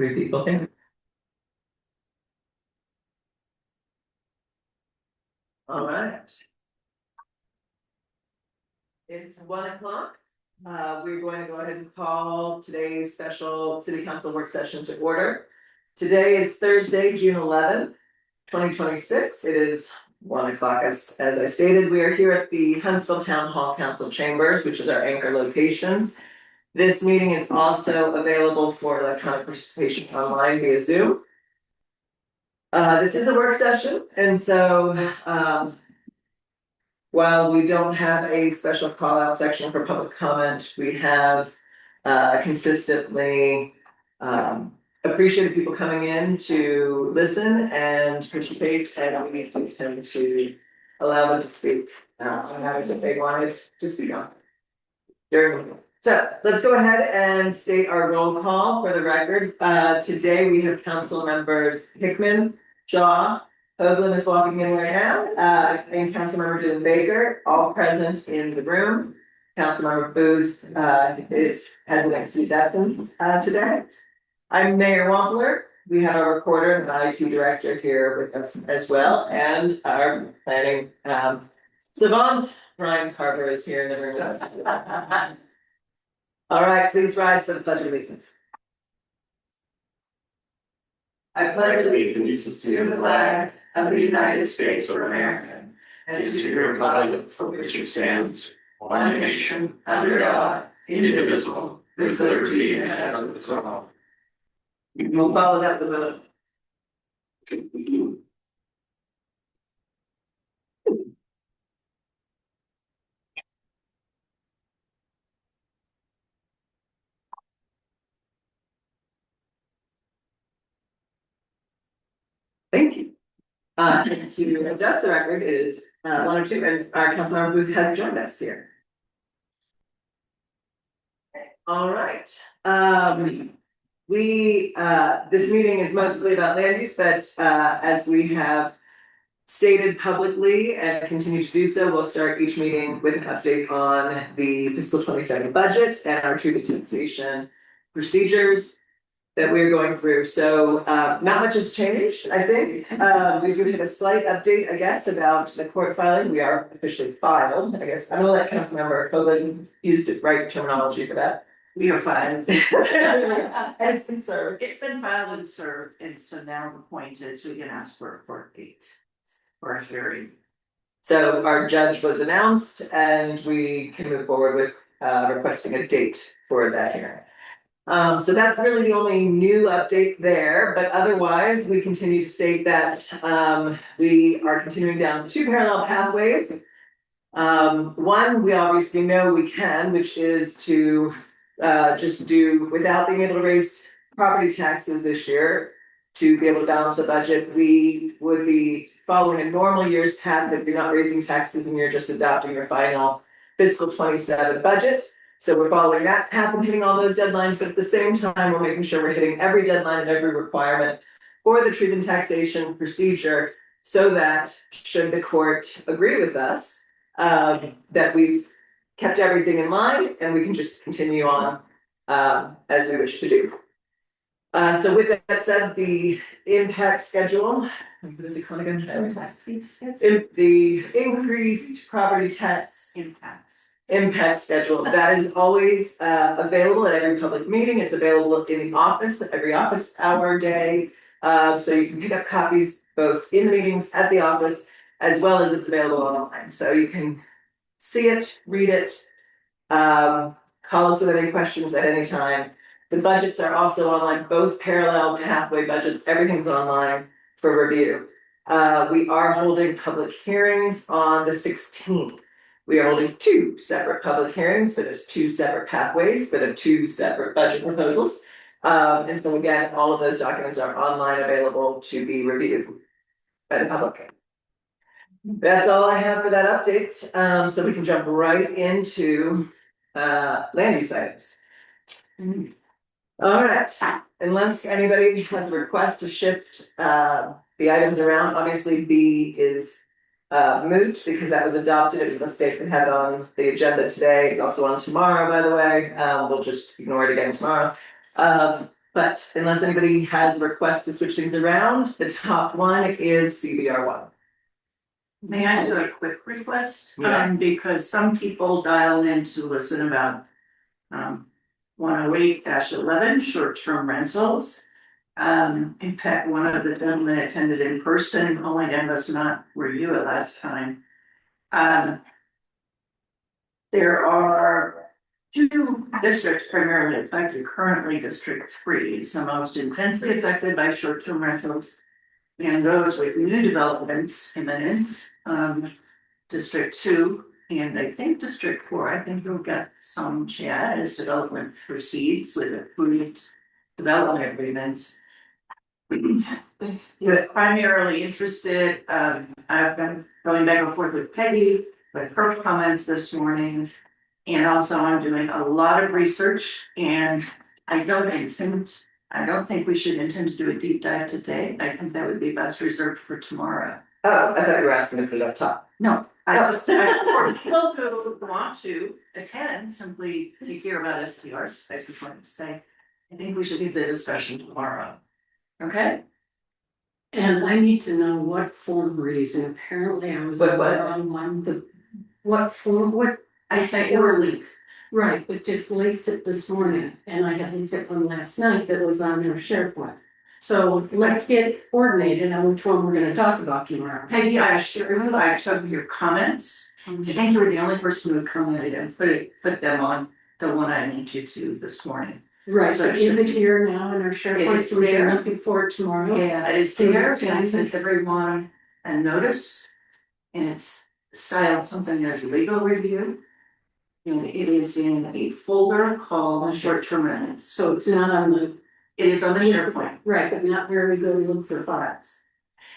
3 people here. All right. It's 1 o'clock. We're going to go ahead and call today's special city council work session to order. Today is Thursday, June 11th, 2026. It is 1 o'clock. As I stated, we are here at the Huntsville Town Hall Council Chambers, which is our anchor location. This meeting is also available for electronic participation online via Zoom. This is a work session, and so while we don't have a special call out section for public comment, we have consistently appreciated people coming in to listen and participate, and we tend to allow them to speak on matters that they wanted to speak on during the meeting. So let's go ahead and state our roll call for the record. Today we have council members Hickman, Shaw, Hoagland is walking in right now, and Councilmember Dylan Baker, all present in the room. Councilmember Booth has an excused absence today. I'm Mayor Wampler. We have our recorder and IT director here with us as well, and our planning savant Brian Carver is here in the room with us. All right, please rise for the Pledge of Allegiance. I pledge allegiance to the flag of the United States of America and to the republic for which it stands, one nation, under God, indivisible, with liberty and justice for all. We'll follow that with a thank you. To adjust the record is 1 or 2, and our Councilmember Booth has joined us here. All right. This meeting is mostly about land use, but as we have stated publicly and continue to do so, we'll start each meeting with an update on the fiscal 27 budget and our truth and taxation procedures that we're going through. So not much has changed, I think. We do have a slight update, I guess, about the court filing. We are officially filed. I guess I'm gonna let Councilmember Hoagland use the right terminology for that. We are filed. And it's been served. It's been filed and served, and so now the point is we can ask for a court date for a hearing. So our judge was announced, and we can move forward with requesting a date for that hearing. So that's really the only new update there, but otherwise we continue to state that we are continuing down 2 parallel pathways. One, we obviously know we can, which is to just do without being able to raise property taxes this year to be able to balance the budget. We would be following a normal year's path if you're not raising taxes and you're just adopting your final fiscal 27 budget. So we're following that path and hitting all those deadlines, but at the same time, we're making sure we're hitting every deadline and every requirement for the truth and taxation procedure, so that should the court agree with us, that we've kept everything in mind and we can just continue on as we wish to do. So with that said, the impact schedule, what is it called again? The increased property tax impact schedule that is always available at every public meeting. It's available in the office every office hour day, so you can pick up copies both in the meetings at the office as well as it's available online, so you can see it, read it, call us with any questions at any time. The budgets are also online, both parallel pathway budgets, everything's online for review. We are holding public hearings on the 16th. We are holding 2 separate public hearings for those 2 separate pathways for the 2 separate budget proposals. And so again, all of those documents are online available to be reviewed by the public. That's all I have for that update. So we can jump right into land use items. All right, unless anybody has a request to shift the items around, obviously B is moved because that was adopted. It was a mistake that had on the agenda today. It's also on tomorrow, by the way. We'll just ignore it again tomorrow. But unless anybody has a request to switch things around, the top one is CBR one. May I do a quick request? Yeah. Because some people dial in to listen about 108-11 short-term rentals. In fact, one of the gentlemen attended in person, only Dan was not, were you at last time? There are two districts primarily affected. Currently, District 3 is the most intensely affected by short-term rentals. And those with new developments imminent, District 2, and I think District 4, I think we'll get some chat as development proceeds with approved development agreements. You're primarily interested, I've been going back and forth with Peggy with her comments this morning. And also I'm doing a lot of research and I don't think we should intend to do a deep dive today. I think that would be best reserved for tomorrow. Oh, I thought you were asking to put it up top. No, for people who want to attend simply to hear about STRs, I just wanted to say, I think we should do the discussion tomorrow. Okay? And I need to know what form we're using. Apparently I was What? on one, what form, what, I sent you a link. right, but just leaked it this morning and I had looked at one last night that was on their SharePoint. So let's get coordinated on which one we're gonna talk about tomorrow. Peggy, I assure you, I took your comments. I think you were the only person who commented and put them on the one I linked you to this morning. Right, So so is it here now in our SharePoint? is So we're there. looking for it tomorrow? Yeah, it is there, and I sent everyone a notice. And it's styled something as legal review. And it is in a folder called short-term rentals. So it's not on the. It is on the SharePoint. Right, but not where we go to look for files.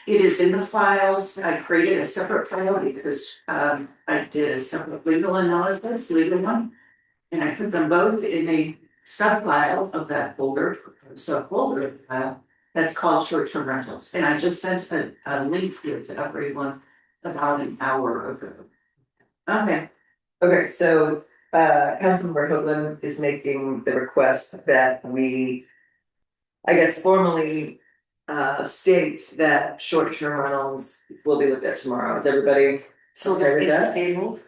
It is in the files. I created a separate file because I did a separate legal analysis, legal one. And I put them both in a sub-file of that folder, subfolder file that's called short-term rentals. And I just sent a link here to everyone about an hour ago. Okay. Okay, so Councilmember Hoagland is making the request that we, I guess, formally state that short-term rentals will be looked at tomorrow. Is everybody okay with that? Table.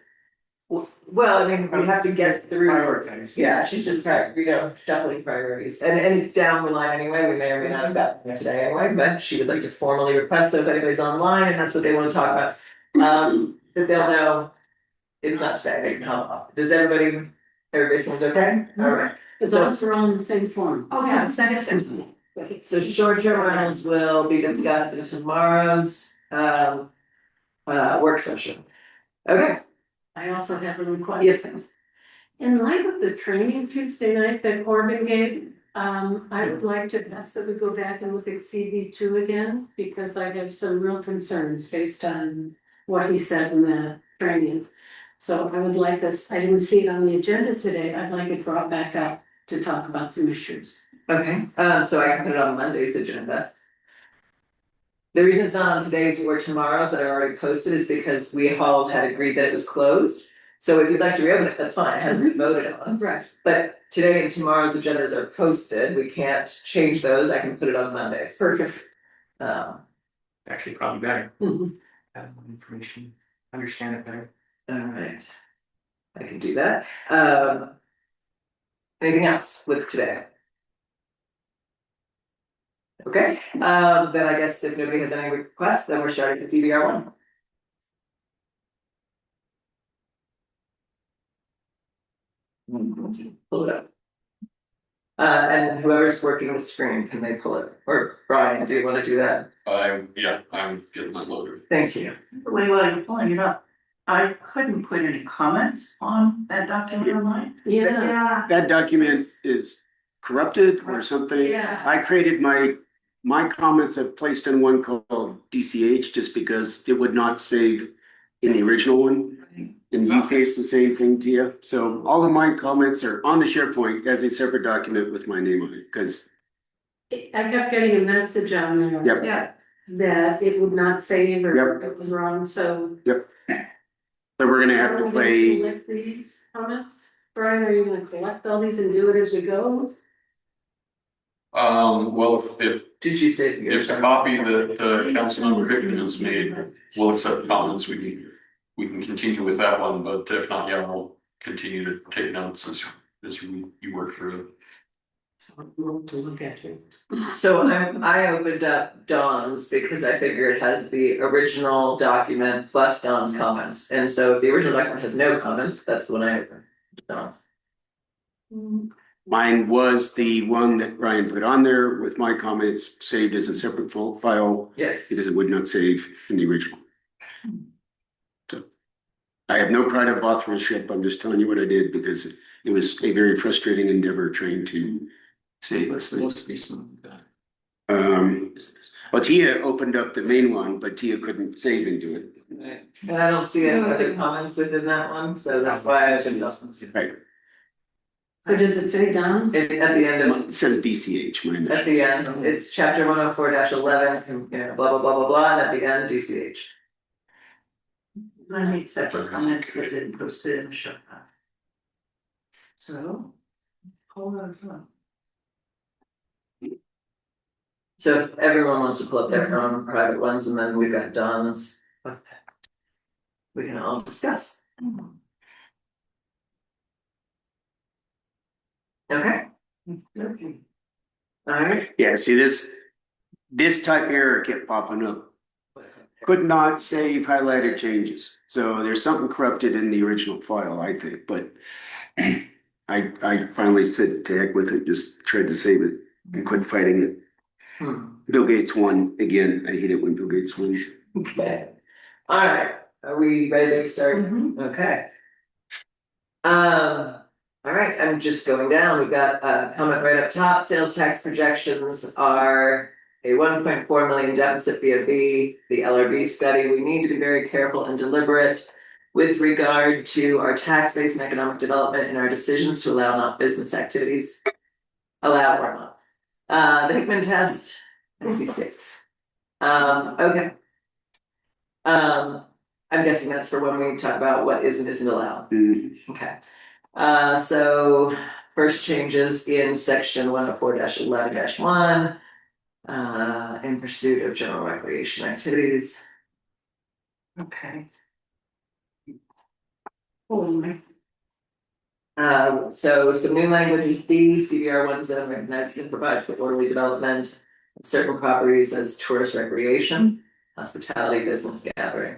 Well, I mean, we have to get through. Prioritize. Yeah, she's just shuffling priorities, and it's down the line anyway, we may or may not have gotten it today anyway, but she would like to formally request, so if anybody's online and that's what they wanna talk about. That they'll know it's not today, they can come. Does everybody seems okay? Alright, Because those are all in the same form. Oh, yeah, send it to me. so short-term rentals will be discussed in tomorrow's work session. Okay, I also have a request. yes, In light of the training Tuesday night that Corbin gave, I would like to ask that we go back and look at CV2 again, because I have some real concerns based on what he said in the training. So I would like this, I didn't see it on the agenda today, I'd like it brought back up to talk about some issues. okay, so I can put it on Monday's agenda. The reason it's not on today's or tomorrow's that I already posted is because we all had agreed that it was closed. So if you'd like to reopen it, that's fine, it hasn't been voted on. Right. But today and tomorrow's agendas are posted, we can't change those, I can put it on Mondays. Perfect. Actually, probably better, Mhm. have more information, understand it better. Alright. I can do that. Anything else with today? Okay, then I guess if nobody has any requests, then we're starting with DVR one. Pull it up. And whoever's working the screen, can they pull it? Or Brian, do you wanna do that? I'm getting my loader. Thank you. Wait, while you're pulling it up, I couldn't put any comments on that document online. Yeah. That document is corrupted or something. Yeah. I created my comments I've placed in one called DCH just because it would not save in the original one. And you face the same thing, Tia. So all of my comments are on the SharePoint as a separate document with my name on it, because I kept getting a message on there. Yep. Yeah. That it would not save or Yep. it was wrong, so. so we're gonna have Are to we gonna play. collect these comments? Brian, are you gonna collect all these and do it as we go? Well, if Did you say? If the copy that Councilmember Hickman has made will accept comments, we can continue with that one, but if not, yeah, we'll continue to take notes as you work through it. We'll to look at it. So I opened up Dawn's because I figure it has the original document plus Dawn's comments. And so if the original document has no comments, that's the one I opened. Dawn's. Mine was the one that Ryan put on there with my comments saved as a separate file Yes. because it would not save in the original. So I have no pride of authorship. I'm just telling you what I did because it was a very frustrating endeavor trying to save What's us. the most recent? Well, Tia opened up the main one, but Tia couldn't save into it. And I don't see any other comments within that one, so that's why I opened up. Right. So does it say Don's? At the end of It says DCH, my At the end, it's chapter 104-11, you know, blah, blah, blah, blah, blah, and at the end, DCH. I made separate comments, but didn't post it in the show. So, hold on. So if everyone wants to pull up their own private ones, and then we've got Don's. We can all discuss. Okay. Alright. Yeah, see this type error kept popping up. Could not save highlighted changes. So there's something corrupted in the original file, I think, but I finally said to heck with it, just tried to save it and quit fighting it. Bill Gates won again. I hate it when Bill Gates wins. Okay. Alright, are we ready to start? Okay. Alright, I'm just going down. We've got a comment right up top. Sales tax projections are a 1.4 million deficit via the LRB study. We need to be very careful and deliberate with regard to our tax base and economic development and our decisions to allow not business activities. Allow or not. The Hickman test, SC6. Okay. I'm guessing that's for when we talk about what is and isn't allowed. Okay. So first changes in section 104-11-1, in pursuit of general recreation activities. Okay. So some new language is B, CBR 1 zone recognizes and provides for orderly development of certain properties as tourist recreation, hospitality, business gathering.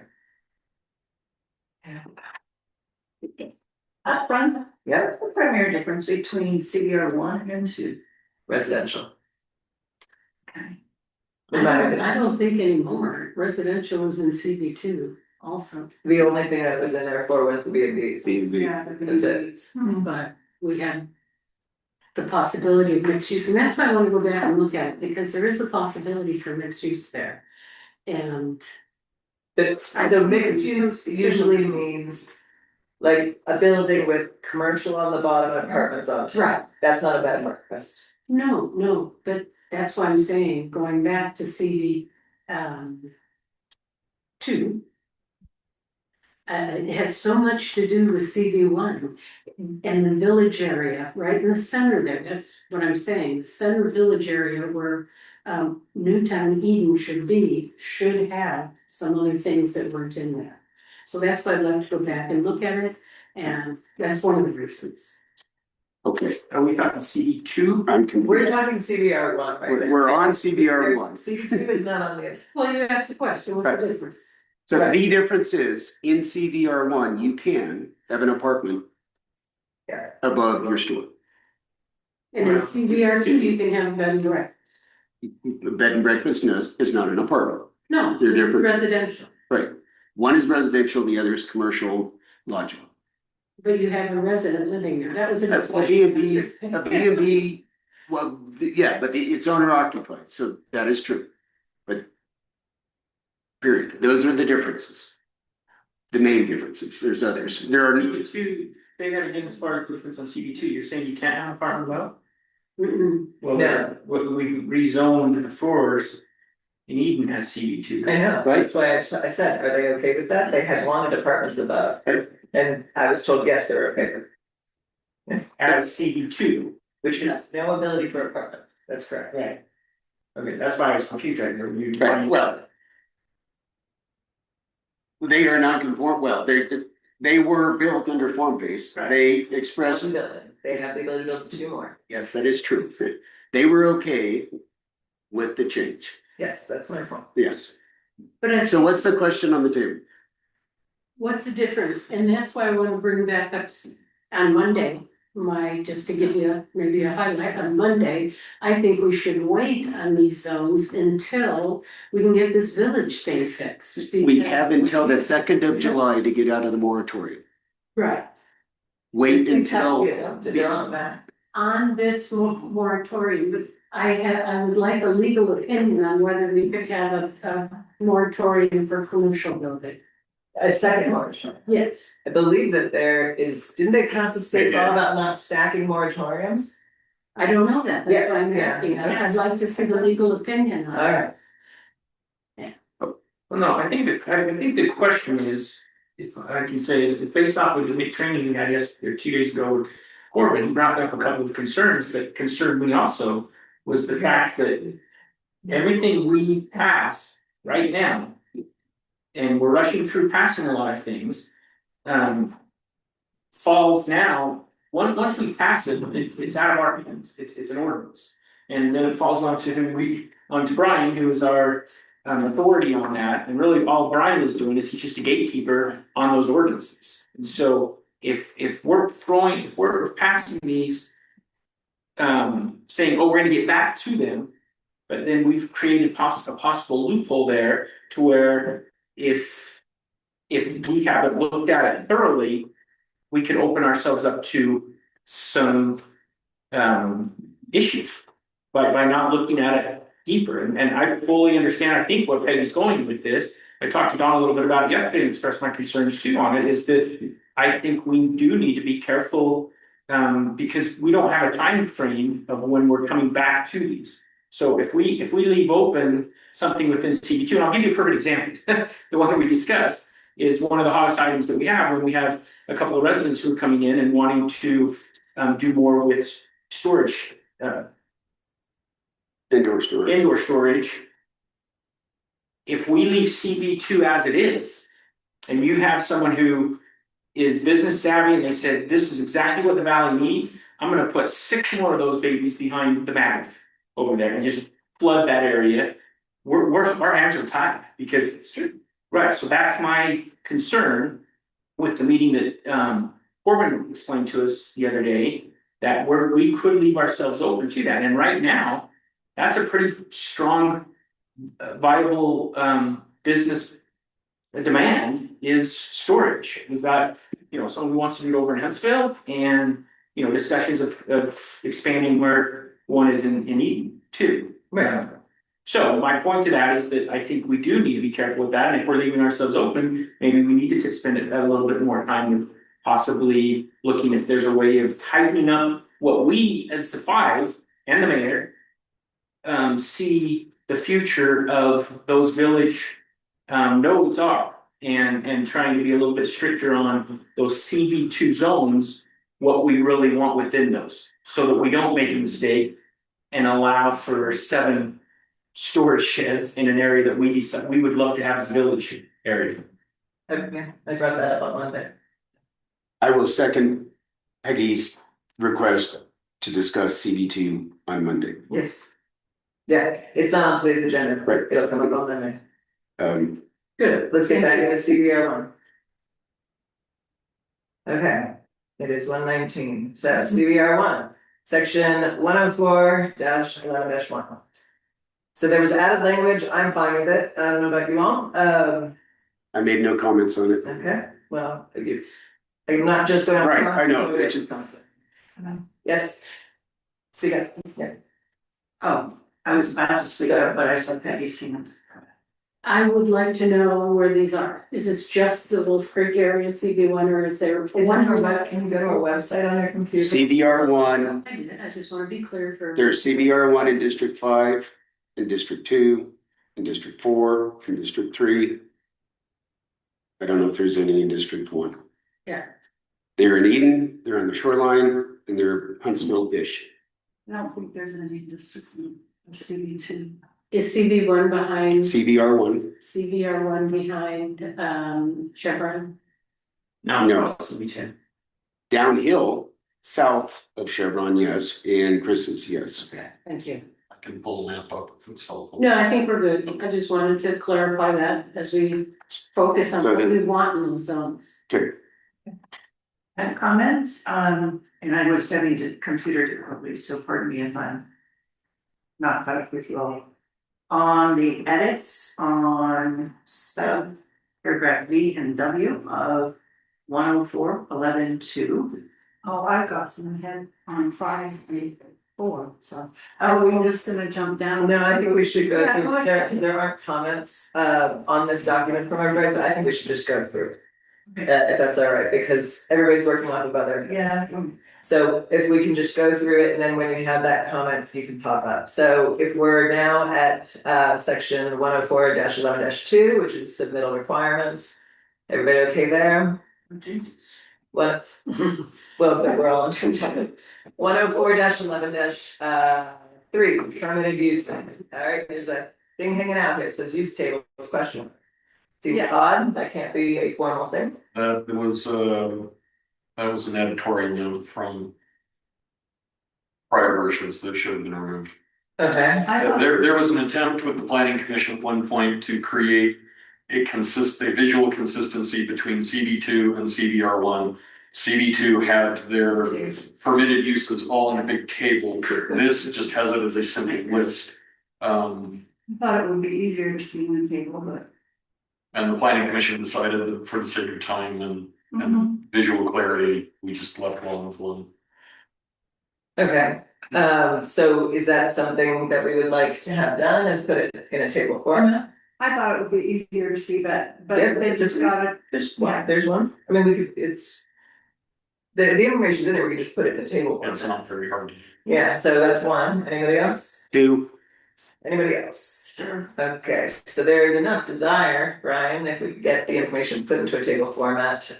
Upfront, Yeah, what's the primary difference between CBR 1 and 2? residential. Okay. I don't think anymore. Residential is in CB two also. The only thing that was in there for was the B&Bs. Yeah, That's it. but we have the possibility of mixed use, and that's why I want to go back and look at it, because there is a possibility for mixed use there. And But the mixed use usually means like a building with commercial on the bottom and apartments on top. right, That's not a bad request. no, but that's why I'm saying, going back to CB two. It has so much to do with CB one and the village area, right in the center there, that's what I'm saying, the center village area where. Newtown Eden should have some other things that weren't in there. So that's why I'd like to go back and look at it, and that's one of the reasons. Okay, Are we talking CE two? I'm We're confused. talking CBR 1 right now. We're on CBR 1. CB2 is not on the. Well, you asked the question, what's the difference? So Right. the difference is in CBR 1, you can have an apartment Yeah. above your store. And in CBR two, you can have a bed and breakfast. A bed and breakfast is not an apartment. No, They're it's different. residential, Right. One is residential, the other is commercial lodging. but you have a resident living there, that was a That's a discussion. B&B, well, yeah, but it's owner occupied, so that is true. But period, those are the differences. The main differences, there's others, there are. CB two, they got again as far as difference on CB two, you're saying you can't have an apartment above? Mm-mm. Well, No. we've rezoned the floors in Eden as CB two. I know, that's why I said, are they okay with that? They had wanted apartments above, and I was told, yes, they're okay with. As CB two, Which has no ability for apartments. That's correct. Right. Okay, that's why I was confused right there. You. Right, well. They are not conform, well, they were built under form base, Right. they expressed, They have the ability to build 2 more. yes, that is true. They were okay with the change, Yes, that's my point. yes. But I, So what's the question on the table? what's the difference? And that's why I wanna bring back up on Monday. Just to give you maybe a highlight on Monday, I think we should wait on these zones until we can get this village thing fixed. We because- have until the 2nd of July to get out of the moratorium. Right, Wait These have to until, be adopted, they're on that. on this moratorium, but I would like a legal opinion on whether we could have a moratorium for commercial building. A second moratorium. Yes. I believe that there is, didn't they pass a state law about not stacking moratoriums? I don't know that, that's why I'm Yeah, asking, yeah. I'd like to see the legal opinion on it. Alright, Well, no, I think the question is, if I can say, is based off of the training we had yesterday, 2 days ago with Corbin, he brought up a couple of concerns that concerned me also. Was the fact that everything we pass right now. And we're rushing through passing a lot of things. Falls now, once we pass it, it's out of our hands, it's an ordinance. And then it falls onto Brian, who is our authority on that, and really all Brian is doing is he's just a gatekeeper on those ordinances. And so if we're passing these. Saying, oh, we're gonna get back to them, but then we've created a possible loophole there to where if we haven't looked at it thoroughly, we could open ourselves up to some issues by not looking at it deeper. And I fully understand, I think what Peggy's going with this, I talked to Don a little bit about it yesterday and expressed my concerns too on it, is that I think we do need to be careful because we don't have a time frame of when we're coming back to these. So if we leave open something within CB2, and I'll give you a perfect example, the one that we discussed is one of the hottest items that we have when we have a couple of residents who are coming in and wanting to do more with storage, indoor storage. If we leave CB2 as it is, and you have someone who is business savvy and they said, this is exactly what the valley needs, I'm gonna put 6 more of those babies behind the mag over there and just flood that area. Our hands are tied because it's true. Right, so that's my concern with the meeting that Corbin explained to us the other day, that we could leave ourselves open to that. And right now, that's a pretty strong, viable business demand is storage. We've got, someone who wants to do it over in Huntsville and, discussions of expanding where one is in Eden too. Right. So my point to that is that I think we do need to be careful with that. And if we're leaving ourselves open, maybe we need to spend a little bit more time with possibly looking if there's a way of tightening up what we as the 5 and the mayor see the future of those village nodes are, and trying to be a little bit stricter on those CV2 zones, what we really want within those, so that we don't make a mistake and allow for 7 storage sheds in an area that we decide we would love to have as a village area. Okay, I brought that up on Monday. I will second Peggy's request to discuss CB2 on Monday. Yes. Yeah, it's not on today's agenda, but it'll come up on Monday. Good, let's get back into CBR 1. Okay, it is 1:19, so CBR 1, section 104-11-1. So there was added language, I'm fine with it, I don't know about you all, I made no comments on it. okay, well, I'm not just going. Right, I know, it's it's just. Yes. Speak up, yeah. Oh, I was about to speak up, but I saw Peggy's hand. I would like to know where these are. Is this just the Wolf Creek area, CB1, or is there? It's on our web, can you go to our website on your computer? CBR1, I just want to be clear for. there's CBR1 in District 5, in District 2, in District 4, in District 3. I don't know if there's any in District 1. Yeah. They're in Eden, they're on the shoreline, and they're Huntsville-ish. I don't think there's any district in CB two. Is CB one behind, CBR one, CBR one behind, Chevron? No, No. it's CB10. downhill, south of Chevron, yes, and Chris's, yes. Okay, thank you. I can pull a map up if it's helpful. No, I think we're good. I just wanted to clarify that as we focus on what we want in those zones. Okay, And comments, and I was studying the computer difficultly, so pardon me if I'm not caught up with you all. On the edits on sub paragraph B and W of 104.11.2. Oh, I've got some ahead on 5.4, so. Are we just gonna jump down? No, I think we should go Yeah, through, go ahead. there aren't comments on this document from everybody, so I think we should just go through. If that's all right, because everybody's working off of other. Yeah. So if we can just go through it and then when you have that comment, you can pop up. So if we're now at section 104-11-2, which is submittal requirements. Everybody okay there? What? Well, but we're all on two topic. 104-11-3, permitted uses. All right, there's a thing hanging out here, it says use table, question. Seems Yeah. odd, that can't be a formal thing. That was an editorial note from prior versions that should have been removed. Okay. I thought, There was an attempt with the planning commission at one point to create a visual consistency between CB2 and CBR1. CB2 had their permitted uses all in a big table. This just has it as a simple list. I thought it would be easier to see in the table, but. And the planning commission decided that for the sake of time and Mhm. visual clarity, we just left one with one. Okay, so is that something that we would like to have done, is put it in a table format? I thought it would be easier to see that, Yeah, but they just got it. There's one, I mean, we could, it's. The information's in there, we can just put it in a table It's format. not very hard to. Yeah, so that's one, anybody else? two, Anybody else? Sure. Okay, so there's enough desire, Brian, if we get the information put into a table format,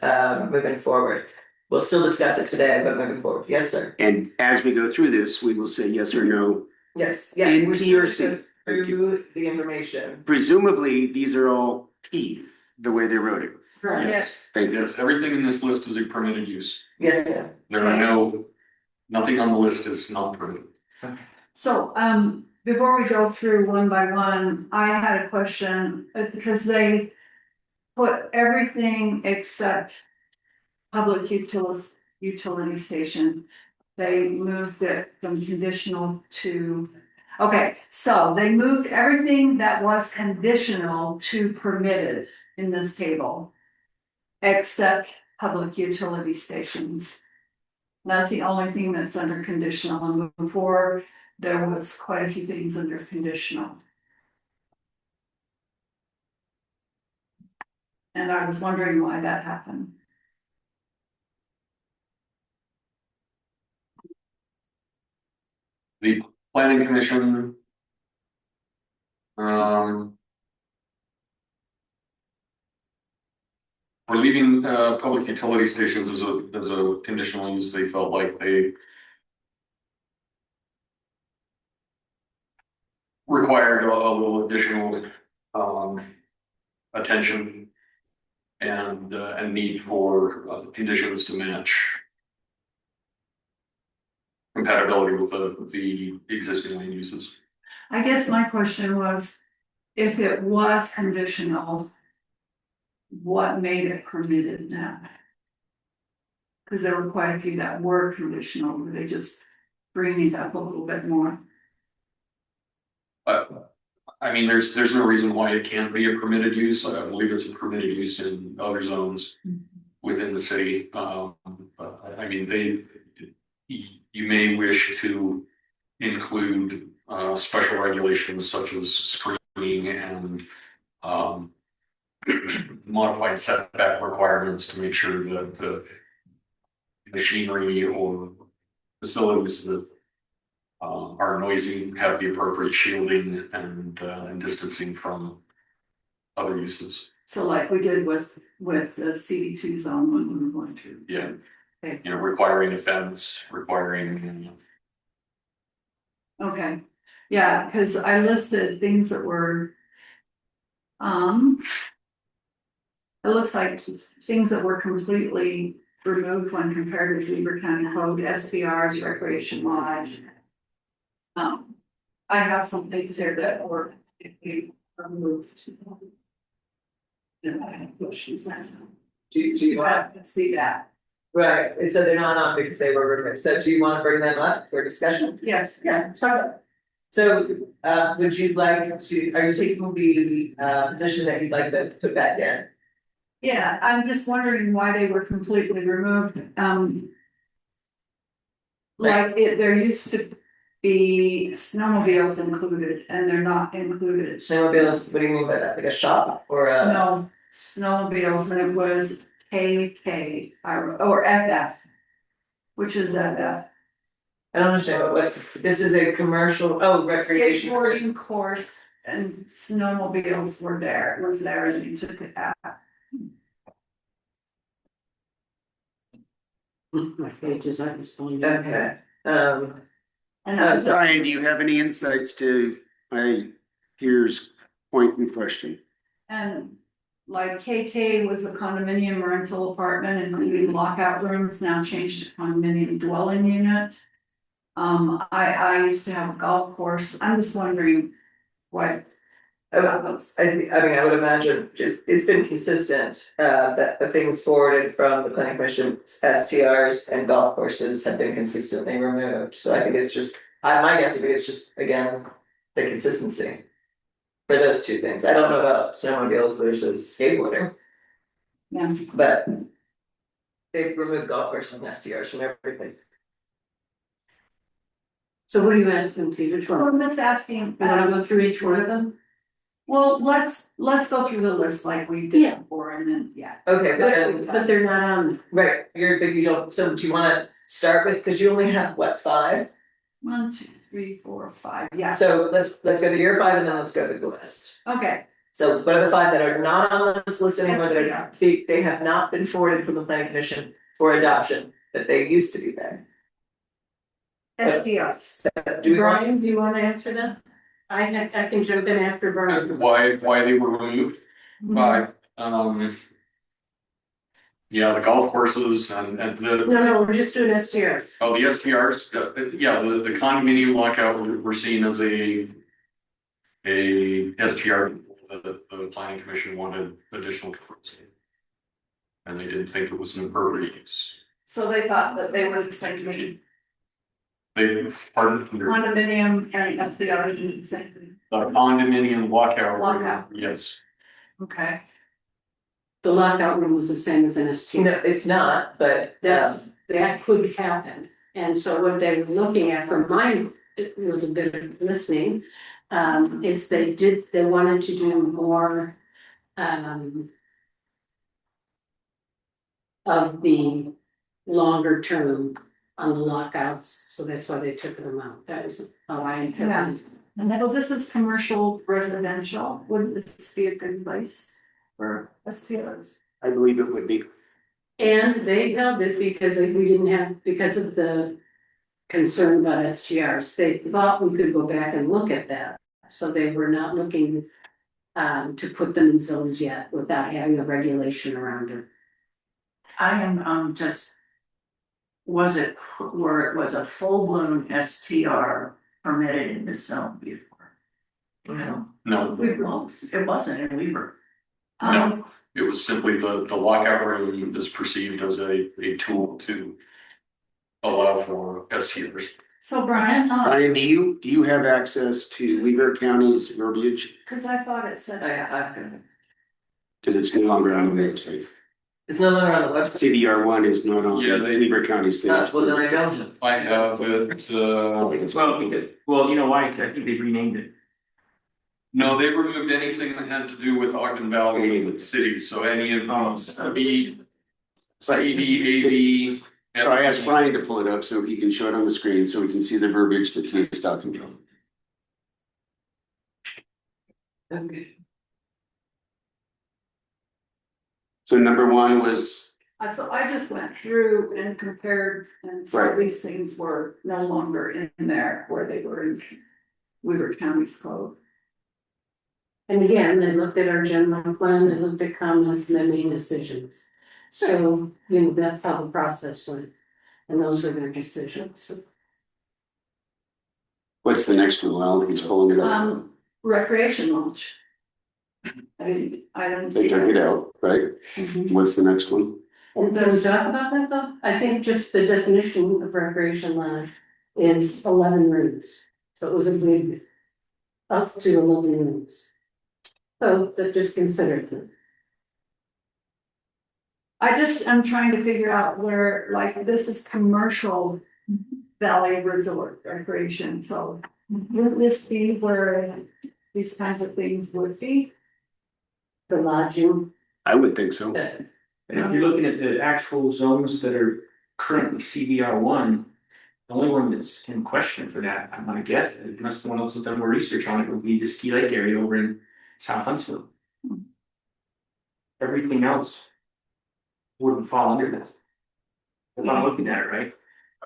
moving forward. We'll still discuss it today, but moving forward, yes, sir. and as we go through this, we will say yes or no. Yes, yes. In we P or should C. go Through the information. Presumably, these are all P, the way they wrote it. Correct. Yes. Thank you. Yes, everything in this list is a permitted use. Yes, sir. There are nothing on the list is not permitted. So, before we go through one by one, I had a question, because they put everything except public utility station. They moved it from conditional to, okay, so they moved everything that was conditional to permitted in this table. Except public utility stations. That's the only thing that's under conditional, and before, there was quite a few things under conditional. And I was wondering why that happened. The planning commission. We're leaving public utility stations as a conditional use. They felt like they required a little additional attention and need for conditions to match compatibility with the existing land uses. I guess my question was, if it was conditional, what made it permitted now? Because there were quite a few that were conditional, were they just bringing it up a little bit more? I mean, there's no reason why it can't be a permitted use. I believe it's a permitted use in other zones within the city. I mean, you may wish to include special regulations such as screening and modified setback requirements to make sure that the machinery or facilities that are noisy have the appropriate shielding and distancing from other uses. So like we did with the CD2 zone when we were going to. Yeah. Okay. You know, requiring a fence, requiring Okay, yeah, cause I listed things that were. It looks like things that were completely removed when compared to Weaver County Code, STRs, Recreation Lodge. I have some things here that were removed. And I have questions now. Do you want, I can see that. right, so they're not on because they were removed, so do you wanna bring them up for discussion? Yes, Yeah, start. So, would you like to, are you taking the, position that you'd like to put back in? yeah, I'm just wondering why they were completely removed, like there used to be snowmobiles included and they're not included. Snowmobiles, what do you mean by that, like a shop or a? No, snowmobiles, and it was KK, or FF. Which is FF. I don't understand, but what, this is a commercial, oh, recreation. Skateboarding course and snowmobiles were there, was there, and you took it out. My pages, I was going. Okay, And I was, Brian, do you have any insights to my peer's point in question? and like KK was a condominium rental apartment, including lockout rooms, now changed to condominium dwelling unit. I used to have a golf course, I'm just wondering what. I mean, I would imagine, it's been consistent, that the things forwarded from the planning commission, STRs and golf courses have been consistently removed, so I think it's just, my guess would be it's just, again, the consistency. For those two things, I don't know about snowmobiles versus skateboarding, Yeah, but they've removed golf courses and STRs from everything. So what are you asking, to which one? I'm just asking, You wanna go through each one of them? well, let's go through the list like we did Yeah. before, and then, yeah. Okay, but then, But they're not on. right, you're big, you don't, so do you wanna start with, cause you only have, what, 5? 1, 2, 3, 4, 5, yeah, So let's go to your 5 and then let's go to the list. okay, So what are the 5 that are not on this list anymore, that are, STRs. see, they have not been forwarded from the planning commission for adoption, but they used to be there. STRs. Do we want, Brian, do you wanna answer that? I can jump in after Brian. Why they were removed by, yeah, the golf courses and the. No, we're just doing STRs. Oh, the STRs, yeah, the condominium lockout, we're seeing as a STR, the planning commission wanted additional coverage. And they didn't think it was an appropriate use. So they thought that they were the same thing, They, pardon, condominium and STRs is the same thing, the condominium lockout. Lockout. Yes, okay, The lockout room was the same as an STR. no, it's not, but, That could happen. And so what they were looking at from my little bit of listening, is they wanted to do more, of the longer term on the lockouts, so that's why they took them out. That was how I interpreted. and so this is commercial residential, wouldn't this be a good place for STRs? I believe it would be. And they held it because we didn't have, because of the concern about STRs, they thought we could go back and look at that. So they were not looking to put them in zones yet without having a regulation around it. I am just. Was it where it was a full blown STR permitted in this zone before? No, no, it wasn't in Weaver. No. It was simply the lockout room is perceived as a tool to allow for STRs. So Brian, Brian, do you have access to Weaver County's verbiage? cause I thought it said. Cause it's no longer on the website. it's no longer on the website. CDR 1 is not on Yeah, they- Weaver County's thing. Well, then I don't. I have it, Well, you know why, I think they renamed it. no, they removed anything that had to do with Ogden Valley City, so any of CB, AV. I asked Brian to pull it up so he can show it on the screen, so we can see the verbiage that he's talking about. Okay. So number 1 was So I just went through and compared, and some of Right. these things were no longer in there where they were in Weaver County's code. And again, they looked at our general plan, they looked at comments, and they made decisions. So, you know, that's how the process went, and those were their decisions. What's the next one? Well, he's pulling it up. Recreation launch. I didn't They see took it that. out, right? Mhm. What's the next one? And can we talk about that though? I think just the definition of recreation lodge is 11 rooms. So it was a big, up to 11 rooms. So that just considered it. I'm trying to figure out where, like, this is commercial Valley Resort recreation, so would this be where these kinds of things would be? The lodging, I would think so. And if you're looking at the actual zones that are currently CBR1, the only one that's in question for that, I'm gonna guess, unless someone else has done more research on it, would be the Ski Lake area over in South Huntsville. Everything else wouldn't fall under that. If I'm looking at it, right?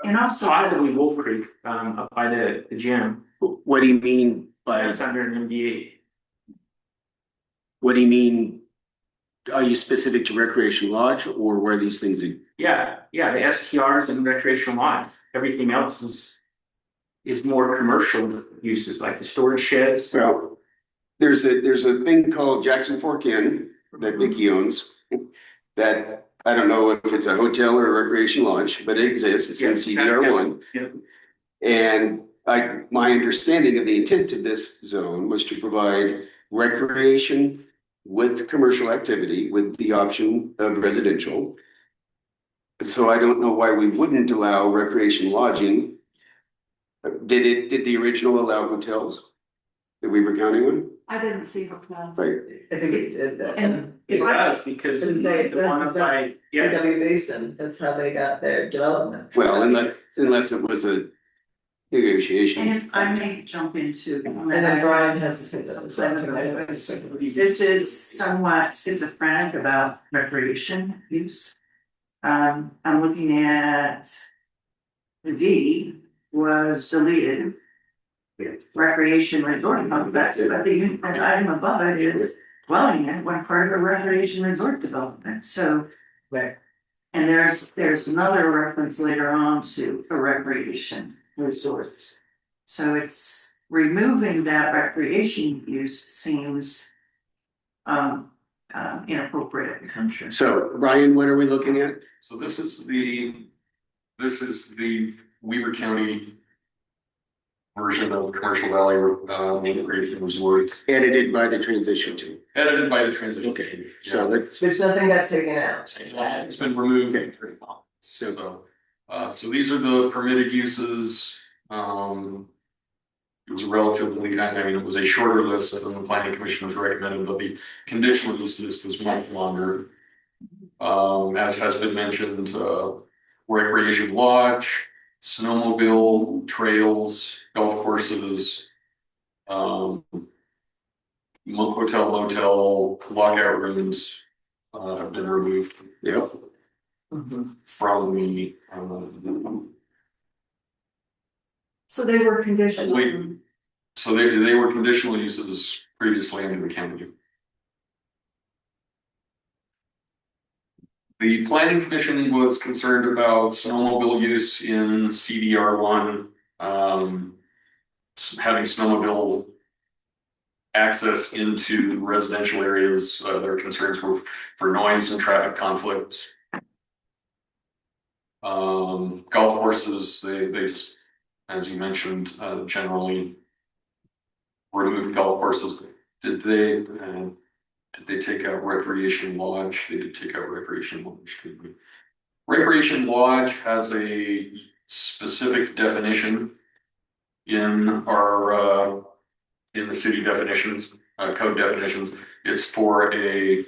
And also, Possibly Wolf Creek, up by the gym, What do you mean by, that's under an MDA. what do you mean? Are you specific to recreation lodge or where these things are? Yeah, the STRs and recreational lodge, everything else is more commercial uses, like the storage sheds. Well, there's a thing called Jackson Fork Inn that Vicky owns. That, I don't know if it's a hotel or a recreation lodge, but it exists. It's in Yes, CDR1. yeah. And my understanding of the intent of this zone was to provide recreation with commercial activity with the option of residential. So I don't know why we wouldn't allow recreation lodging. Did the original allow hotels? The Weaver County one? I didn't see hotel. Right. I think it did that. And It does, because the one up by, yeah, W Basin, that's how they got their development. Well, unless it was a negotiation. and if I may jump into. And then Brian has to say that. This is somewhat schizophrenic about recreation use. I'm looking at the D was deleted. Recreation resort, but the item above it is dwelling in one part of a recreation resort development, so. Right. And there's another reference later on to a recreation resorts. So it's removing that recreation use seems inappropriate in the country. So Brian, what are we looking at? So this is the Weaver County version of Commercial Valley, Recreation Resort, Edited by the transition team. edited by the transition. Okay, team. so let's, Which nothing got taken out. It's been removed. So these are the permitted uses. It was a relatively, I mean, it was a shorter list than the planning commission was recommended, but the conditional use list was much longer. As has been mentioned, recreation lodge, snowmobile trails, golf courses, hotel, motel, lockout rooms, have been removed. yep. From the, So they were conditional. Wait. so they were conditional uses previously under the county. The planning commission was concerned about snowmobile use in CDR1, having snowmobile access into residential areas. Their concerns were for noise and traffic conflicts. Golf courses, they just, as you mentioned, generally removed golf courses. Did they take out recreation lodge? They did take out recreation lodge too. Recreation lodge has a specific definition in our in the city definitions, code definitions. It's for a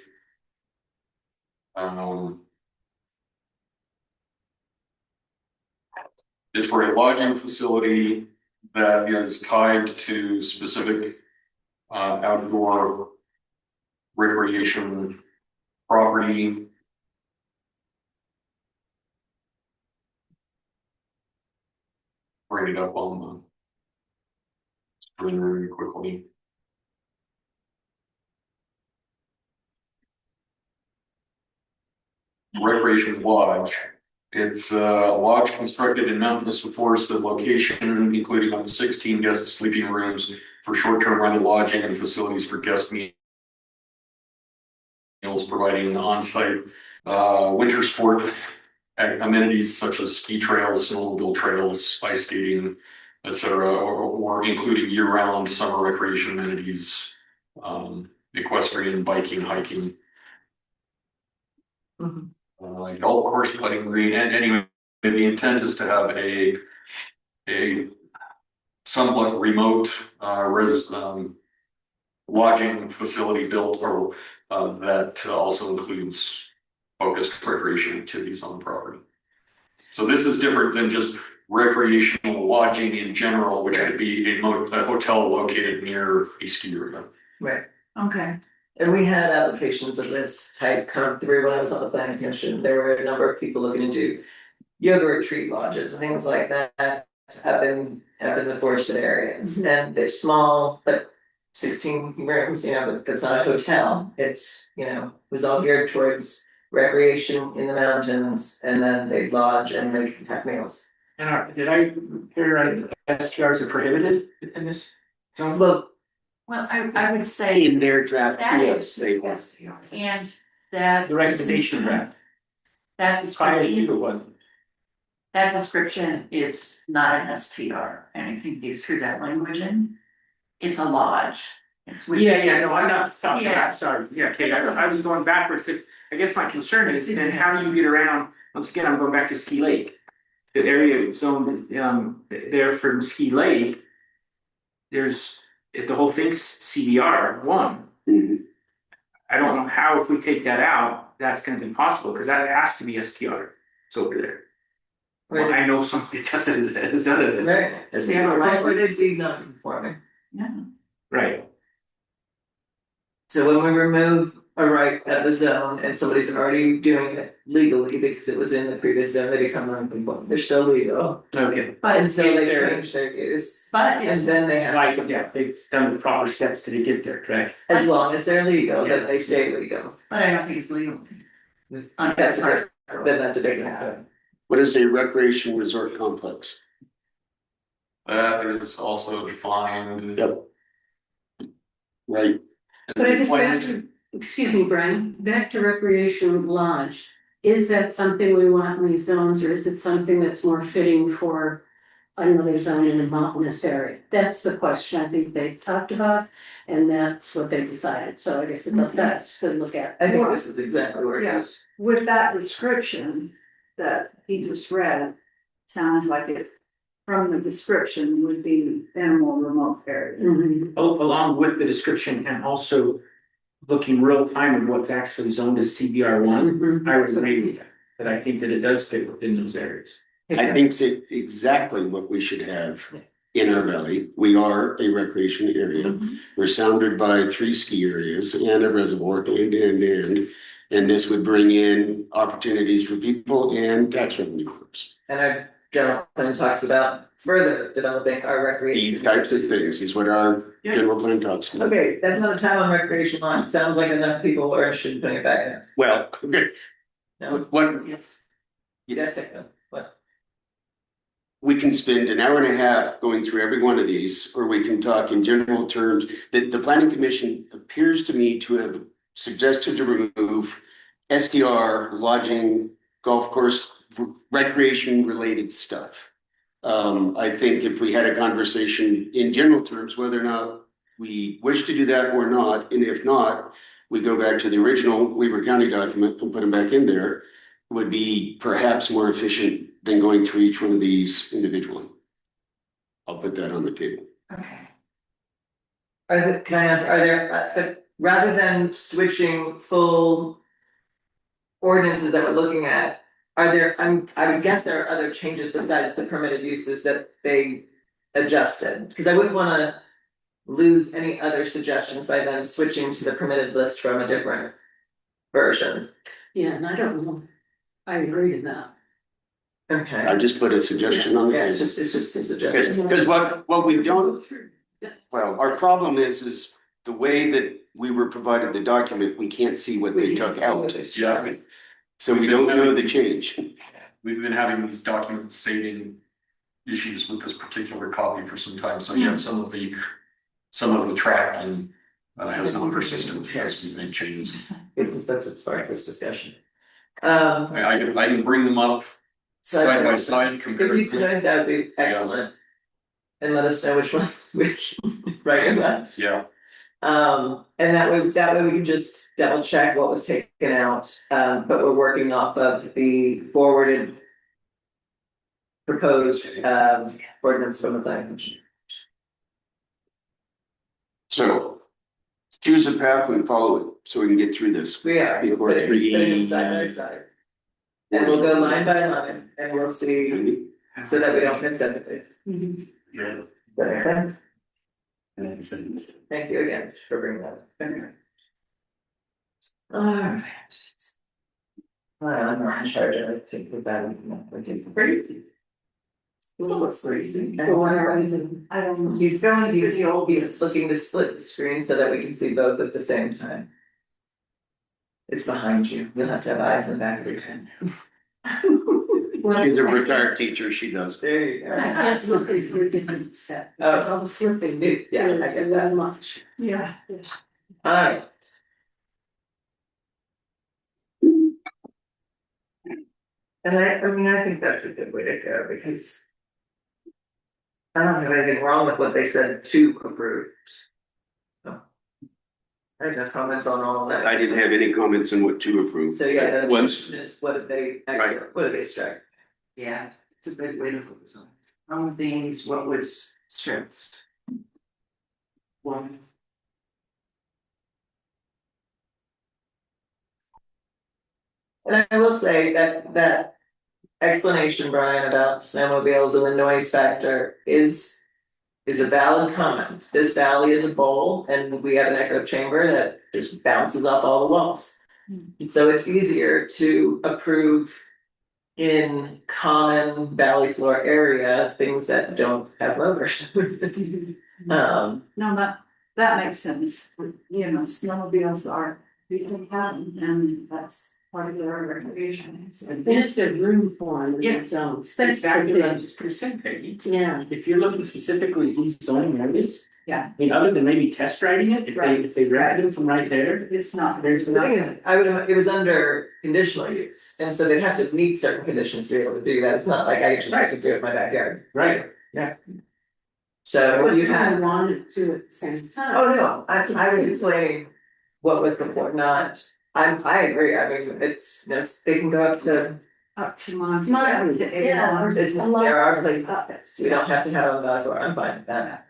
it's for a lodging facility that is tied to specific outdoor recreation property. bring it up on the screen really quickly. Recreation Lodge. It's a lodge constructed in Memphis with forested location, including up to 16 guest sleeping rooms for short-term rental lodging and facilities for guest meals, providing on-site winter sport amenities such as ski trails, snowmobile trails, ice skating, etc., or including year-round summer recreation amenities, equestrian, biking, hiking. Mhm. Golf course, putting green, and anyway, the intent is to have a somewhat remote lodging facility built, or that also includes focused recreation activities on the property. So this is different than just recreational lodging in general, which could be a hotel located near a ski area. Right. Okay, And we had applications of this type come through when I was on the planning commission. There were a number of people looking into yoga retreat lodges and things like that up in the forested areas. And they're small, but 16 rooms, but it's not a hotel. It's, it was all geared towards recreation in the mountains, and then they lodge and they have meals. And did I hear STRs are prohibited in this zone? Well, I would say In their draft, that yes, they were. and that. The recommendation draft, That prior to description, it wasn't. that description is not an STR, and I think they threw that language in. It's a lodge. No, I'm not talking Yeah. about, sorry, yeah, okay, I was going backwards, because I guess my concern is then how do you get around, once again, I'm going back to Ski Lake. The area zone, there from Ski Lake, there's, the whole thing's CBR one. Mhm. I don't know how, if we take that out, that's gonna be possible, because that has to be STR, it's over there. Well, I know somebody does it, has done it right. as. They have a Or they license. see non-conforming. Yeah. Right, So when we remove a right of the zone and somebody's already doing it legally because it was in the previous zone, they become non-conforming. They're still legal okay. But until they they're- change their use. but And it's, then they have, Like, yeah, they've done the proper steps to get there, correct? as long as they're legal, Yeah. then they stay legal. but I don't think it's legal. That's a different, then that's a different matter. What is a recreation resort complex? That is also defined. Yep. Right, But I guess back to, excuse me, Brian, back to recreation lodge. Is that something we want in these zones, or is it something that's more fitting for another zone in the mountainous area? That's the question I think they talked about, and that's what they decided, so I guess that's good to look at. I think this is exactly where it Yeah. is. with that description that he just read, sounds like it, from the description would be in a more remote area. Mhm. Along with the description and also looking real time at what's actually zoned as CBR one, Mhm. I would agree with that. But I think that it does fit within those areas. I think it's exactly what we should have in our valley. We are a recreation area. We're surrounded by 3 ski areas and a reservoir, and this would bring in opportunities for people and tax revenue groups. And our general plan talks about further developing our recreation. These types of things is what our general plan talks about. Okay, that's not a time on recreation lawn. Sounds like enough people are interested in putting it back in. Well, okay, No? what, Yes, I know. What? we can spend an hour and a half going through every one of these, or we can talk in general terms. The planning commission appears to me to have suggested to remove SDR, lodging, golf course, recreation related stuff. I think if we had a conversation in general terms, whether or not we wish to do that or not, and if not, we go back to the original Weber County document and put them back in there, would be perhaps more efficient than going through each one of these individually. I'll put that on the table. Okay. Can I ask, are there, rather than switching full ordinances that we're looking at, are there, I would guess there are other changes besides the permitted uses that they adjusted? Because I wouldn't wanna lose any other suggestions by them switching to the permitted list from a different version. Yeah, and I don't know, I agree to that. Okay. I just put a suggestion on the Yeah, table. it's just a suggestion. Because what we don't, well, our problem is the way that we were provided the document, we can't see what they took out. Yeah. So we don't know the change. We've been having these document saving issues with this particular copy for some time, so yeah, some of the tracking has not persisted as we've made changes. Because that's what sparked this discussion. I can bring them up side by side, If compare. you could, that would be excellent. And let us know which one, which, right and left. Yeah, And that way we can just double check what was taken out, but we're working off of the forwarded proposed, ordinance from the planning commission. So choose a path and follow it so we can get through this. We are, Before putting three- them side by side. And we'll go line by line, and we'll see, so that we don't miss anything. yeah. Does that make sense? Thank you again for bringing that up. Alright. I'm not in charge of it, take the bad, it's crazy. It's crazy. I don't know. He's looking to split the screen so that we can see both at the same time. It's behind you, you'll have to have eyes in the back of your head. She's a retired teacher, she does. There you go. I can't look at your different set. Oh. All the flipping. Yeah, I get that. Much. Yeah. Alright. And I think that's a good way to go, because I don't have anything wrong with what they said to approve. So, I have comments on all of that. I didn't have any comments on what to approve. So yeah, the Once, question is, what did they, Right. what did they strike? Yeah, it's a good way to focus on. On things, what was stripped. One. And I will say that explanation, Brian, about snowmobiles and the noise factor is a valid comment. This valley is a bowl and we have an echo chamber that just bounces off all the walls. So it's easier to approve in common valley floor area, things that don't have motors. No, that makes sense. You know, snowmobiles are, people have them, and that's part of their recreation. And it's a room for them in Yes. zones. That's exactly what I was just gonna say, Peggy. Yeah. If you're looking specifically at these zoning areas. Yeah. I mean, other than maybe test riding it, if they rented them from right there, It's not. there's The not. thing is, it was under conditional use, and so they'd have to meet certain conditions to be able to do that. It's not like I just like to do it in my backyard. Right. So What you you had. wanted to at the same time. Oh, no, I was explaining what was before, not, I agree, I mean, it's, they can go up to, Up to Monty. Monty, to yeah. Avon. it's, there are places, we don't have to have them back door, I'm fine with that.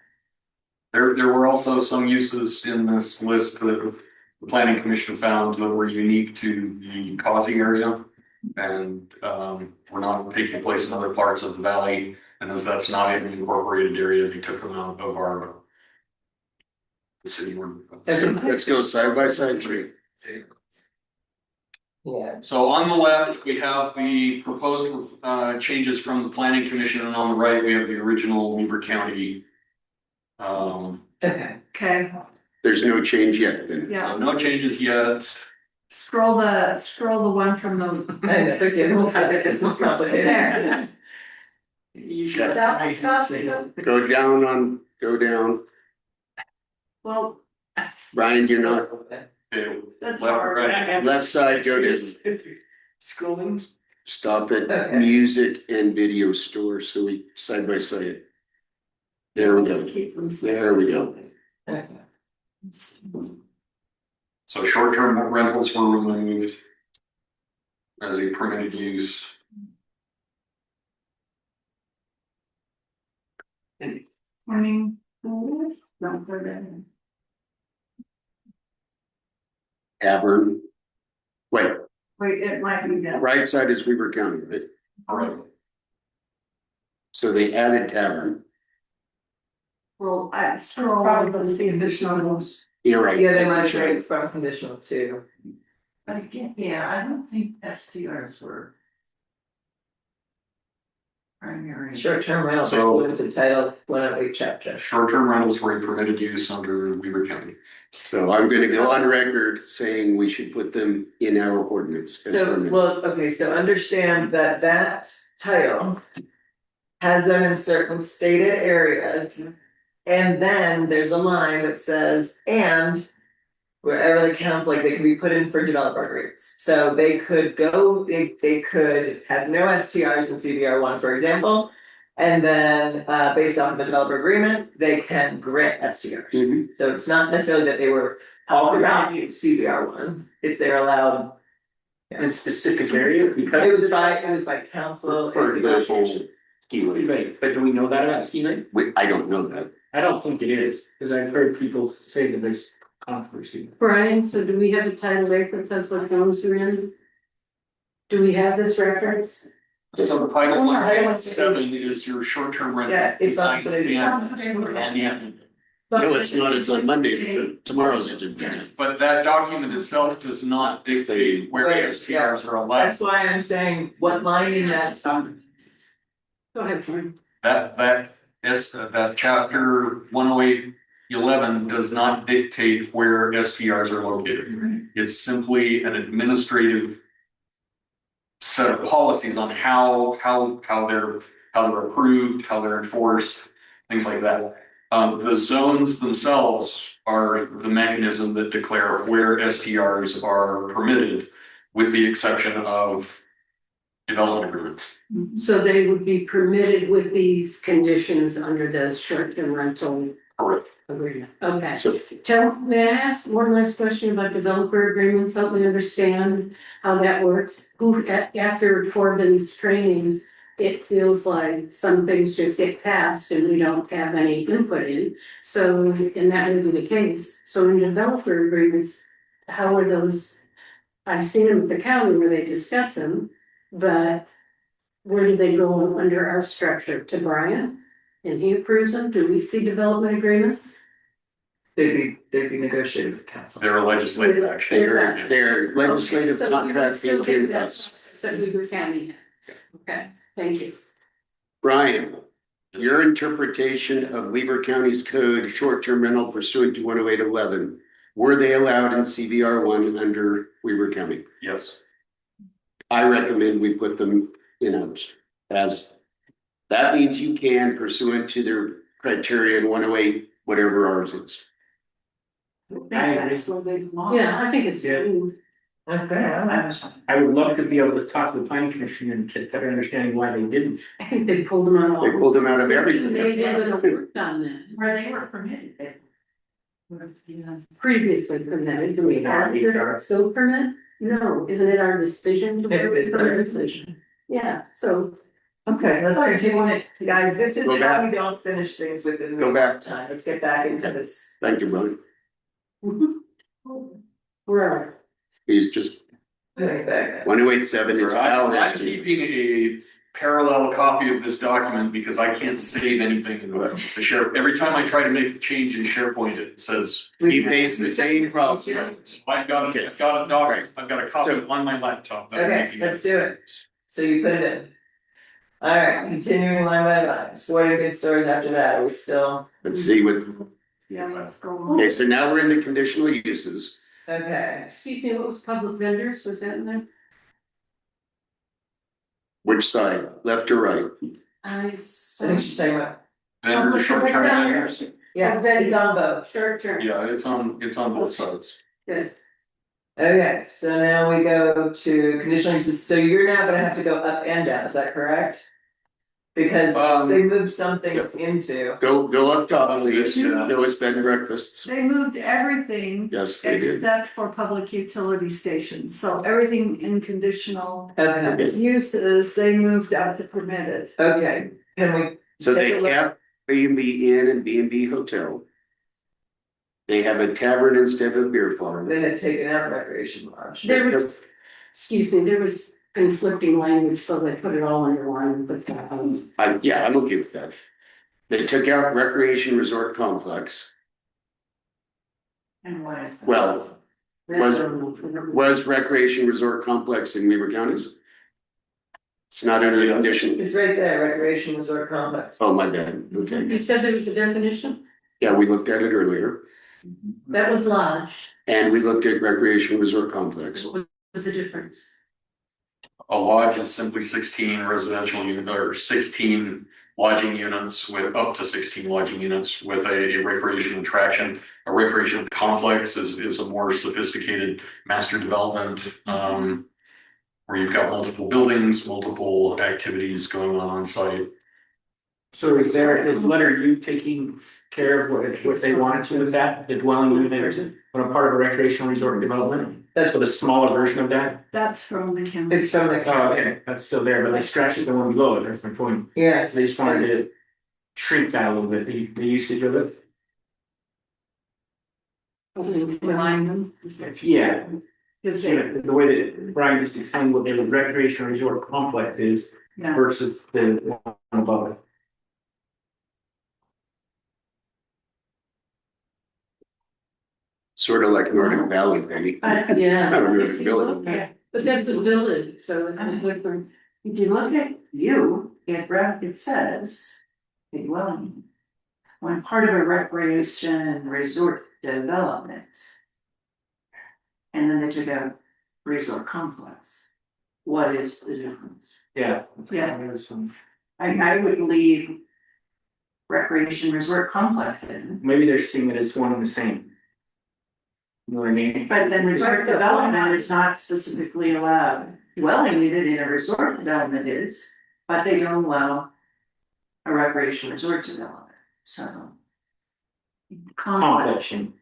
There were also some uses in this list that the planning commission found that were unique to the Causey area. And were not taking place in other parts of the valley, and as that's not an incorporated area, they took them out of our. The city ordinance. let's go side by side three. Yeah, So on the left, we have the proposed changes from the planning commission, and on the right, we have the original Weber County. okay, Okay, There's no change yet then. yeah, So no changes yet. scroll the one from the, I never get it, this is complicated. there, You should. Go down. well, Brian, you're not, Okay, that's left, hard. right. left side, go to, Scrolling. stop at Okay. music and video store, so we side by side. There we Let's go. keep them There we go. Okay. So short-term rentals were removed as a permitted use. Morning. Don't forget. Tavern. Wait, Wait, it might be that. right side is Weber County, right? Alright. So they added tavern. Well, I scroll and see additional. You're right. Yeah, they might have Sure. been from conditional too. But again, yeah, I don't think STRs were. Primary. Short-term rental, So- limited title, 108 chapter. Short-term rentals were a permitted use under Weaver County. So I'm gonna go on record saying we should put them in our ordinance. as So, permitted. well, okay, so understand that that title has them in certain stated areas. And then there's a line that says, and wherever they counts, like they can be put in for developer agreements. So they could go, they could have no STRs in CBR one, for example. And then, based off of a developer agreement, they can grant STRs. Mhm. So it's not necessarily that they were all around CBR one, it's they're allowed. In specific areas, because. It was by council. For and example, negotiation. ski lane. Right, but do we know that about Ski Lake? I don't know that. I don't think it is, because I've heard people say that there's controversy. Brian, so do we have a title there that says what zones are in? Do we have this reference? So the title one, 7 is your short-term rental. Yeah, it's on Besides today. and- No, it's not, it's on Monday, tomorrow's agenda. But that document itself does not dictate where Right, STRs are allowed. That's why I'm saying what line in that. Go ahead, Brian. That chapter 108-11 does not dictate where STRs are located. It's simply an administrative set of policies on how they're approved, how they're enforced, things like that. The zones themselves are the mechanism that declare where STRs are permitted, with the exception of development agreements. So they would be permitted with these conditions under the short-term rental Correct. agreement. Okay. So May I ask one last question about developer agreements? Help me understand how that works. After Corbin's training, it feels like some things just get passed and we don't have any input in. So, and that would be the case. So in developer agreements, how are those? I've seen them at the county where they discuss them, but where do they go under our structure? To Brian? And he approves them? Do we see development agreements? They'd be negotiated with council. They're a legislative action. their legislative So we would contract still came do to that us. process that Weaver County had. Okay, thank you. Brian, your interpretation of Weaver County's code, short-term rental pursuant to 108-11, were they allowed in CVR one under Weaver County? Yes. I recommend we put them in ours. As, that means you can pursuant to their criteria in 108, whatever ours is. That's where they belong. Yeah, I think it's. Yeah. Okay. I would love to be able to talk to the planning commission and get better understanding why they didn't. I think they pulled them on all. They pulled them out of everything. They never worked on that Where they were permitted. previously permitted. Do we have it still permit? No, isn't it our decision to It's our permit? decision. Yeah, so. Okay, let's continue it, guys, this is Go how back. we don't finish things within the Go back. time, let's get back into this. Thank you, Brian. Where? He's just, Moving back. 108-7 is our I'm estimate. keeping a parallel copy of this document because I can't save anything in the share. Every time I try to make a change in SharePoint, it says. We face the same problem. I've got a document, I've got a copy on my laptop. that I'm Okay, making let's do it. mistakes. So you put it in. Alright, continuing line by line, so what are good stories after that, are we still, Let's see what, Yeah, let's go. okay, so now we're in the conditional uses. okay, Excuse me, what was public vendors? Was that in there? Which side, left or right? I I saw. think she's talking about, Vendor, short-term vendors. yeah, it's on both. Short term. Yeah, it's on both sides. Good. Okay, so now we go to conditional uses, so you're now gonna have to go up and down, is that correct? Because they moved some things into, Go up top, please. Yeah. Noah's bed and breakfasts. They moved everything Yes, they did. except for public utility stations, so everything in conditional okay, uses, they moved up to permitted. okay, can we, So they Take a look. kept B&B Inn and B&B Hotel. They have a tavern instead of a beer parlor. they had taken out recreation lodge. There was, excuse me, there was conflicting language, so they put it all under one, but, I'm okay with that. They took out recreation resort complex. And what is that? Well, was recreation resort complex in Weaver counties? It's not under the condition. It's right there, recreation resort complex. Oh, my bad. Okay. You said there was a definition? Yeah, we looked at it earlier That was lodge. and we looked at recreation resort complex. What was the difference? A lodge is simply 16 residential unit or 16 lodging units with up to 16 lodging units with a recreation attraction. A recreation complex is a more sophisticated master development, where you've got multiple buildings, multiple activities going on site. So is letter U taking care of what they wanted to with that, the dwelling unit, when a part of a recreational resort development? That's So the smaller version of that? That's from the county. It's from the. Oh, okay, that's still there, but they scratched the one below it, that's my point. Yes. They just wanted to shrink that a little bit, the usage of it. Just align them. Yeah. Cause So the way that Brian just explained what the recreational resort complex is yeah. versus the one above it. Sort of like Nordic Valley, Penny. But Yeah, Not a if Nordic you Valley. look at, but that's a village, so it's a different. if you look at you, it says a dwelling. When part of a recreation resort development. And then they took out resort complex. What is the difference? Yeah. Yeah. There was some- I would leave recreation resort complex in, Maybe they're seeing it as one and the same. You know what I mean? but then resort development is not specifically allowed. Dwelling unit in a resort development is, but they don't allow a recreation resort development, so. Complex, Complex.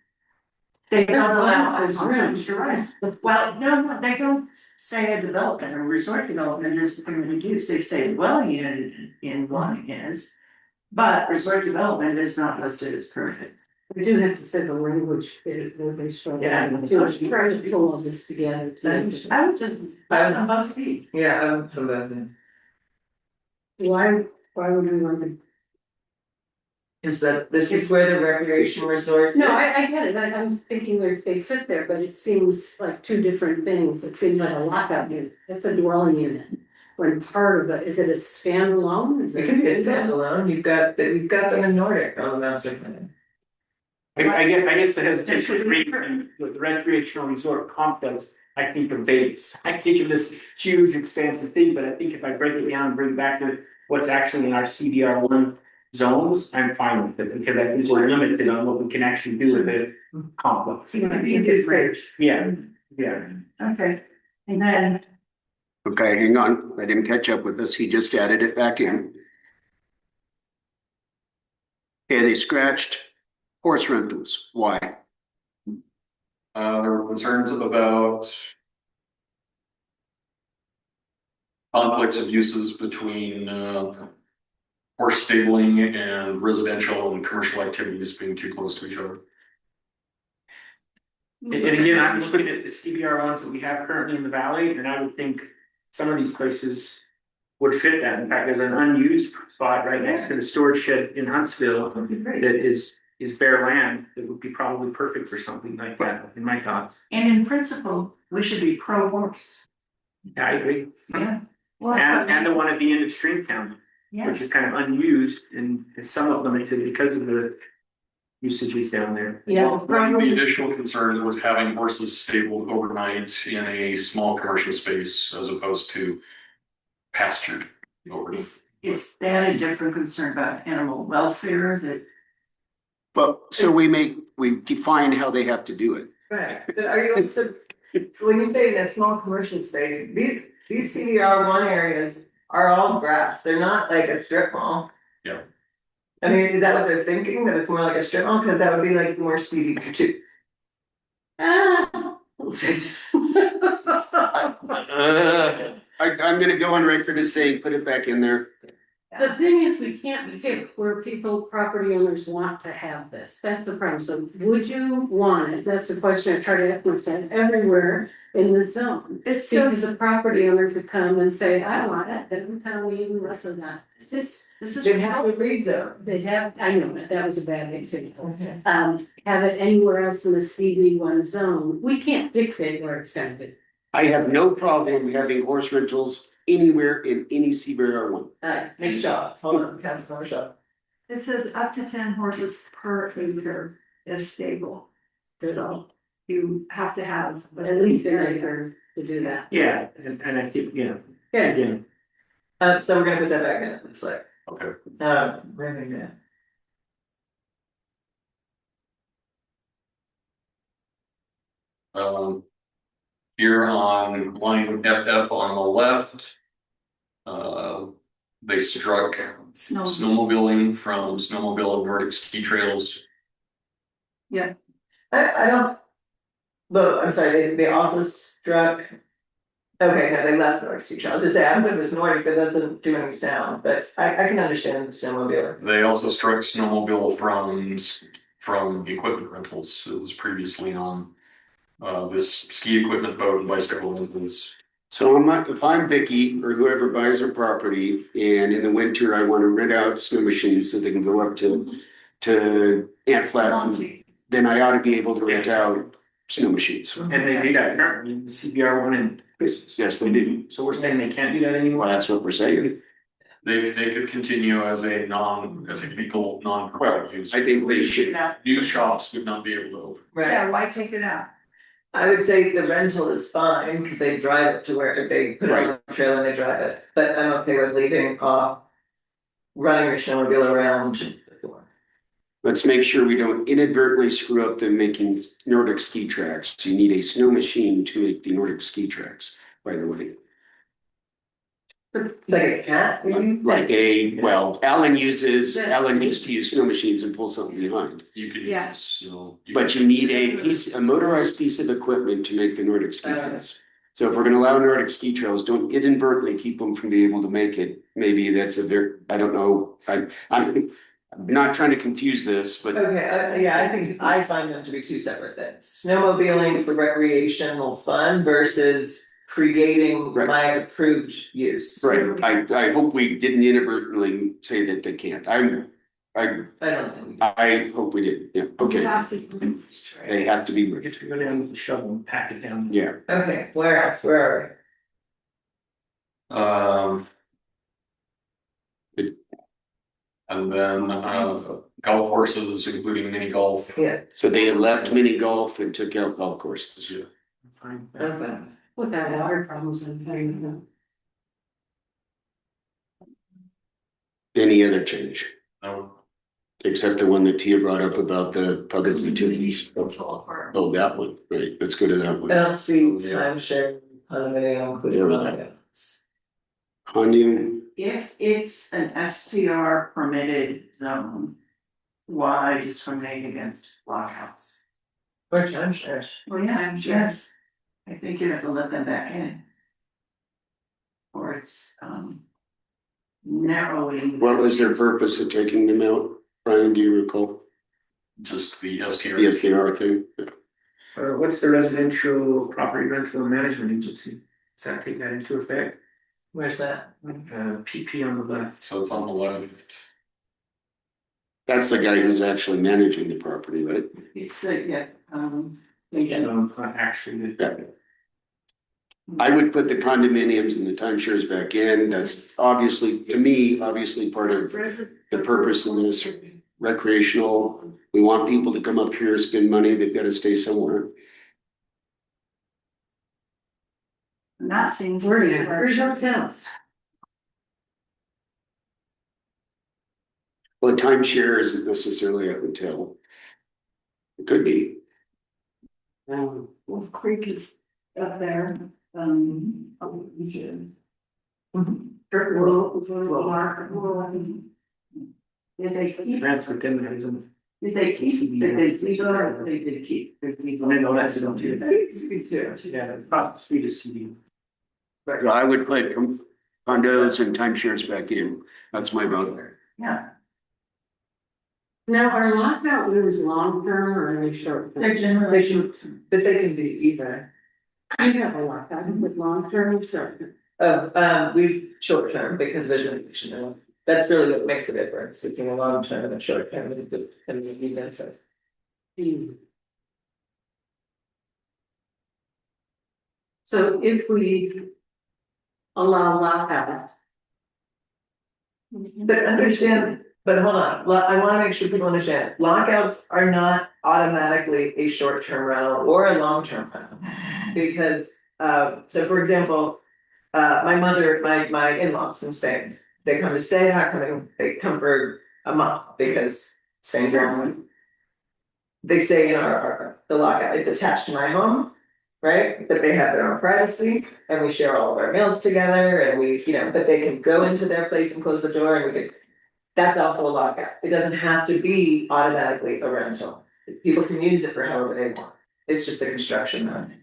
they don't allow, There's rooms. you're right. Well, no, they don't say a development, a resort development is permitted use, they say dwelling unit in one is. But resort development is not listed as permitted. We do have to say the language, they struggle. Yeah. To try to pull all this together. I would just, I would about to be. Yeah, I would come back in. Why would we want to? Is that, this is where the recreation resort. No, I get it, I'm thinking they fit there, but it seems like two different things, it seems like a lockout unit, it's a dwelling unit. When part of it, is it a standalone? Is It it can be a single? standalone, you've got them in Nordic on the master plan. I guess the hesitation is with the recreational resort complex, I think of Vegas. I think of this huge expansive thing, but I think if I break it down and bring it back to what's actually in our CBR one zones, I'm fine with it, because I think we're limited on what we can actually do with the complex. It's great. Yeah, yeah. Okay, and then, Okay, hang on. I didn't catch up with this. He just added it back in. Okay, they scratched horse rentals. Why? There were concerns about conflicts of uses between horse stabling and residential and commercial activities being too close to each other. And again, I'm looking at the CBR ones that we have currently in the valley, and I would think some of these places would fit that. In fact, there's an unused spot right next to the storage shed in Huntsville would be great. that is bare land that would be probably perfect for something like that, in my thoughts. And in principle, we should be pro horse. Yeah, I agree. Yeah. And the one at the end of Stringtown, Yeah, which is kind of unused and is somewhat limited because of the usages down there. Yeah, The additional concern was having horses stabled overnight in a small commercial space as opposed to pastured overnight. is that a different concern about animal welfare that? Well, so we define how they have to do it. Right, but are you, so, when you say in a small commercial space, these CDR one areas are all grass, they're not like a strip mall. Yeah. I mean, is that what they're thinking, that it's more like a strip mall, cause that would be like more CD too. Ah. I'm gonna go on record as saying, put it back in there. The thing is, we can't pick where property owners want to have this, that's the problem, so would you want it, that's the question I try to ask myself, everywhere in the zone. It Because says, the property owner could come and say, I want it, they don't tell me even less than that. This is. They'd have to rezone. They'd have, I know, that was a bad example. Have it anywhere else in the CB one zone, we can't dictate where it's gonna be. I have no problem having horse rentals anywhere in any CBR one. Ms. Shaw, hold on, Councilmember Shaw. It says up to 10 horses per acre is stable. So you have to have. At least an acre to do that. Yeah, and I think, Good. again, So we're gonna put that back in, it looks like. Okay. We're gonna do that. Here on line FF on the left. They struck snowmobiling from snowmobile and Nordic ski trails. I don't. But I'm sorry, they also struck. Okay, no, they left Nordic Sea Trail. I was just saying, I'm good with Nordic, that doesn't do any sound, but I can understand snowmobile. They also struck snowmobile from equipment rentals. It was previously on this ski equipment boat and bicycle rentals. So if I'm Vicky or whoever buys a property and in the winter I want to rent out snow machines so they can go up to Ant Flat, Monty. then I ought to be able to rent out snow machines. and they do that currently in CBR one and Christmas. Yes, they do. So we're saying they can't do that anymore? Well, that's what we're saying. They could continue as a legal non-permitted use. I think they should. New shops would not be able to open. Yeah, why take it out? I would say the rental is fine, because they drive it to where they put it on the trail and they drive it, but I'm okay with leaving off. Running your snowmobile around. Let's make sure we don't inadvertently screw up them making Nordic ski tracks. You need a snow machine to make the Nordic ski tracks, by the way. Like a cat, maybe? Like Alan used to use snow machines and pull something behind. You could Yeah. use this, But you need a motorized piece of equipment to make the Nordic ski trails. So if we're gonna allow Nordic ski trails, don't inadvertently keep them from being able to make it. Maybe that's I don't know, I'm not trying to confuse this, but Okay, yeah, I find them to be two separate things. Snowmobiling for recreational fun versus creating Right. my approved use. right, I hope we didn't inadvertently say that they can't. I I don't think. I hope we did, yeah, You okay, have to. they have to be, We have to go down with the shovel and pack it down. yeah. Okay, where else, where are And then golf courses, including mini golf. we? Yeah, So they left mini golf and took out golf courses. Yeah. Fine. okay. Without water problems and things. Any other change, No, except the one that Tia brought up about the public utilities. Rental apartment. Oh, that one, right, let's go to that I one. don't see timeshare, including Yeah. that. Condium, If it's an STR permitted zone, why discriminate against blockhouse? Or timeshares. Well, yeah, I'm sure. Yes. I think you have to let them back in. Or it's, narrowing. what was their purpose of taking them out? Brian, do you recall? just the STR. Yes, they are too. Or what's the residential property rental and management agency? Does that take that into effect? Where's that? PP on the left. So it's on the left. That's the guy who's actually managing the property, right? It's like, yeah, Not actually. Yeah. I would put the condominiums and the timeshares back in. That's obviously, to me, obviously part of the purpose of this. Recreational. We want people to come up here, spend money. They've got to stay somewhere. And that seems. We're in free hotels. Well, a timeshare isn't necessarily a hotel. It could be. Wolf Creek is up there, did they keep, That's within the reason. did they keep, did they leave it or they did keep? I know that's still too. Yeah, across the street is CD. So I would put condos and timeshares back in. That's my vote. Yeah, Now, are lockout rooms long-term or are they short-term? They're generally, but they can be either. You have a lockout with long-term and short-term. We short term because there's an additional. That's really what makes the difference between a long term and a short term and the events. So if we allow lockouts. But understand, but hold on, I wanna make sure people understand, lockouts are not automatically a short-term rental or a long-term rental. Because, so for example, my mother, my in-laws from Spain, they come to stay, they're not coming, they come for a month because Spain's their home. They stay in the lockout, it's attached to my home, right? But they have their own privacy and we share all of our meals together and we, but they can go into their place and close the door and we could. That's also a lockout. It doesn't have to be automatically a rental. People can use it for however they want. It's just a construction mode.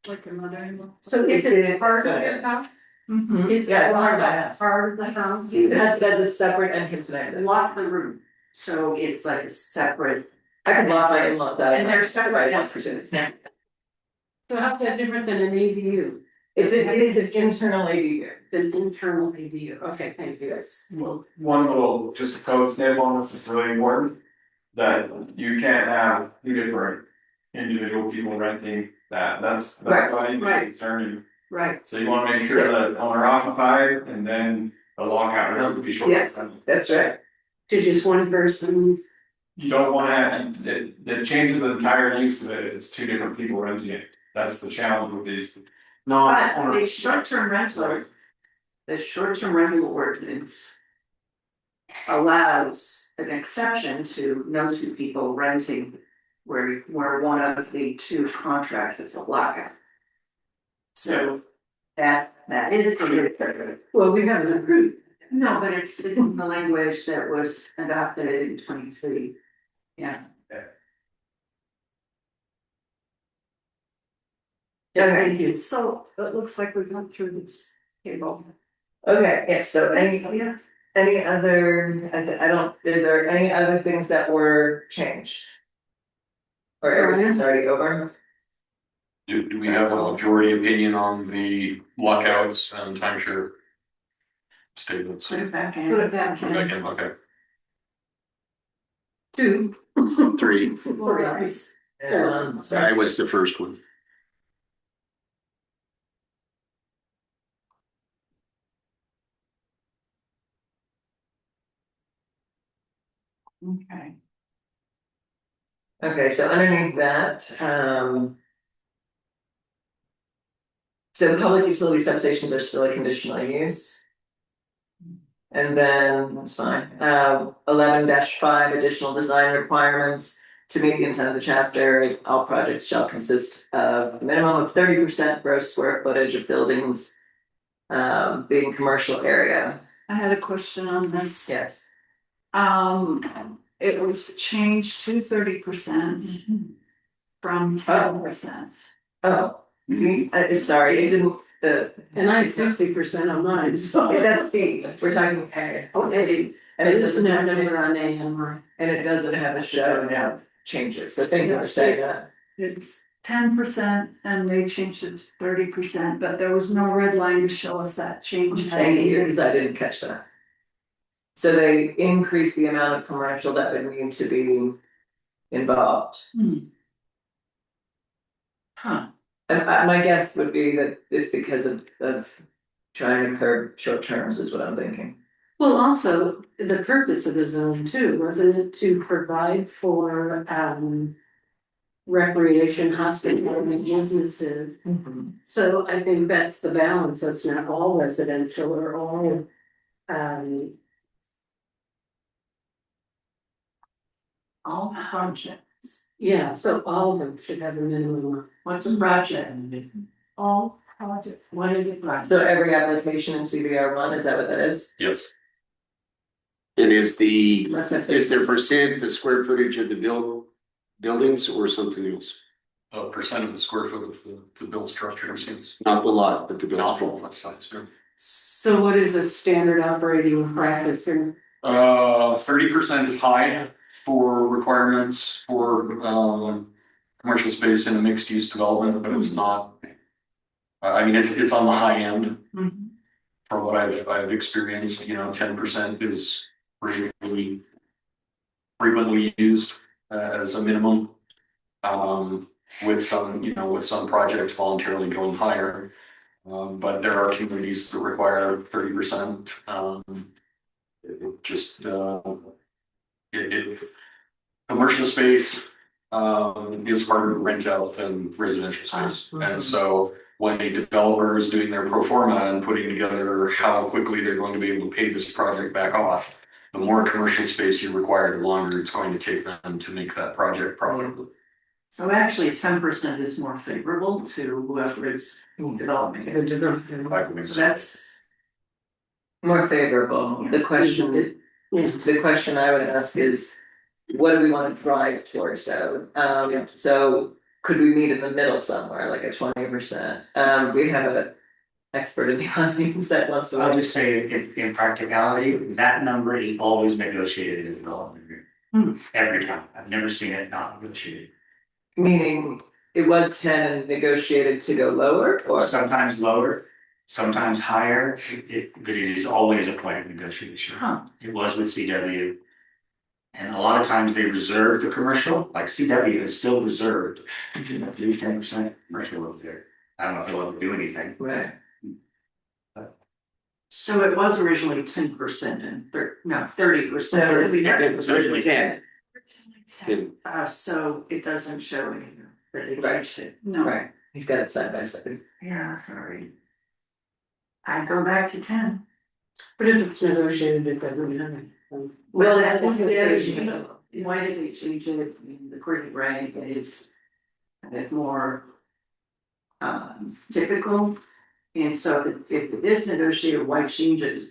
Like your mother-in-law. So is It it is, part so of it your is. house? Mhm. Is Yeah, it it's part of my part house. part of the house? That's a separate entrance and exit. Lock the room, so it's like a separate. I could lock my in-laws out. And they're separate entrances. So how's that different than an ADU? It is an internal ADU. It's an internal ADU, okay, thank you. Yes. Well, one little, just a code snip on this is really important, that you can't have two different individual people renting that, that's Right, why it's right. concerning. Right. So you wanna make sure that owner occupied, and then the lockout room would be short. Yes, that's right. To just one person, You don't wanna, it changes the entire use of it, if it's two different people renting it, that's the challenge with these. But the short-term rental, the short-term rental ordinance. Allows an exception to no two people renting where one of the two contracts is a lockout. So that is permitted. well, we haven't approved. No, but it's the language that was adopted in 23. Yeah. Thank you. So it looks like we've gone through this table. Okay, yes, so Yeah. any other, I don't, is there any other things that were changed? Or everything's already over? Do we have a majority opinion on the lockouts and timeshare statements? Put it back in. Put it back in. Okay, okay. 2. 3. Nice. And, I was the first one. Okay. okay, so underneath that, so public utility substations are still a conditional use. And then, that's fine, 11-5, additional design requirements. To meet the intent of the chapter, all projects shall consist of a minimum of 30% gross square footage of buildings. Being commercial area, I had a question on this. yes. It was changed to 30% from 10%. Oh, see, sorry, it didn't, And I had 50% on mine, so. that's B, we're talking A. Okay, And it it doesn't isn't have a any, number on A and Y. and it doesn't have a show now changes, so thank you for saying that. It's 10% and they changed it to 30%, but there was no red line to show us that change. Thank you, because I didn't catch that. So they increased the amount of commercial that would need to be involved. Huh. And my guess would be that it's because of trying to curb short terms is what I'm thinking. Well, also, the purpose of the zone too, wasn't it to provide for recreation, hospitality, businesses? So I think that's the balance, it's not all residential or all All projects. yeah, so all of them should have a minimum. What's a project? All project. What is a project? So every application in CBR1, is that what that is? Yes. And is Must have- there percent the square footage of the buildings or something else? A percent of the square foot of the built structure, yes. Not the lot, but the Not building. all that size, no. So what is a standard operating practice here? 30% is high for requirements for commercial space in a mixed use development, but it's not. I mean, it's on the high end. Mhm. From what I've experienced, 10% is frequently used as a minimum. With some projects voluntarily going higher. But there are communities that require 30%. It just, commercial space, is harder to rent out than residential space. And so when a developer is doing their pro forma and putting together how quickly they're going to be able to pay this project back off, the more commercial space you require, the longer it's going to take them to make that project profitable. So actually 10% is more favorable to whoever is developing it. So that's, More favorable. The question, Yeah. the question I would ask is, what do we want to drive towards though? So could we meet in the middle somewhere, like a 20%? We have an expert in the audience that wants to. I'll just say in practicality, that number is always negotiated in the development agreement. Every time. I've never seen it not negotiated. Meaning it was 10 and negotiated to go lower, or? Sometimes lower, sometimes higher, but it is always a point of negotiation. huh, It was with CW. And a lot of times they reserve the commercial, like CW is still reserved. I believe 10% commercial over there. I don't know if they'll ever do anything. Right. so it was originally 10% and 30%. No, It was originally 10. So it doesn't show any. Right. No, Right, he's got it side by side. yeah, sorry. I go back to 10. But if it's negotiated, it doesn't matter. Well, that that's is the the other issue. thing. Why did they change it in the current rank is a bit more typical. And so if it is negotiated, why change it?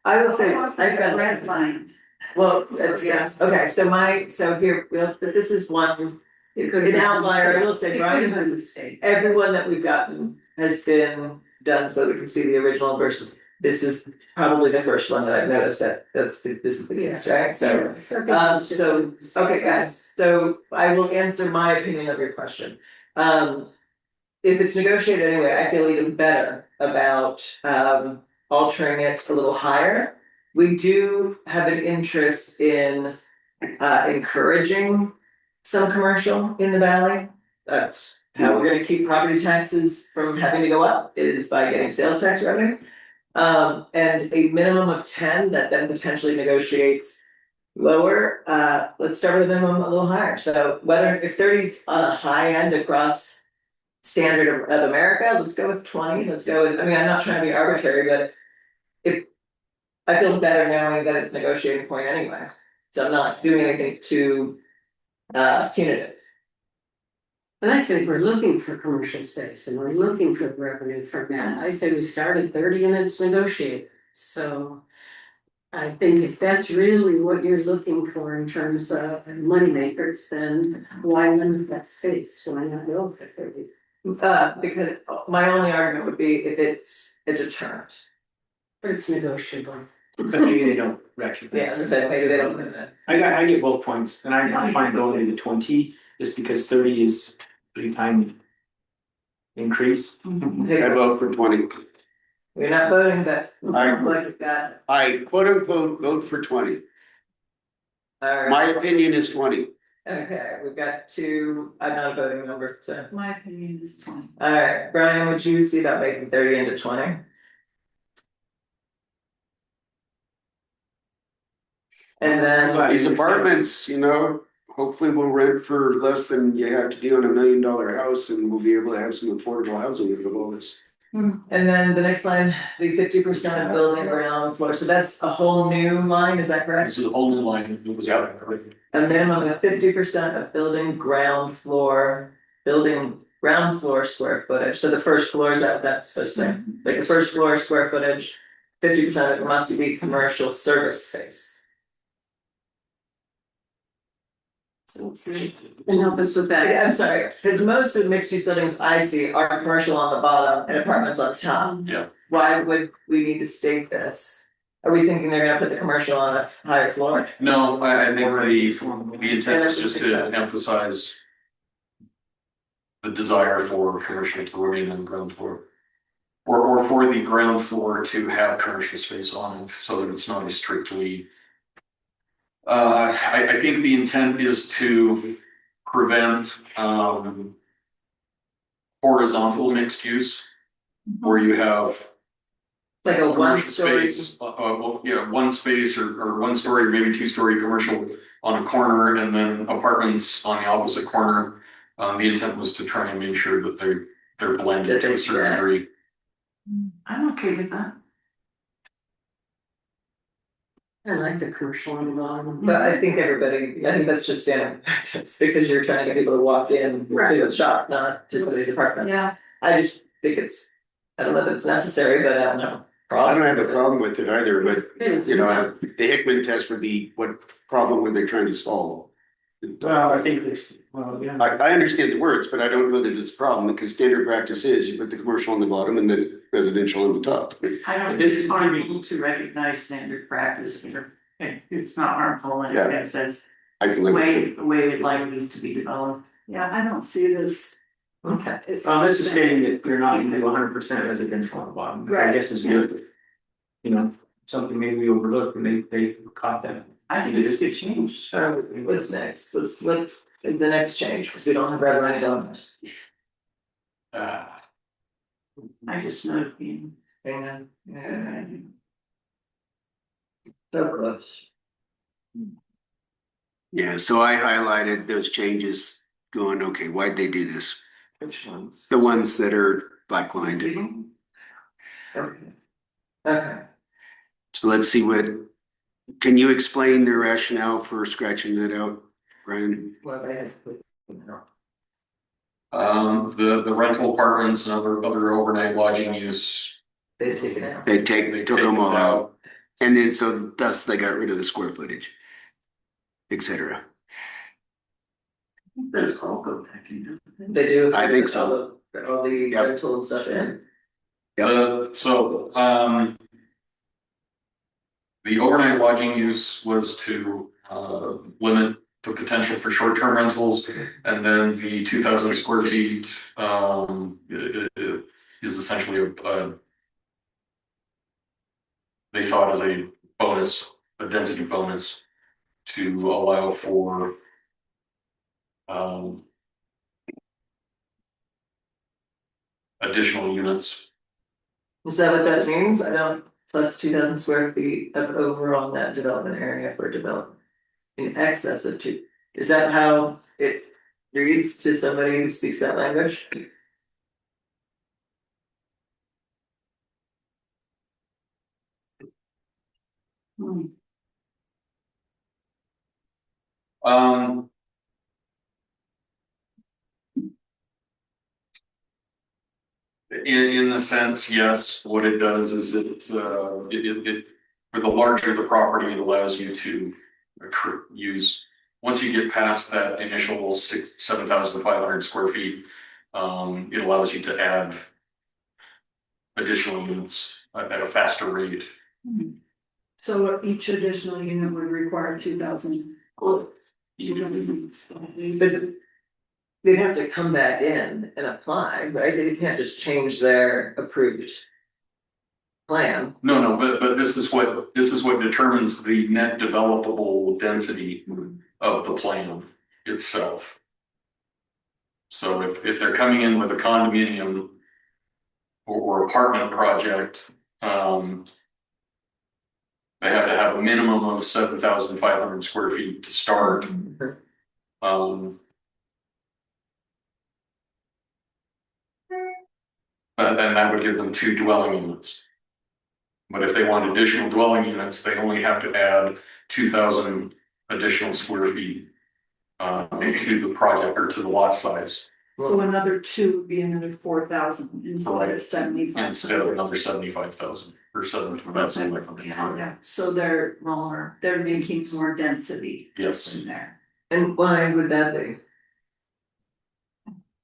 I will say, Also, I've got. red line. Well, that's, yes, okay, so here, this is one, an outlier, I will say, Brian, a mistake. everyone that we've gotten has been done so we can see the original versus. This is probably the first one that I've noticed this is the case, right? So, okay, guys, so I will answer my opinion of your question. If it's negotiated anyway, I feel even better about altering it a little higher. We do have an interest in encouraging some commercial in the valley. That's how we're gonna keep property taxes from having to go up, is by getting sales tax revenue. And a minimum of 10 that then potentially negotiates lower, let's start with a minimum a little higher. So if 30's on a high end across standard of America, let's go with 20, let's go with, I mean, I'm not trying to be arbitrary, but if I feel better knowing that it's negotiating point anyway, so I'm not doing anything too punitive. And I say we're looking for commercial space and we're looking for revenue from that. I say we start at 30 and it's negotiated. So I think if that's really what you're looking for in terms of moneymakers, then why limit that space? Why not go for 30? Because my only argument would be if it's a deterrent. But it's negotiable. But maybe they don't recognize. Yeah, so maybe they don't do that. I get both points, and I'm fine going into 20, just because 30 is 3-time increase. I vote for 20. We're not voting, but I- like that. I quote unquote vote for 20. Alright. My opinion is 20. Okay, we've got two, I'm not a voting member, so. My opinion is 20. Alright, Brian, would you see about making 30 into 20? And then, These apartments, hopefully will rent for less than you have to do on $1 million house, and we'll be able to have some affordable housing with all this. and then the next line, the 50% of building ground floor, so that's a whole new line, is that correct? This is a whole new line, it was out there. A minimum of 50% of building ground floor square footage, so the first floor, is that what that's supposed to say? Like the first floor square footage, 50% of it must be commercial service space. And help us with that. Yeah, I'm sorry, because most of the mixed use buildings I see are commercial on the bottom and apartments on the top. Yeah. Why would we need to state this? Are we thinking they're gonna put the commercial on a higher floor? No, I think the intent is just to emphasize the desire for commercial to remain on the ground floor. Or for the ground floor to have commercial space on it, so that it's not a strictly. I think the intent is to prevent horizontal mixed use. where you have Like a one commercial story. space, well, yeah, one space or one story, maybe two-story commercial on a corner and then apartments on the opposite corner. The intent was to try and make sure that they're blended to a certain Yeah. degree. I'm okay with that. I like the commercial on the bottom. But I think that's just standard practice because you're trying to get people to walk in to a shop, not to somebody's apartment. Yeah, I just think I don't know that it's necessary, but I don't know. I don't have a problem with it either, but you know, the Hickman test would be what problem were they trying to solve? Well, I think there's, well, yeah. I understand the words, but I don't know that it's a problem because standard practice is you put the commercial on the bottom and the residential on the top. I don't think This it's is harmful to recognize standard practice here. It's not harmful and Yeah. it says I it's can the live with way, the way we'd like these to be developed. yeah, I don't see this. Okay. It's- This is stating that you're not gonna do 100% residential on the bottom, which I Right. guess is good. You know, something maybe we overlooked and they caught that. I think it's a good change. So what's next? What's the next change? Because we don't have red line donors. I just know being. And so close. Yeah, so I highlighted those changes going, okay, why'd they do this? Which ones? The ones that are blacklined. Okay. So let's see can you explain the rationale for scratching that out, Brian? Well, they had. The rental apartments and other overnight lodging use. They take it out. They They took them take all it out. And then so thus they got rid of the square footage, et cetera. Those all go back in. They do. I think so. All the Yep. rental and stuff in. The overnight lodging use was to limit the potential for short-term rentals, and then the 2,000 square feet is essentially they saw it as a bonus, a density bonus, to allow for additional units. Is that what that means? I don't, plus 2,000 square feet of overall net development area for development. In excess of two, is that how it reads to somebody who speaks that language? In the sense, yes, what it does is it for the larger the property, it allows you to use, once you get past that initial 7,500 square feet, it allows you to add additional units at a faster rate. So each additional unit would require 2,000. But they'd have to come back in and apply, right? They can't just change their approved plan. No, but this is what determines the net developable density of the plan itself. So if they're coming in with a condominium or apartment project, they have to have a minimum of 7,500 square feet to start. But then that would give them 2 dwelling units. But if they want additional dwelling units, they only have to add 2,000 additional square feet to the project or to the lot size, So another 2 would be another 4,000 instead of 75. instead of another 75,000 or 75,000. Yeah, so they're making more density Yes. in there. And why would that be?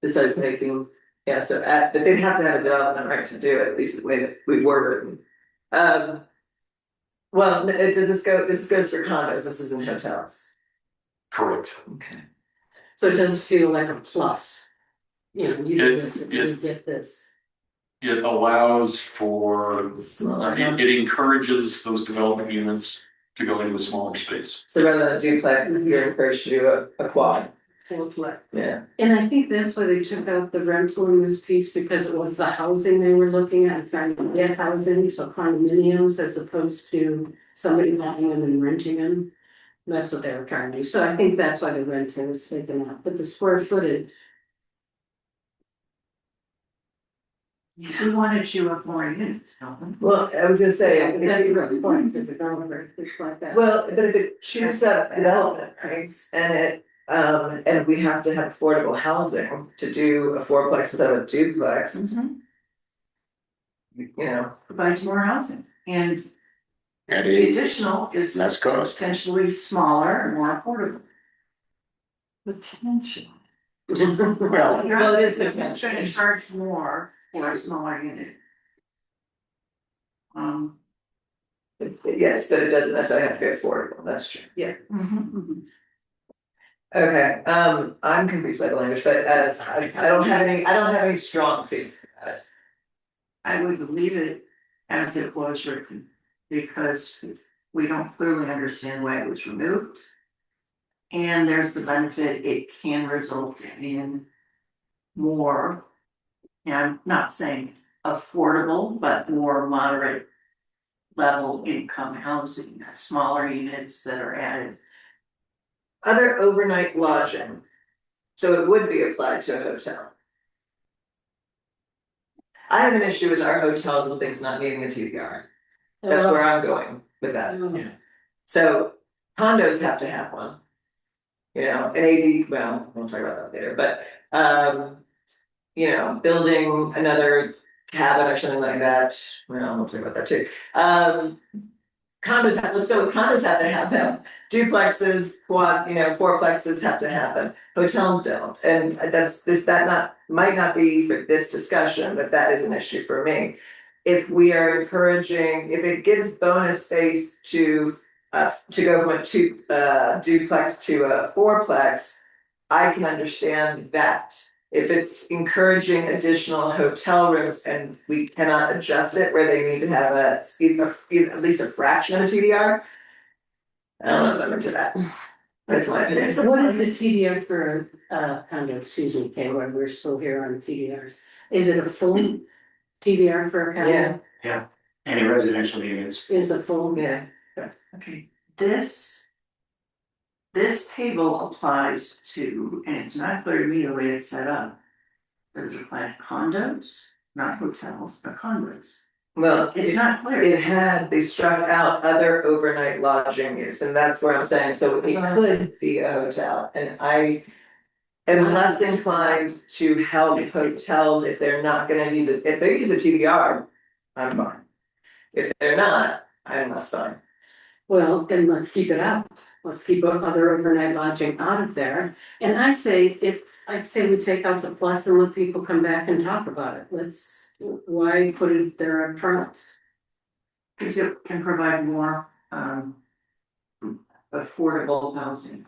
Besides making, yeah, so but they'd have to have a development right to do it, at least the way that we word it. Well, this goes for condos, this isn't hotels. Correct. Okay. So it does feel like a plus. You know, you do this and you get this. It allows for, it encourages those development units to go into a smaller space. So rather than a duplex, you're encouraged to do a quad. fourplex. Yeah. And I think that's why they took out the rental in this piece, because it was the housing they were looking at, trying to get housing, so condominiums as opposed to somebody buying them and renting them. That's what they were trying to do, so I think that's why the rental was taken out, but the square footage. We wanted you up more units, don't we? Well, I was gonna say, That's a good point, the developer, things like that. well, but if it chews up development, right, and we have to have affordable housing to do a fourplex instead of a duplex, you know. Provides more housing, and At the a additional is less cost. potentially smaller and more affordable. Potential. Well, Well, it is You're potential. gonna charge more for a smaller unit. Yes, but it doesn't necessarily have to be affordable, that's true. Okay, I'm confused by the language, but as I don't have any strong feelings about it. I would leave it as it was written, because we don't clearly understand why it was removed. And there's the benefit, it can result in more, and I'm not saying affordable, but more moderate level income housing, smaller units that are added. Other overnight lodging, so it would be applied to a hotel. I have an issue with our hotels and things not needing a TDR, that's where I'm going with that. So condos have to have one. You know, an AD, well, we'll talk about that later, but, you know, building another cabin or something like that, well, we'll talk about that too. Let's go with condos have to have them, duplexes, fourplexes have to have them, hotels don't. And might not be for this discussion, but that is an issue for me. If we are encouraging, if it gives bonus space to go from a duplex to a fourplex, I can understand that. If it's encouraging additional hotel rooms and we cannot adjust it where they need to have at least a fraction of a TDR. I don't know that I'm into that. That's my opinion. So what is the TDR for condo, excuse me, Kay, while we're still here on TDRs? Is it a full TDR for a condo? Yeah. Any residential units. Is a full? Yeah. Okay, this table applies to, and it's not clear to me the way it's set up. Does it apply to condos, not hotels, but condos? Well, It's not clear. they struck out other overnight lodging use, and that's where I'm saying, so it could be a hotel, and I am less inclined to help hotels if they're not gonna use it, if they use a TDR, I'm fine. If they're not, I'm less fine. Well, then let's keep it out. Let's keep other overnight lodging out of there. And I'd say we take out the plus and let people come back and talk about it. Why put it there up front? Because it can provide more affordable housing.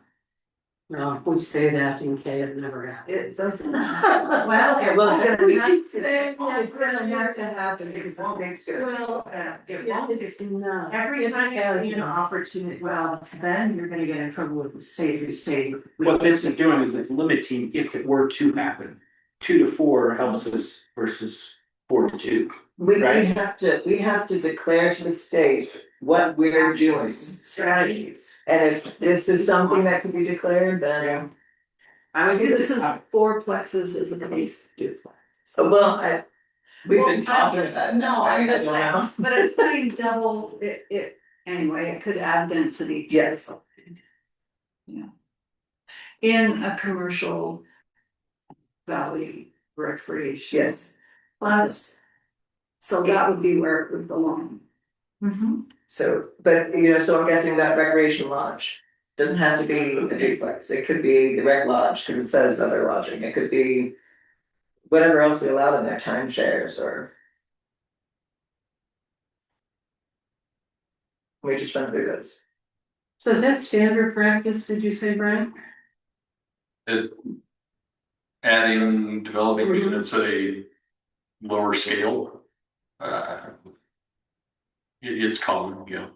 No, we say that in K, it never happens. It doesn't. Well, It's gonna have to happen because the state's good. Well, it's not. Every time you see an opportunity, well, then you're gonna get in trouble with the state who say. what this is doing is it's limiting if it were to happen. 2 to 4 helps us versus 4 to 2. We Right. have to declare to the state what we're doing. Strategies. And if this is something that can be declared, then. I would This use is fourplexes as opposed to duplex. We've been talking about. No, I'm just I don't know. saying, but it's putting double, anyway, it could add density to. Yes. Yeah. In a commercial valley recreation. Yes, Plus, so that would be where it would belong. so, but so I'm guessing that recreation lodge doesn't have to be a duplex, it could be the rec lodge, cause it says other lodging, it could be. Whatever else we allowed in there, timeshares or. We just went through those. So is that standard practice, did you say, Brian? Adding developing Mhm. units at a lower scale. It's common,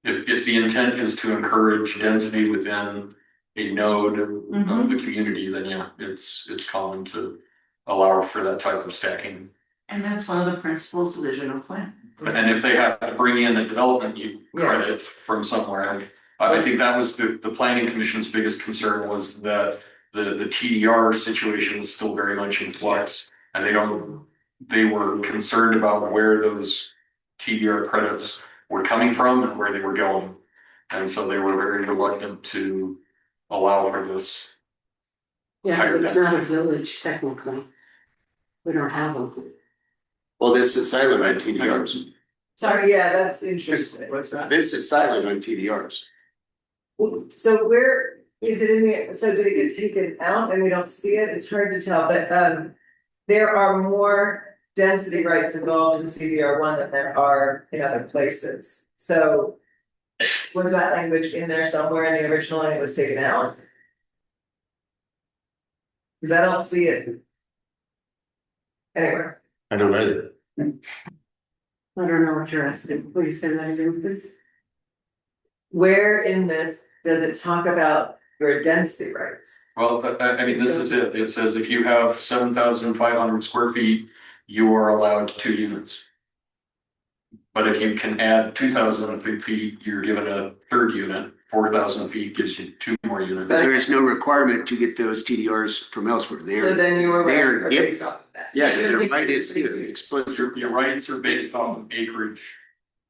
If the intent is to encourage density within a node of the community, then yeah, it's common to allow for that type of stacking. And that's one of the principles of the general plan. And if they have to bring in a development Yeah. credit from somewhere, I think that was the planning commission's biggest concern was that the TDR situation is still very much in flux. And they were concerned about where those TDR credits were coming from and where they were going. And so they were very reluctant to allow for this. Yeah, 'cause it's not a village technically. We don't have them. Well, this is silent on TDRs. Sorry, yeah, that's interesting. What's that? This is silent on TDRs. So where is it in the, so did it get taken out and we don't see it? It's hard to tell, but there are more density rights involved in CBR one than there are in other places. So was that language in there somewhere in the original and it was taken out? Cause I don't see it anywhere. I don't either. I don't know what you're asking. Will you say that again, please? Where in this does it talk about your density rights? Well, I mean, this is it. It says if you have 7,500 square feet, you are allowed 2 units. But if you can add 2,000 feet, you're given a third unit. 4,000 feet gives you 2 more units. There is no requirement to get those TDRs from elsewhere. So They're, then you were they're- right based off of that. yeah, their right is here, explicit. Your rights are based on acreage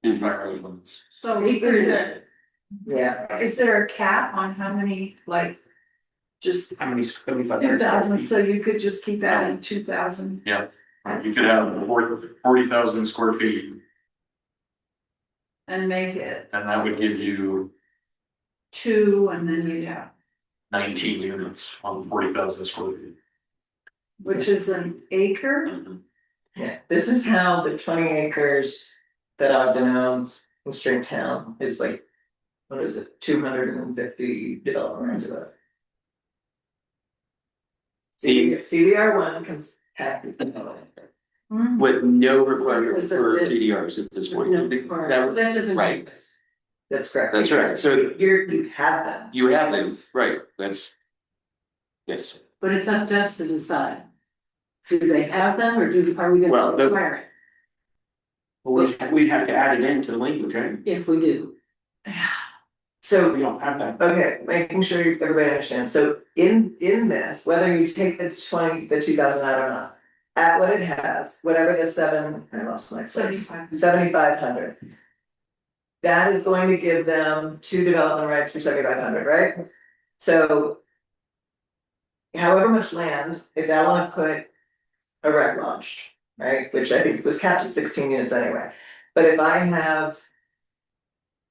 entirely limits. So Yeah. is there a cap on how many, like, just How many? 2,000, so you could just keep adding 2,000? You could have 40,000 square feet, And make it and that would give you 2, and then you'd have, 19 units on 40,000 square feet. which is an acre? Yeah, this is how the 20 acres that I've been owned in Stringtown is like, what is it, 250 development rights of it. CBR one comes half the development. With no requirement Is it for this? TDRs at this point. No, That- that doesn't. right. make us. That's correct. That's right. So You have them. you have them, right, that's. Yes. But it's up to us to decide. Do they have them or are we Well, gonna the- require it Well, we'd have to add it into the language, right? if we do? So We don't have that. okay, making sure everybody understands, so in this, whether you take the 2,000 out or not. At what it has, whatever the I lost my place. 75. 7,500. That is going to give them 2 development rights for 7,500, right? So. However much land, if I wanna put a rec lodge, right, which I think was capped at 16 units anyway, but if I have.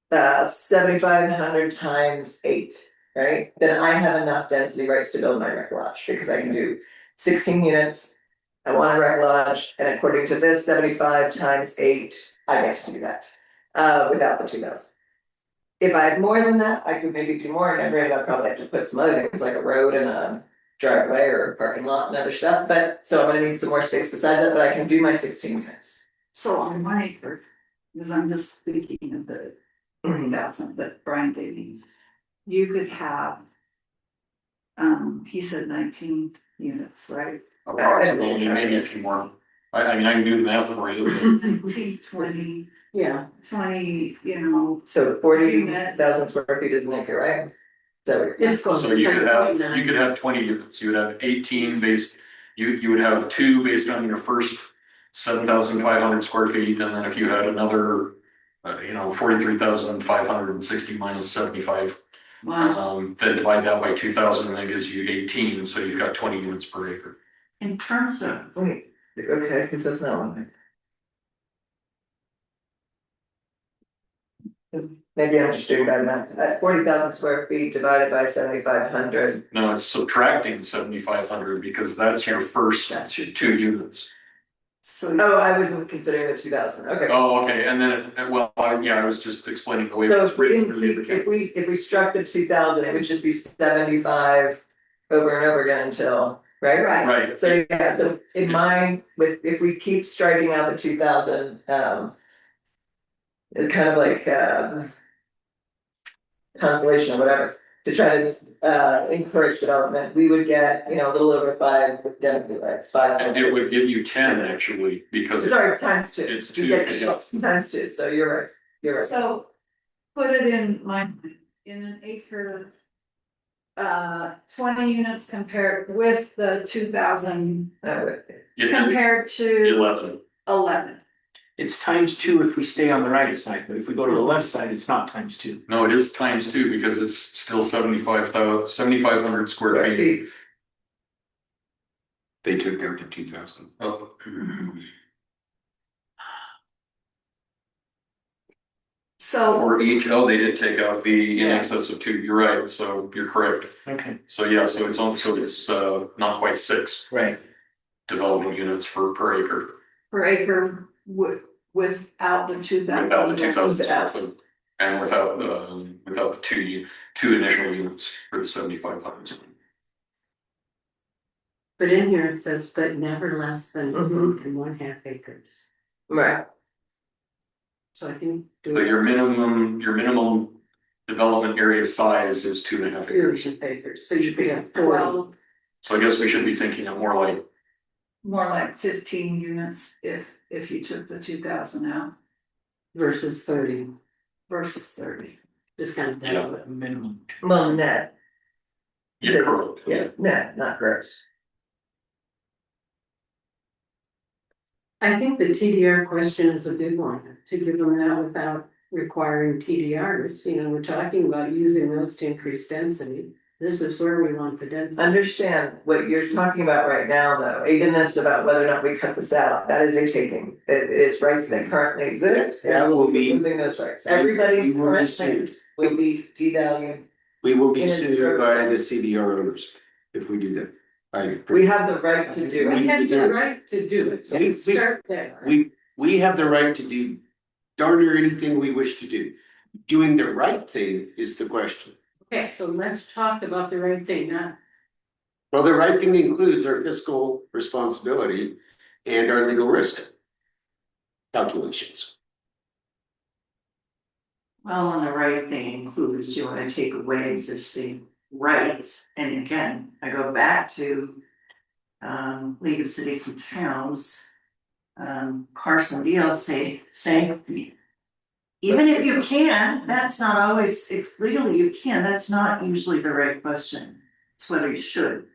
7,500 times 8, right? Then I have enough density rights to build my rec lodge because I can do 16 units. I want a rec lodge, and according to this, 75 times 8, I get to do that, without the 2,000. If I had more than that, I could maybe do more, and I'd probably have to put some other things like a road and a driveway or a parking lot and other stuff, but, so I'm gonna need some more space besides that, but I can do my 16 units. So on 1 acre, because I'm just thinking of the 30,000 that Brian gave me, you could have. He said 19 units, right? Approximately, maybe a few more. I mean, I can do the math for you. 19, 20, Yeah, 20, you know, So 40,000 square feet is an acre, right? So it's going. So you could have 20 units, you would have 18 based, you would have 2 based on your first 7,500 square feet, and then if you had another. 43,560 minus 75, wow. then divide that by 2,000, and that gives you 18, so you've got 20 units per acre. In terms of, wait, okay, because that's not one thing. Maybe I'm just doing bad math, at 40,000 square feet divided by 7,500. No, it's subtracting 7,500 because that's your first 2 units. So. Oh, I wasn't considering the 2,000, okay. Oh, okay, and then I was just explaining the way. So it was if we written. didn't keep, if we struck the 2,000, it would just be 75 over and over again until, right? Right. Right, So yeah, so in my, if we keep striking out the 2,000, it's kind of like consolation or whatever. to try to encourage development, we would get, you know, a little over 5 with density, right? 5. And it would give you 10 actually, because Sorry, times 2. it's You 2, get yeah. times 2, so you're right, you're right. So put it in in an acre. 20 units compared with the 2,000 it is compared to 11. 11. It's ×2 if we stay on the right side, but if we go to the left side, it's not ×2. No, it is ×2 because it's still 7,500 square feet. They took out the 2,000. Oh. So For each, they did take out the in excess of 2, you're right, so you're correct. Okay. So yeah, so it's not quite 6 Right. development units per acre. per acre without the 2,000. Without the 2,000 square foot. And without the two initial units for the 7,500. But in here it says, but never less than Mhm. 1.5 acres. Right. So I can do. So your minimum development area size is 2.5 acres. 2.5 acres, so you could have 12, 40. So I guess we should be thinking of more like, more like 15 units if you took the 2,000 out Versus 30, versus 30. just kind of. Yeah, minimum. Well, net, you're correct. yeah, net, not gross. I think the TDR question is a big one, to give them that without requiring TDRs, you know, we're talking about using those to increase density. This is where we want the density. Understand what you're talking about right now, though, even this about whether or not we cut this out, that is a taking. It is rights that currently exist. That will be- Moving those rights. Everybody's We will be current sued. land will be devalued. We will be And it's sued true. by the CDR owners if we do that. We have the right to do We it. have the right to do it, so We- let's start there. We have the right to do darn near anything we wish to do. Doing the right thing is the question. Okay, so let's talk about the right thing, not. Well, the right thing includes our fiscal responsibility and our legal risk calculations. Well, and the right thing includes you wanna take away existing rights, and again, I go back to. League of Cities and Towns. Carson Deal saying. Even if you can, that's not always, if legally you can, that's not usually the right question, it's whether you should.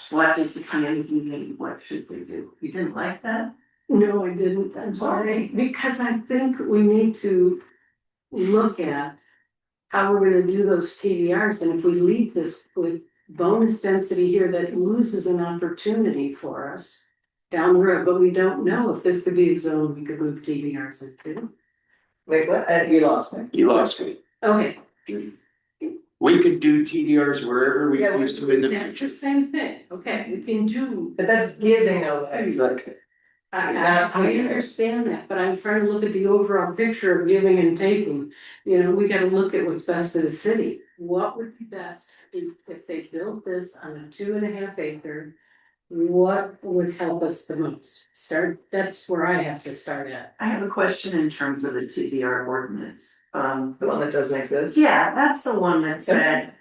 What does the community need, what should they do, you didn't like that? No, I didn't, I'm sorry, because I think we need to look at how we're gonna do those TDRs, and if we leave this with bonus density here, that loses an opportunity for us down the road, but we don't know if this could be a zone we could move TDRs into. Wait, what? You lost me. You lost me. Okay, We could do TDRs wherever we Yeah, choose to in the that's the future. same thing, okay, we can do. But that's giving away. I understand that, but I'm trying to look at the overall picture of giving and taking. You know, we gotta look at what's best for the city. What would be best if they built this on a 2.5 acre? What would help us the most? That's where I have to start at. I have a question in terms of the TDR ordinance, The one that doesn't exist. yeah, that's the one that said.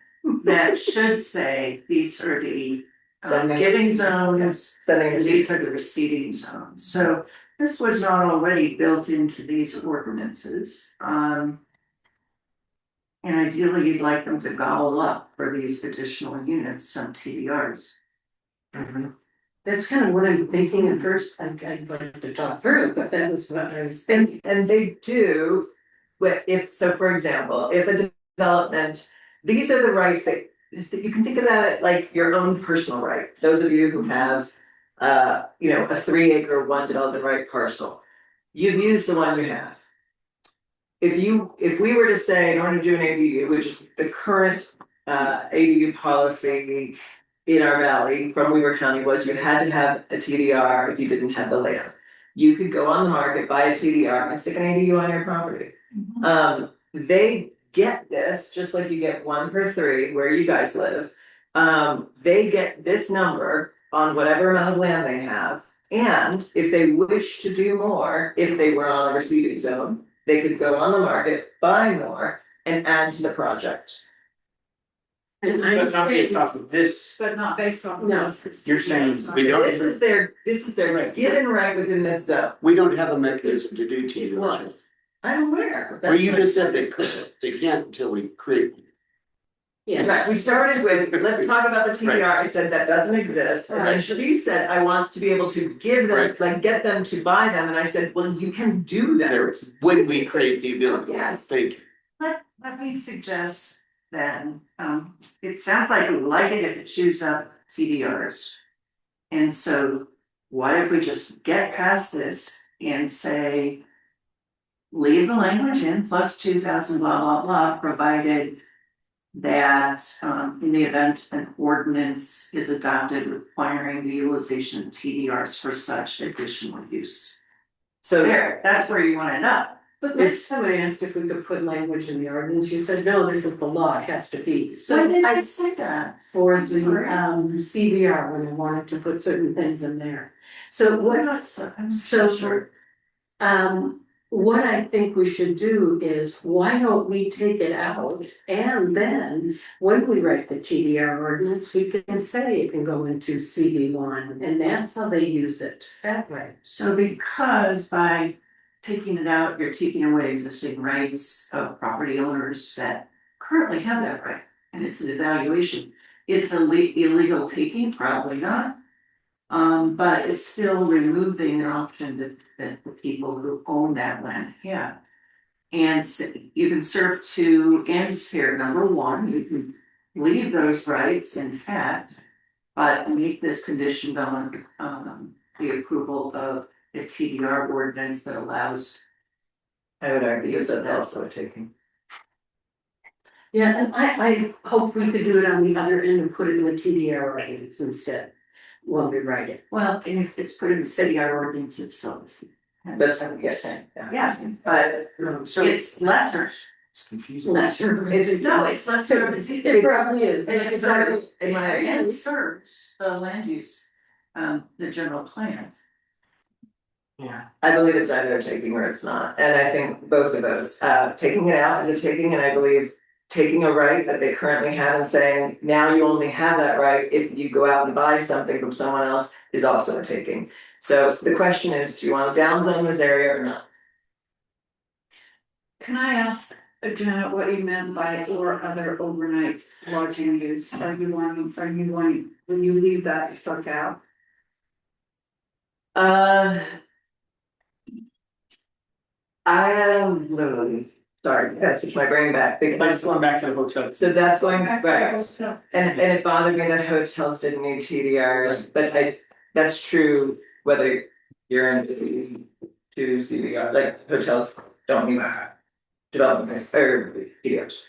That should say, these are the giving zones, Sending and it these are the receiving zones, so this was not already built into these ordinances, And ideally, you'd like them to gobble up for these additional units, some TDRs. That's kind of what I'm thinking at first. I'd like to talk through, but that was what I was thinking. And they do, but if, so for example, if a development, these are the rights that you can think about it like your own personal right. Those of you who have, you know, a 3 acre, 1 development right parcel, you've used the one you have. If we were to say, in order to do an ADU, which is the current ADU policy in our valley from Weaver County, was you had to have a TDR if you didn't have the land. You could go on the market, buy a TDR, and stick an ADU on your property. They get this, just like you get 1 per 3 where you guys live. They get this number on whatever amount of land they have. And if they wish to do more, if they were on a receiving zone, they could go on the market, buy more, and add to the project. And I'm But not based saying, off of this. But not based on. No. this. You're saying we don't- This is their given right within this zone. We don't have a mechanism to do it TDRs. was. I'm aware. Well, you just said they could, they can't until we create one. Yeah, Right, we started with, let's talk about the TDR, I said that doesn't exist, and then Right. she said, I want to be able to give them, Right. like, get them to buy them, and I said, well, you can do that. There, when we create the ability. Yes. Thank you. Let me suggest then, it sounds like we like it if it chews up TDRs. And so what if we just get past this and say, leave the language in plus 2,000 blah, blah, blah, provided that, in the event an ordinance is adopted requiring the utilization of TDRs for such additional use. So there, that's where you wanna end up. but last time I asked if we could put language in the ordinance, you said, no, this is the law, it has to be. So When did I say that? for the Sorry. CBR, when I wanted to put certain things in there. So We're what, not so, I'm so so sure. what I think we should do is, why don't we take it out? And then, when we write the TDR ordinance, we can say it can go into CB1, and that's how they use it, that way. So because by taking it out, you're taking away existing rights of property owners that currently have that right, and it's an evaluation. Is it illegal taking? Probably not. But it's still removing an option that the people who own that land have. And you can serve two ends here. Number one, you can leave those rights intact, but make this conditioned on the approval of a TDR ordinance that allows. I would argue that's also a taking. Yeah, and I hope we could do it on the other end and put it in the TDR ordinance instead, when we write it. Well, and if it's put in the CDR ordinance, it's still. That's what I'm saying, yeah. Yeah, but So it's lesser. it's confusing. Lesser. No, it's lesser of a It probably is. And it serves, in my and it serves the land use, the general plan. Yeah. I believe it's either a taking or it's not, and I think both of those, taking it out is a taking, and I believe taking a right that they currently have and saying, now you only have that right if you go out and buy something from someone else is also a taking. So the question is, do you want to downzone this area or not? Can I ask Janet what you meant by or other overnight lodging use? Are you wanting, when you leave that struck out? I am literally, sorry, I gotta switch my brain back, But it's because, going back to the hotel. so that's going, Back to the right. hotel. And it bothered me that hotels didn't need TDRs, but that's true whether you're in to CDR, like hotels don't need development or TDRs.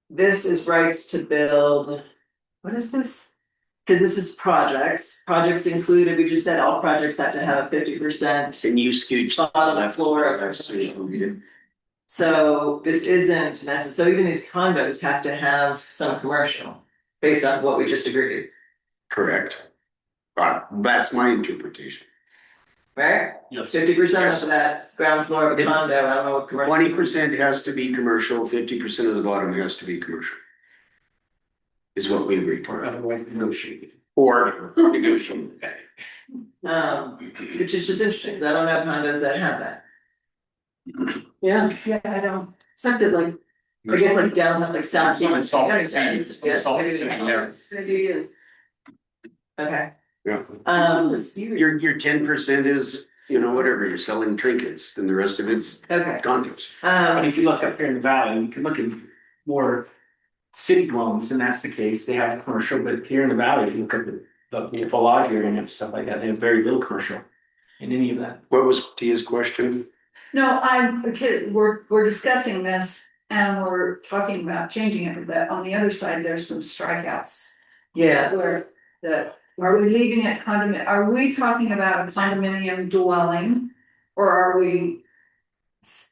This is rights to build, what is this? Cause this is projects included, we just said all projects have to have a 50%. Can you scooch to the Bottom left floor. That's so you can read it. So this isn't necessary, so even these condos have to have some commercial, based on what we just agreed, Correct. That's my interpretation. right? Yes. 50% of that ground floor of a condo, I don't know what commercial. 20% has to be commercial, 50% of the bottom has to be commercial. Is what we agreed Or to. otherwise negotiated. Or negotiate. Which is just interesting, 'cause I don't know condos that have that. Yeah, Yeah, I don't. something like. I guess like down, like south. Some in Salt Lake Yes, City, yes, Salt Lake maybe City, not. yeah. Maybe, Yeah. Okay, yeah. Your 10% is, whatever, you're selling trinkets, then the rest of it's okay, condos. But if you look up here in the valley, you can look at more city dwellings, and that's the case, they have commercial, but here in the valley, if you look at the Volage area and stuff like that, they have very little commercial in any of that. What was Tia's question? No, okay, we're discussing this and we're talking about changing it, but on the other side, there's some strikeouts. yeah, Where are we leaving it are we talking about a condominium dwelling? Or are we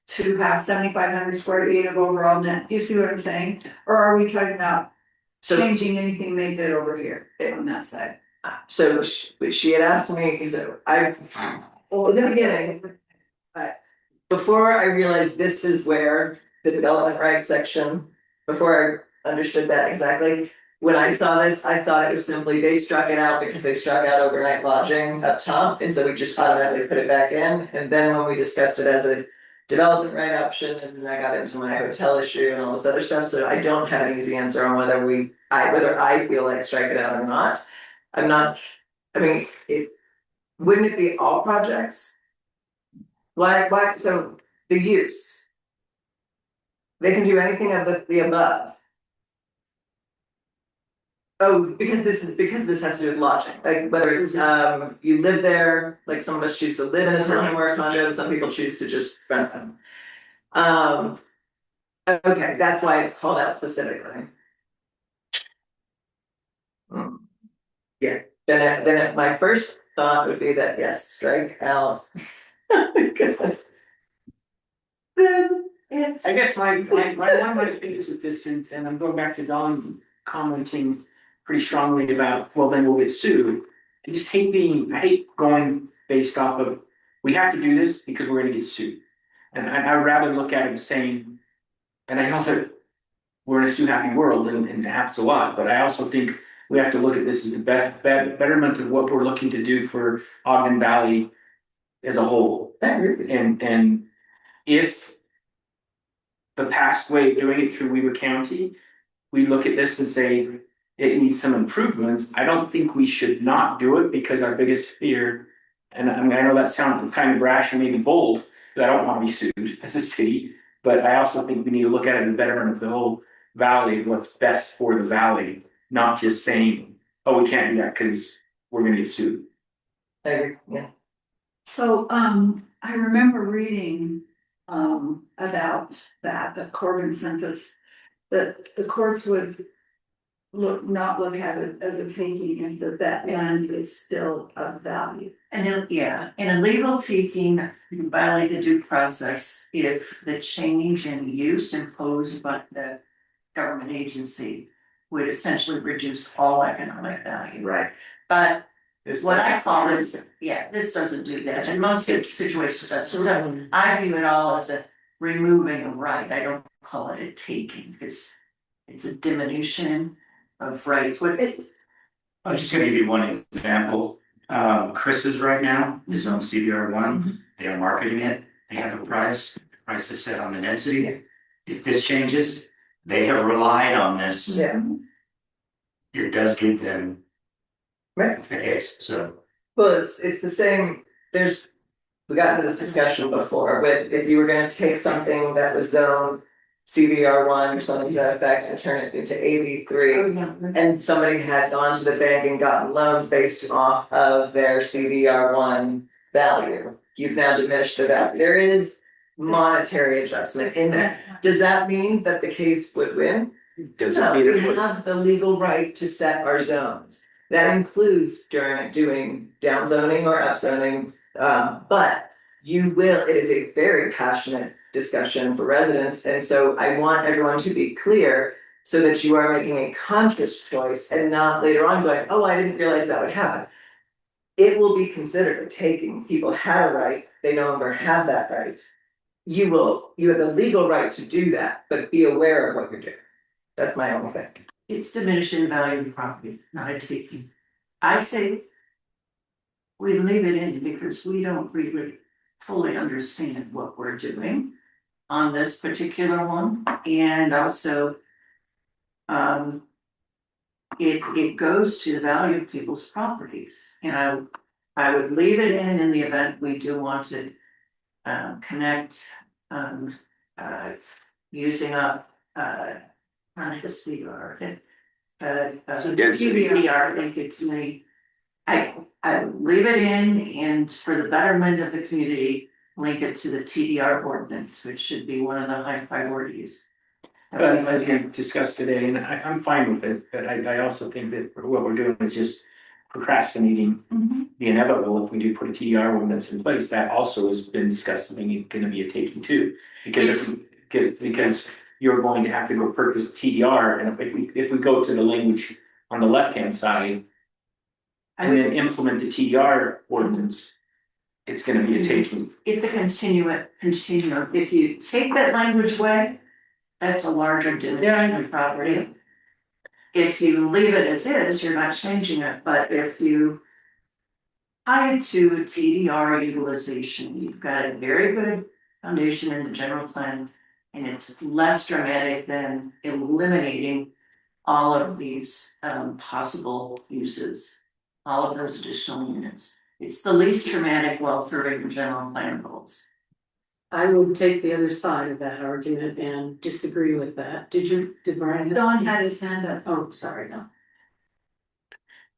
to have 7,500 square feet of overall net, do you see what I'm saying? Or are we talking about so. changing anything they did over here on that side? So she had asked me, because in the beginning, before I realized this is where the development right section, before I understood that exactly. When I saw this, I thought it was simply they struck it out because they struck out overnight lodging up top, and so we just automatically put it back in. And then when we discussed it as a development right option, and then I got into my hotel issue and all this other stuff, so I don't have an easy answer on whether I feel like strike it out or not. I'm not, I mean, wouldn't it be all projects? Why, so the use. They can do anything of the above. Oh, because this has to do with lodging, like whether it's you live there, like some of us choose to live in a town or a condo, some people choose to just rent them. Okay, that's why it's called out specifically. Yeah, my first thought would be that yes, strike out. Good. Then it's. I guess my one of my things with this, and I'm going back to Don commenting pretty strongly about, well, then we'll get sued. I hate going based off of, we have to do this because we're gonna get sued. And I'd rather look at it as saying, and I know that we're in a sue happy world and it happens a lot, but I also think we have to look at this as the betterment of what we're looking to do for Ogden Valley as a whole. And if the past way of doing it through Weaver County, we look at this and say it needs some improvements, I don't think we should not do it, because our biggest fear, and I mean, I know that sounds kind of brash and maybe bold, but I don't want to be sued as a city, but I also think we need to look at it as a betterment of the whole valley, what's best for the valley, not just saying, oh, we can't do that because we're gonna get sued. I agree, yeah. So, I remember reading, about that Corbin sent us, that the courts would not look at it as a taking, and that land is still of value. And in a legal taking, you can violate the due process if the change in use imposed by the government agency would essentially reduce all economic value. Right. But what I call is, this doesn't do that, in most situations, that's, so I view it all as a removing a right, I don't call it a taking, it's a diminution of rights, I'm just gonna give you one example. Chris's right now is on CBR one, they are marketing it, they have a price, the price is set on the density. If this changes, they have relied on this. Yeah. It does give them Right. the case, so. Well, it's the same, we got into this discussion before, with if you were gonna take something that was zoned CBR1 or something to that effect and turn it into AB3, and somebody had gone to the bank and gotten loans based off of their CBR1 value, you've now diminished the value. There is monetary adjustment in there. Does that mean that the case would win? Does it No, mean we it would? have the legal right to set our zones. That includes during doing downzoning or upzoning, but it is a very passionate discussion for residents, and so I want everyone to be clear so that you are making a conscious choice and not later on going, oh, I didn't realize that would happen. It will be considered a taking. People had a right, they no longer have that right. You have the legal right to do that, but be aware of what you're doing. That's my only thing. it's diminishing the value of the property, not a taking. I say we leave it in because we don't really fully understand what we're doing on this particular one, and also it goes to the value of people's properties, and I would leave it in the event we do want to connect using up not the CDR, CDR, I think it's me. I leave it in, and for the betterment of the community, link it to the TDR ordinance, which should be one of the high priorities. As we discussed today, and I'm fine with it, but I also think that what we're doing is just procrastinating the inevitable. If we do put a TDR ordinance in place, that also has been discussed, being gonna be a taking too. Because you're going to have to go purchase TDR, and if we go to the language on the left-hand side and then implement the TDR ordinance, it's gonna be a taking. It's a continuum. If you take that language away, That's a larger Yeah, I dimension of property. If you leave it as is, you're not changing it, but if you tie it to TDR utilization, you've got a very good foundation in the general plan. And it's less dramatic than eliminating all of these possible uses, all of those additional units. It's the least dramatic while serving the general plan goals. I would take the other side of that argument and disagree with that. Did Brian? Don had his hand up. Oh, sorry, no.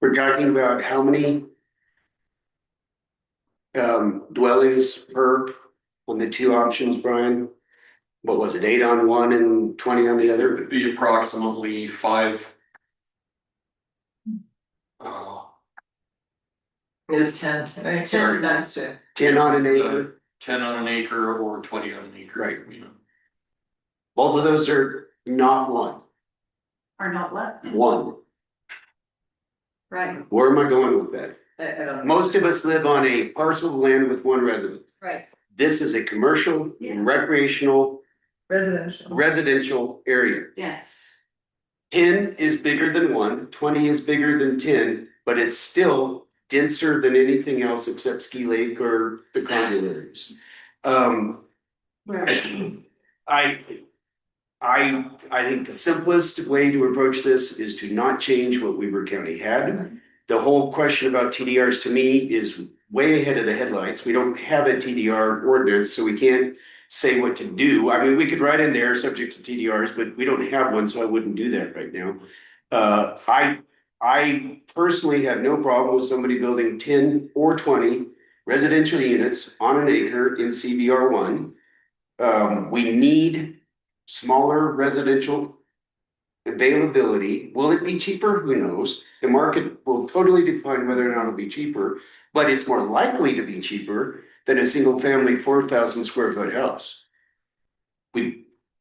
We're talking about how many dwellings per on the two options, Brian? What was it, 8 on one and 20 on the other? It'd be approximately 5. It was 10, right? Sorry. 10 times 2. 10 on an acre. 10 on an acre or 20 on an acre. Right. You know. Both of those are not one. Are not what? One. Right, Where am I going with that? I don't know. Most of us live on a parcel of land with one residence. right. This is a commercial, Yeah. recreational, Residential. residential area. Yes. 10 is bigger than 1, 20 is bigger than 10, but it's still denser than anything else except Ski Lake or the condo areas. I think the simplest way to approach this is to not change what Weber County had. The whole question about TDRs to me is way ahead of the headlights. We don't have a TDR ordinance, so we can't say what to do. I mean, we could write in there subject to TDRs, but we don't have one, so I wouldn't do that right now. I personally have no problem with somebody building 10 or 20 residential units on an acre in CBR one. We need smaller residential availability. Will it be cheaper? Who knows? The market will totally define whether or not it'll be cheaper, but it's more likely to be cheaper than a single family 4,000 square foot house.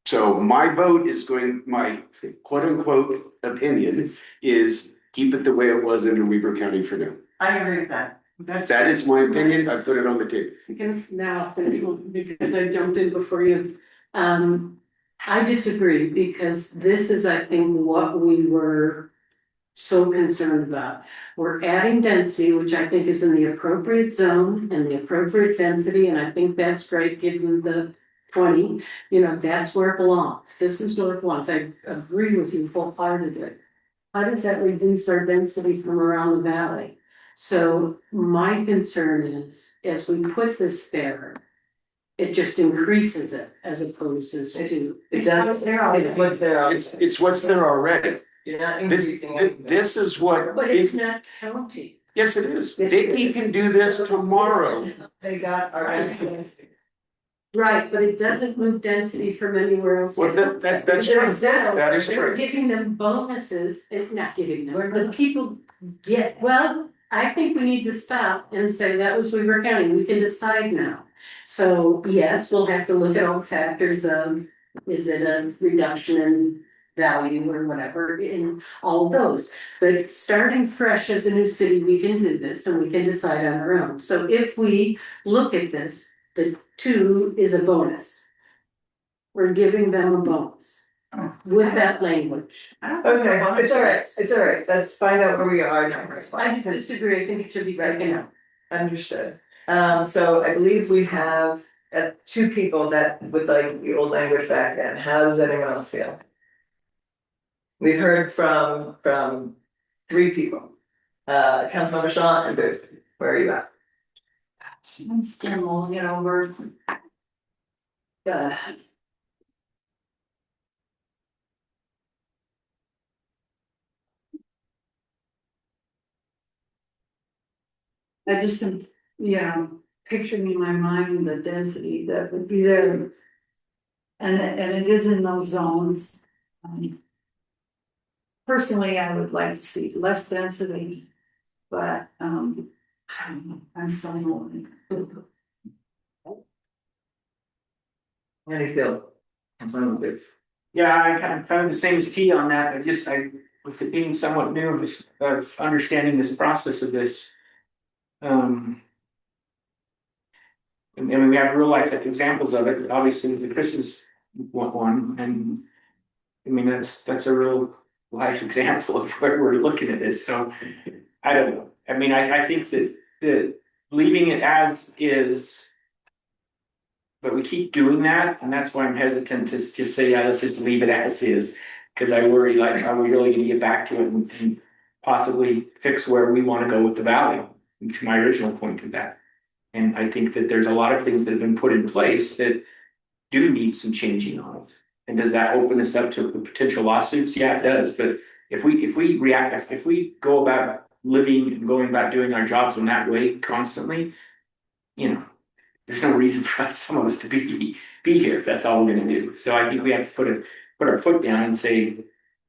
So my vote is going, my quote unquote opinion is keep it the way it was under Weber County for now. I agree with that. That is my opinion. I put it on the table. You can now finish because I jumped in before you. I disagree because this is, I think, what we were so concerned about. We're adding density, which I think is in the appropriate zone and the appropriate density, and I think that's great, given the 20, that's where it belongs. This is where it belongs. I agree with you wholeheartedly. How does that reduce our density from around the valley? So my concern is, as we put this there, it just increases it as opposed to. It does. It's what there. It's what's there already. You're not This, increasing anything. this is what. But it's not county. Yes, it is. They can do this tomorrow. They got our access. Right, but it doesn't move density from anywhere else. Well, that's true. That is We're true. giving them bonuses, not giving them, the people get, well, I think we need to stop and say that was Weaver County, we can decide now. So, yes, we'll have to look at all factors of, is it a reduction in value or whatever, in all those. But starting fresh as a new city, we can do this and we can decide on our own. So if we look at this, the 2 is a bonus. We're giving them a bonus with that language. Okay, it's all right, it's all right, let's find out where we are now. I disagree, I think it should be taken out. Understood. So I believe we have 2 people that would like the old language back in. How does anyone else feel? We've heard from 3 people. Councilmember Shaw and Booth, where are you at? I'm still mulling it over. I just, picturing in my mind the density that would be there. And it is in those zones. Personally, I would like to see less density, but, I don't know, I'm so lonely. How do you feel? Councilmember Booth? Yeah, I'm kind of the same as T on that. With it being somewhat new of understanding this process of this. And we have real life examples of it. Obviously, the Chris is one, and I mean, that's a real life example of where we're looking at this, so I don't know. I mean, I think that leaving it as is. But we keep doing that, and that's why I'm hesitant to just say, yeah, let's just leave it as is. Cause I worry, like, are we really gonna get back to it and possibly fix where we wanna go with the valley? To my original point of that. And I think that there's a lot of things that have been put in place that do need some changing on it. And does that open us up to potential lawsuits? Yeah, it does, but if we react, if we go about living and going about doing our jobs in that way constantly, you know, there's no reason for us, some of us to be here if that's all we're gonna do. So I think we have to put our foot down and say,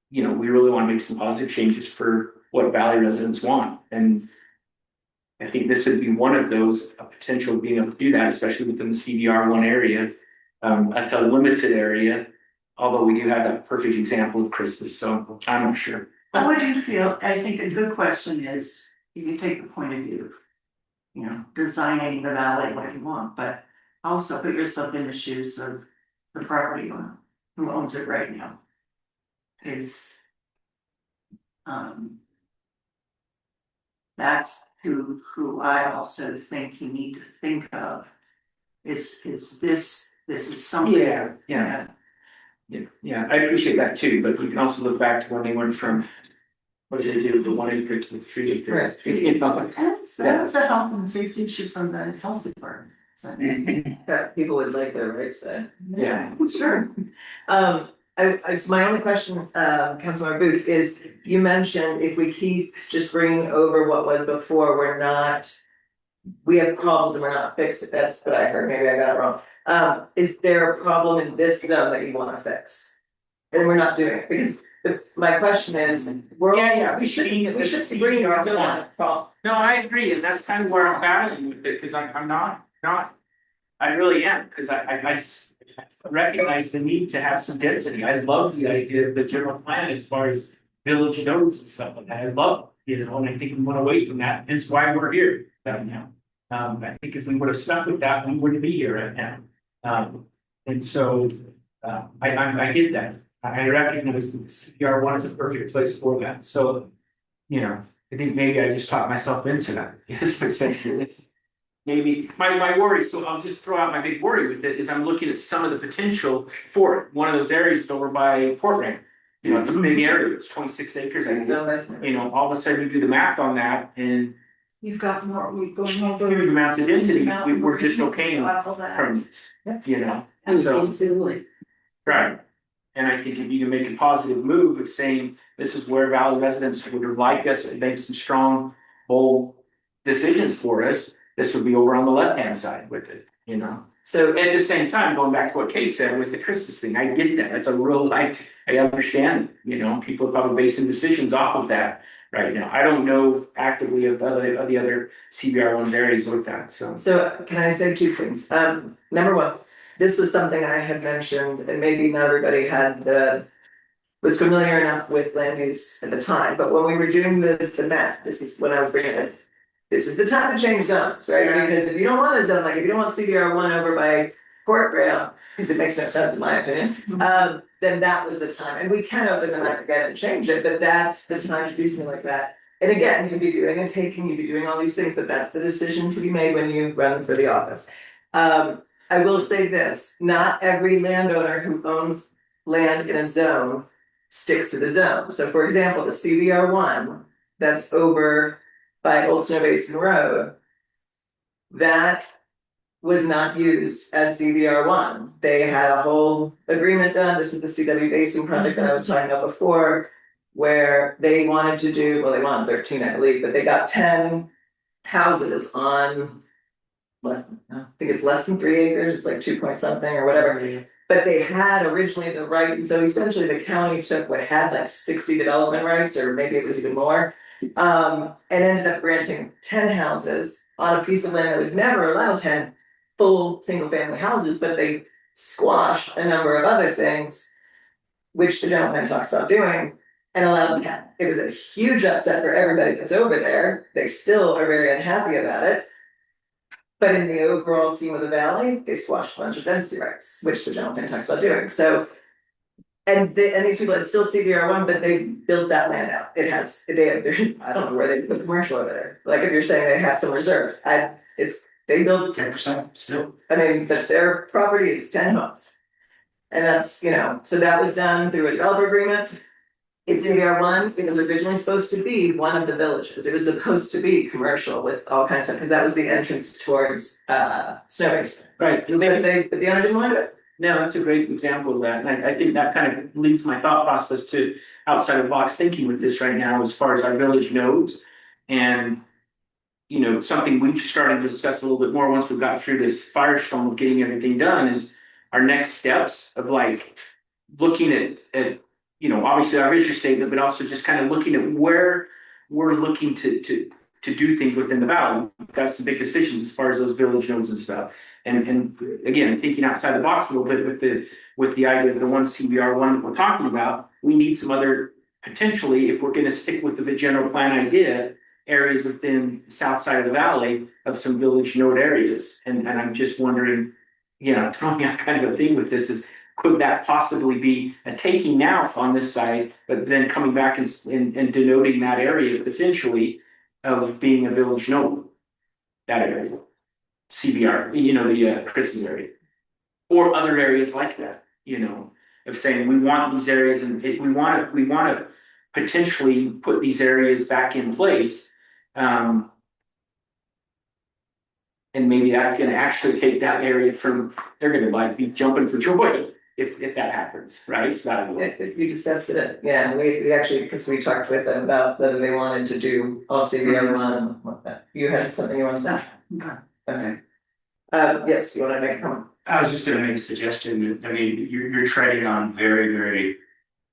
you know, we really wanna make some positive changes for what Valley residents want. And I think this would be one of those, a potential of being able to do that, especially within the CBR one area. That's a limited area, although we do have that perfect example of Christus, so I'm not sure. How would you feel, I think a good question is, you can take the point of view. You know, designing the valley like you want, but also put yourself in the shoes of the property owner who owns it right now. Is. That's who I also think you need to think of. Is this is something. Yeah, I appreciate that too, but you can also look back to when they went from, what did they do, the 1 acre to the 3 acre? Correct. That was a health and safety issue from the health department. So, That people would like their rights then. Yeah. sure. It's my only question, Councilmember Booth, is you mentioned if we keep just bringing over what was before, we have problems and we're not fixed, if that's what I heard, maybe I got it wrong. Is there a problem in this zone that you wanna fix? And we're not doing it, because my question is, Yeah, we should being at we this should be bringing our CBR zone problem. No, I agree, and that's kind of where I'm battling with it, because I'm not, I really am, because I recognize the need to have some density. I love the idea of the general plan as far as village nodes and stuff like that. I love, and I think we went away from that, and it's why we're here right now. I think if we would have stuck with that, we wouldn't be here right now. And so, I get that. I recognize that CPR one is a perfect place for that, so, you know, I think maybe I just talked myself into that. Yes, essentially. Maybe my worry, so I'll just throw out my big worry with it, is I'm looking at some of the potential for it. One of those areas is over by Port Rand. You know, it's a big area, it's 26 acres, I think. You know, all of a sudden you do the math on that and You've got more, we're going huge over. amounts of density, we're just okaying permits, you know, so. Absolutely. Right, and I think if you can make a positive move of saying, this is where Valley residents would like us to make some strong, bold decisions for us. This would be over on the left-hand side with it, you know? So at the same time, going back to what Kay said with the Christus thing, I get that, it's a real, I understand, you know, people are probably basing decisions off of that right now. I don't know actively of the other CBR one areas with that, so. So can I say two things? Number one, this was something I had mentioned, and maybe not everybody was familiar enough with land use at the time, but when we were doing the map, this is when I was bringing it. This is the time to change zones, right? Because if you don't want a zone, like if you don't want CBR one over by Port Rail, because it makes no sense in my opinion, then that was the time. And we can open the map again and change it, but that's the time to do something like that. And again, you'd be doing a taking, you'd be doing all these things, but that's the decision to be made when you run for the office. I will say this, not every landowner who owns land in a zone sticks to the zone. So for example, the CBR one that's over by Old Snow Basin Road, that was not used as CBR one. They had a whole agreement done. This is the CW Basin project that I was talking about before, where they wanted to do, well, they wanted 13, I believe, but they got 10 houses on, what, I think it's less than 3 acres, it's like 2 point something or whatever. But they had originally the right, and so essentially the county took what had like 60 development rights, or maybe it was even more. And ended up granting 10 houses on a piece of land that would never allow 10 full single family houses, but they squashed a number of other things, which the general plan talks about doing, and allowed 10. It was a huge upset for everybody that's over there. They still are very unhappy about it. But in the overall scheme of the valley, they squashed a bunch of density rights, which the general plan talks about doing. So And these people, it's still CBR one, but they built that land out. It has, I don't know where they put commercial over there. Like if you're saying they have some reserve, they build, 10% still. I mean, but their property is 10 homes. And that's, so that was done through a developer agreement. It's CBR one, it was originally supposed to be one of the villages. It was supposed to be commercial with all kinds of stuff, because that was the entrance towards Snowbase. Right, and But maybe, the owner didn't want to do it. no, that's a great example of that, and I think that kind of leads my thought process to outside of the box thinking with this right now as far as our village nodes. And something we've started to discuss a little bit more once we've got through this firestorm of getting everything done is our next steps of like looking at obviously our vision statement, but also just kind of looking at where we're looking to do things within the valley. We've got some big decisions as far as those village nodes and stuff. And again, thinking outside the box a little bit with the idea of the one CBR one that we're talking about, we need some other potentially, if we're going to stick with the general plan idea, areas within the south side of the valley of some village node areas. And I'm just wondering, throwing out kind of a thing with this is, could that possibly be a taking now on this side, but then coming back and denoting that area potentially of being a village node? That area, CBR, the Chris's area, or other areas like that, of saying we want these areas and we want to potentially put these areas back in place. And maybe that's going to actually take that area from, they're going to be jumping for joy if that happens, right? We discussed it, yeah, we actually, because we talked with them about whether they wanted to do all CBR one. You had something you wanted to say? Okay. Yes, you want to make a comment? I was just gonna make a suggestion. I mean, you're treading on very, very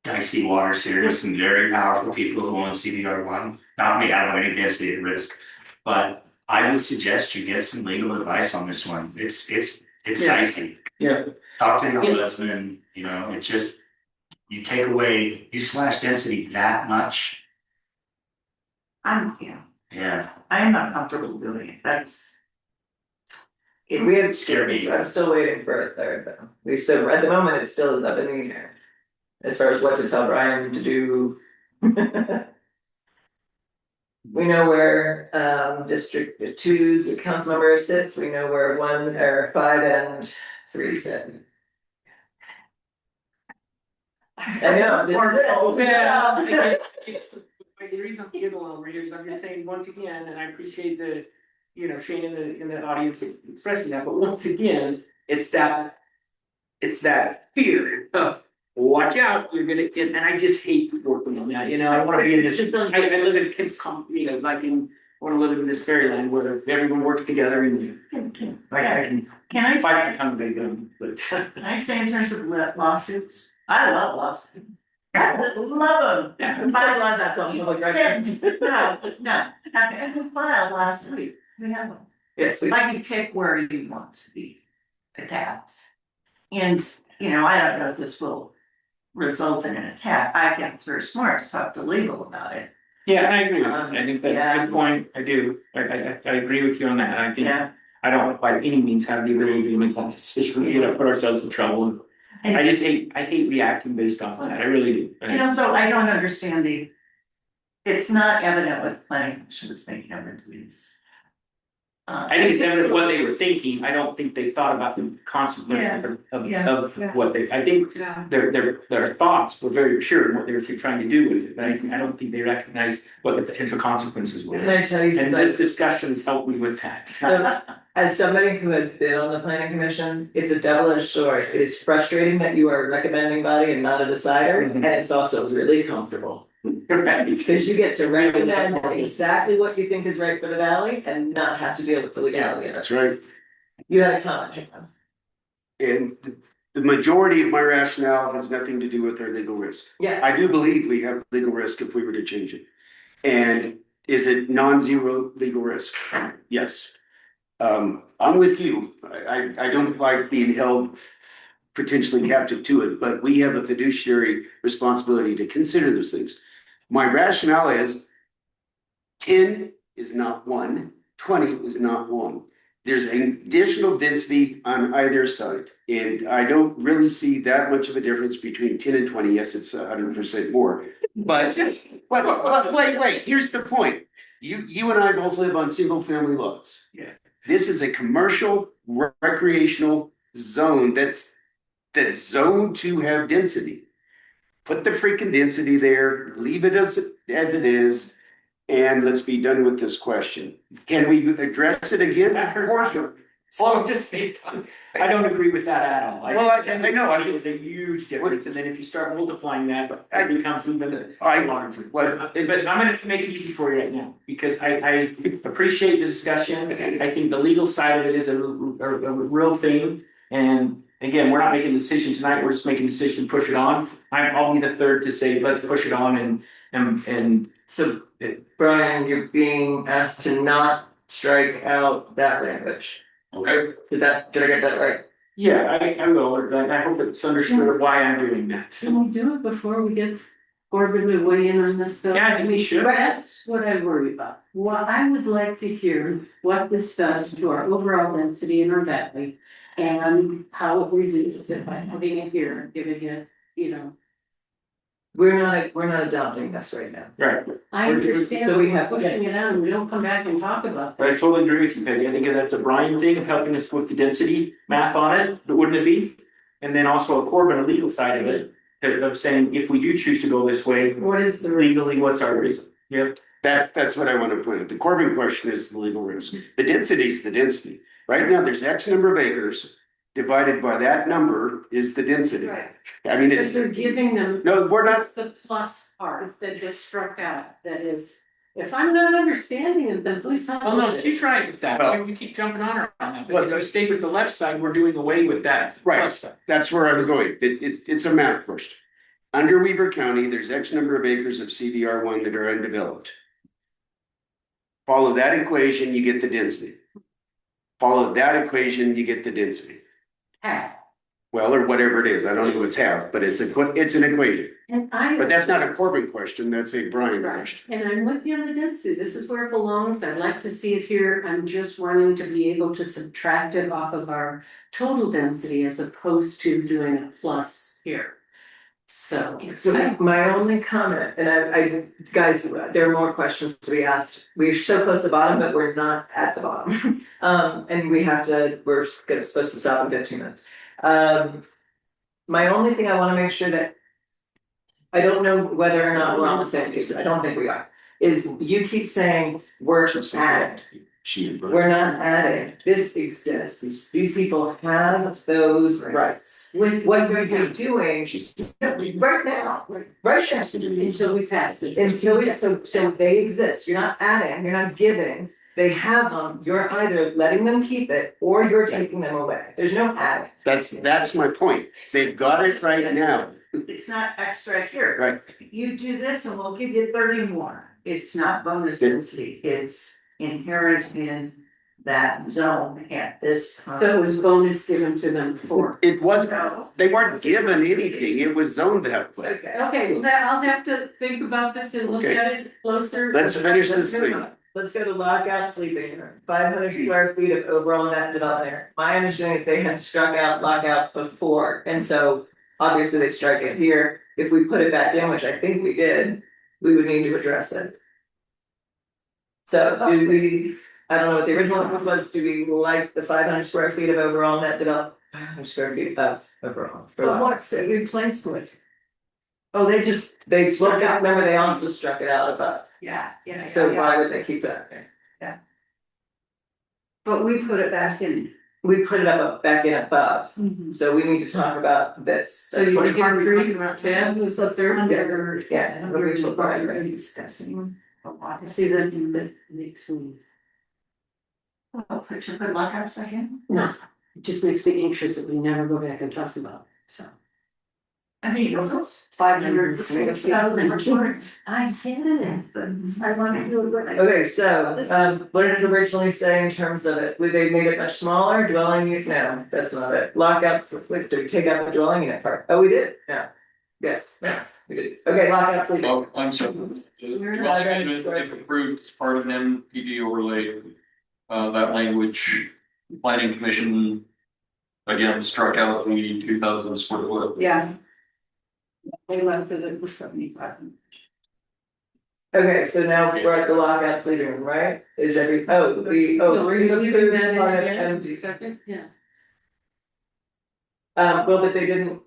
dicey waters here. There's some very powerful people who own CBR one. Not me, I don't have any density at risk. But I would suggest you get some legal advice on this one. It's dicey. Yeah. Talk to your ombudsman, it just, you slash density that much. Yeah. I am not comfortable doing it, We had Scare me. I'm still waiting for a third though. We still, at the moment, it still is up in the air. As far as what to tell Brian to do. We know where District 2's council member sits, we know where 1 or 5 and 3 sit. I know, The reason I'm giggling over here is I'm just saying once again, and I appreciate the, Shane in the audience expressing that, but once again, it's that fear of watch out, you're gonna get, and I just hate working on that, I wanna be in this, I live in, I wanna live in this fairyland where everyone works together and I can Can I fight my say, tongue big but. can I say in terms of lawsuits? I love lawsuits. I love them. I'm so glad that's on public record. No, and we filed last week, we have them. Yes, we, Like you pick where you want to be attacked. And, I don't know if this will result in an attack. I think it's very smart to talk to legal about it. Yeah, and I agree with that. I think that's Yeah. a good point. I do. I agree with you on that. I think Yeah. I don't by any means have the ability to make that decision. We're gonna put ourselves in trouble. And, I hate reacting based off of that. I really do. so I don't understand it's not evident what planning commission was thinking of it these. I think it's evident what they were thinking. I don't think they thought about the consequences of what they, I think their thoughts were very pure in what they were trying to do with it. But I don't think they recognized what the potential consequences were. can I tell you, And since this discussion has helped me with that. as somebody who has been on the planning commission, it's a double-edged sword. It is frustrating that you are a recommending body and not a decider, and it's also really comfortable. Right. Because you get to recommend exactly what you think is right for the valley and not have to deal with the legality of it. That's right. You had a comment, Hannah. And the majority of my rationale has nothing to do with our legal risk. Yeah, I do believe we have legal risk if we were to change it. And is it non-zero legal risk? Yes. I'm with you. I don't like being held potentially captive to it, but we have a fiduciary responsibility to consider those things. My rationale is 10 is not 1, 20 is not 1. there's additional density on either side. And I don't really see that much of a difference between 10 and 20. Yes, it's 100% more. But wait, here's the point. You and I both live on single family lots. Yeah. This is a commercial recreational zone that's zoned to have density. Put the freaking density there, leave it as it is, and let's be done with this question. Can we address it again? Well, just say, I don't agree with that at all. Well, I know. It was a huge difference, and then if you start multiplying that, it becomes even larger. But I'm gonna make it easy for you right now, because I appreciate the discussion. I think the legal side of it is a real thing, and again, we're not making a decision tonight, we're just making a decision to push it on. I'll be the third to say, let's push it on and So, Brian, you're being asked to not strike out that language. Okay, Did I get that right? yeah, I will, and I hope it's understood why I'm doing that. Can we do it before we get Corbin to weigh in on this stuff? Yeah, I think we should. That's what I worry about. Well, I would like to hear what this does to our overall density in our valley. And how it reduces it by having it here and giving it, We're not adopting this right now. Right, I understand So we we're have- pushing it out and we don't come back and talk about but I that. totally agree with you, Peggy. I think that's a Brian thing of helping us with the density math on it, but wouldn't it be? And then also a Corbin, a legal side of it, of saying if we do choose to go this way, What is the legally, what's our risk? Yep. That's what I want to put it. The Corbin question is the legal risk. The density is the density. Right now, there's X number of acres. Divided by that number is the density. Right. I mean, But it's, they're giving them. no, we're not, It's the plus part that just struck out, that is, if I'm not understanding it, then please help. Well, no, with it. she's right with that. Well- We keep jumping on her on that, but if I stay with the left side, we're doing away with that Right. plus stuff. that's where I'm going. It's a math question. Under Weaver County, there's X number of acres of CDR1 that are undeveloped. Follow that equation, you get the density. Follow that equation, you get the density. Half. Well, or whatever it is. I don't know what's half, but it's an equation. And I. But that's not a Corbin question, that's a Brian Right, question. and I'm with you on the density, this is where it belongs, I'd like to see it here, I'm just wanting to be able to subtract it off of our total density as opposed to doing a plus here. So. So my only comment, and I, guys, there are more questions to be asked. We're so close to the bottom, but we're not at the bottom. And we're supposed to stop in 15 minutes. My only thing I wanna make sure that. I don't know whether or not we're on the same page, I don't think we are, is you keep saying we're adding. We're not adding, this exists, these people have those rights. With What you're doing, right now, right now. until we pass this. So they exist, you're not adding, you're not giving, they have them, you're either letting them keep it or you're taking them away, there's no adding. That's my point. They've got it right now. It's not extra here. Right. You do this and we'll give you 30 more. It's not bonus density, it's inherent in that zone at this time. So it was bonus given to them before. It wasn't, they weren't given anything, it was zoned that way. Okay, well, I'll have to think about this and look Okay. at it closer. Let's finish this thing. Let's go to lockout sleeping here, 500 square feet of overall net development area. My understanding is they had struck out lockouts before, and so obviously they strike it here. If we put it back in, which I think we did, we would need to address it. So do we, I don't know what the original one was, do we like the 500 square feet of overall net development? 500 square feet of overall. for But lot. what's it replaced with? Oh, they just, They struck out, remember they also struck it out above, Yeah. so why would they keep that there? but we put it back in. We put it back in above, so we need to talk about this. So you That's would what- give her Chad, who's up there under. Yeah, the original part, right? Discussing. See that makes me, Oh, put your good lockouts back in? no, it just makes me anxious that we never go back and talk about it, so. I mean, 500 square feet. I get it, but I wanna do it right. Okay, so, This is- what did it originally say in terms of it? Would they made it much smaller, dwelling unit? No, that's not it. Lockouts, wait, did we take out the dwelling unit part? Oh, we did, yeah. Yes, yeah, we did. Okay, lockouts, sleeping. well, I'm sorry. The dwelling unit, if approved, as part of an MPD overlay, that language planning commission. Again, struck out the 2,000 square foot. Yeah. They left it at the 75. Okay, so now we're at the lockout sleeping room, right? Is every, So are you leaving that in part of again? empty. Second, yeah. Well, but they didn't.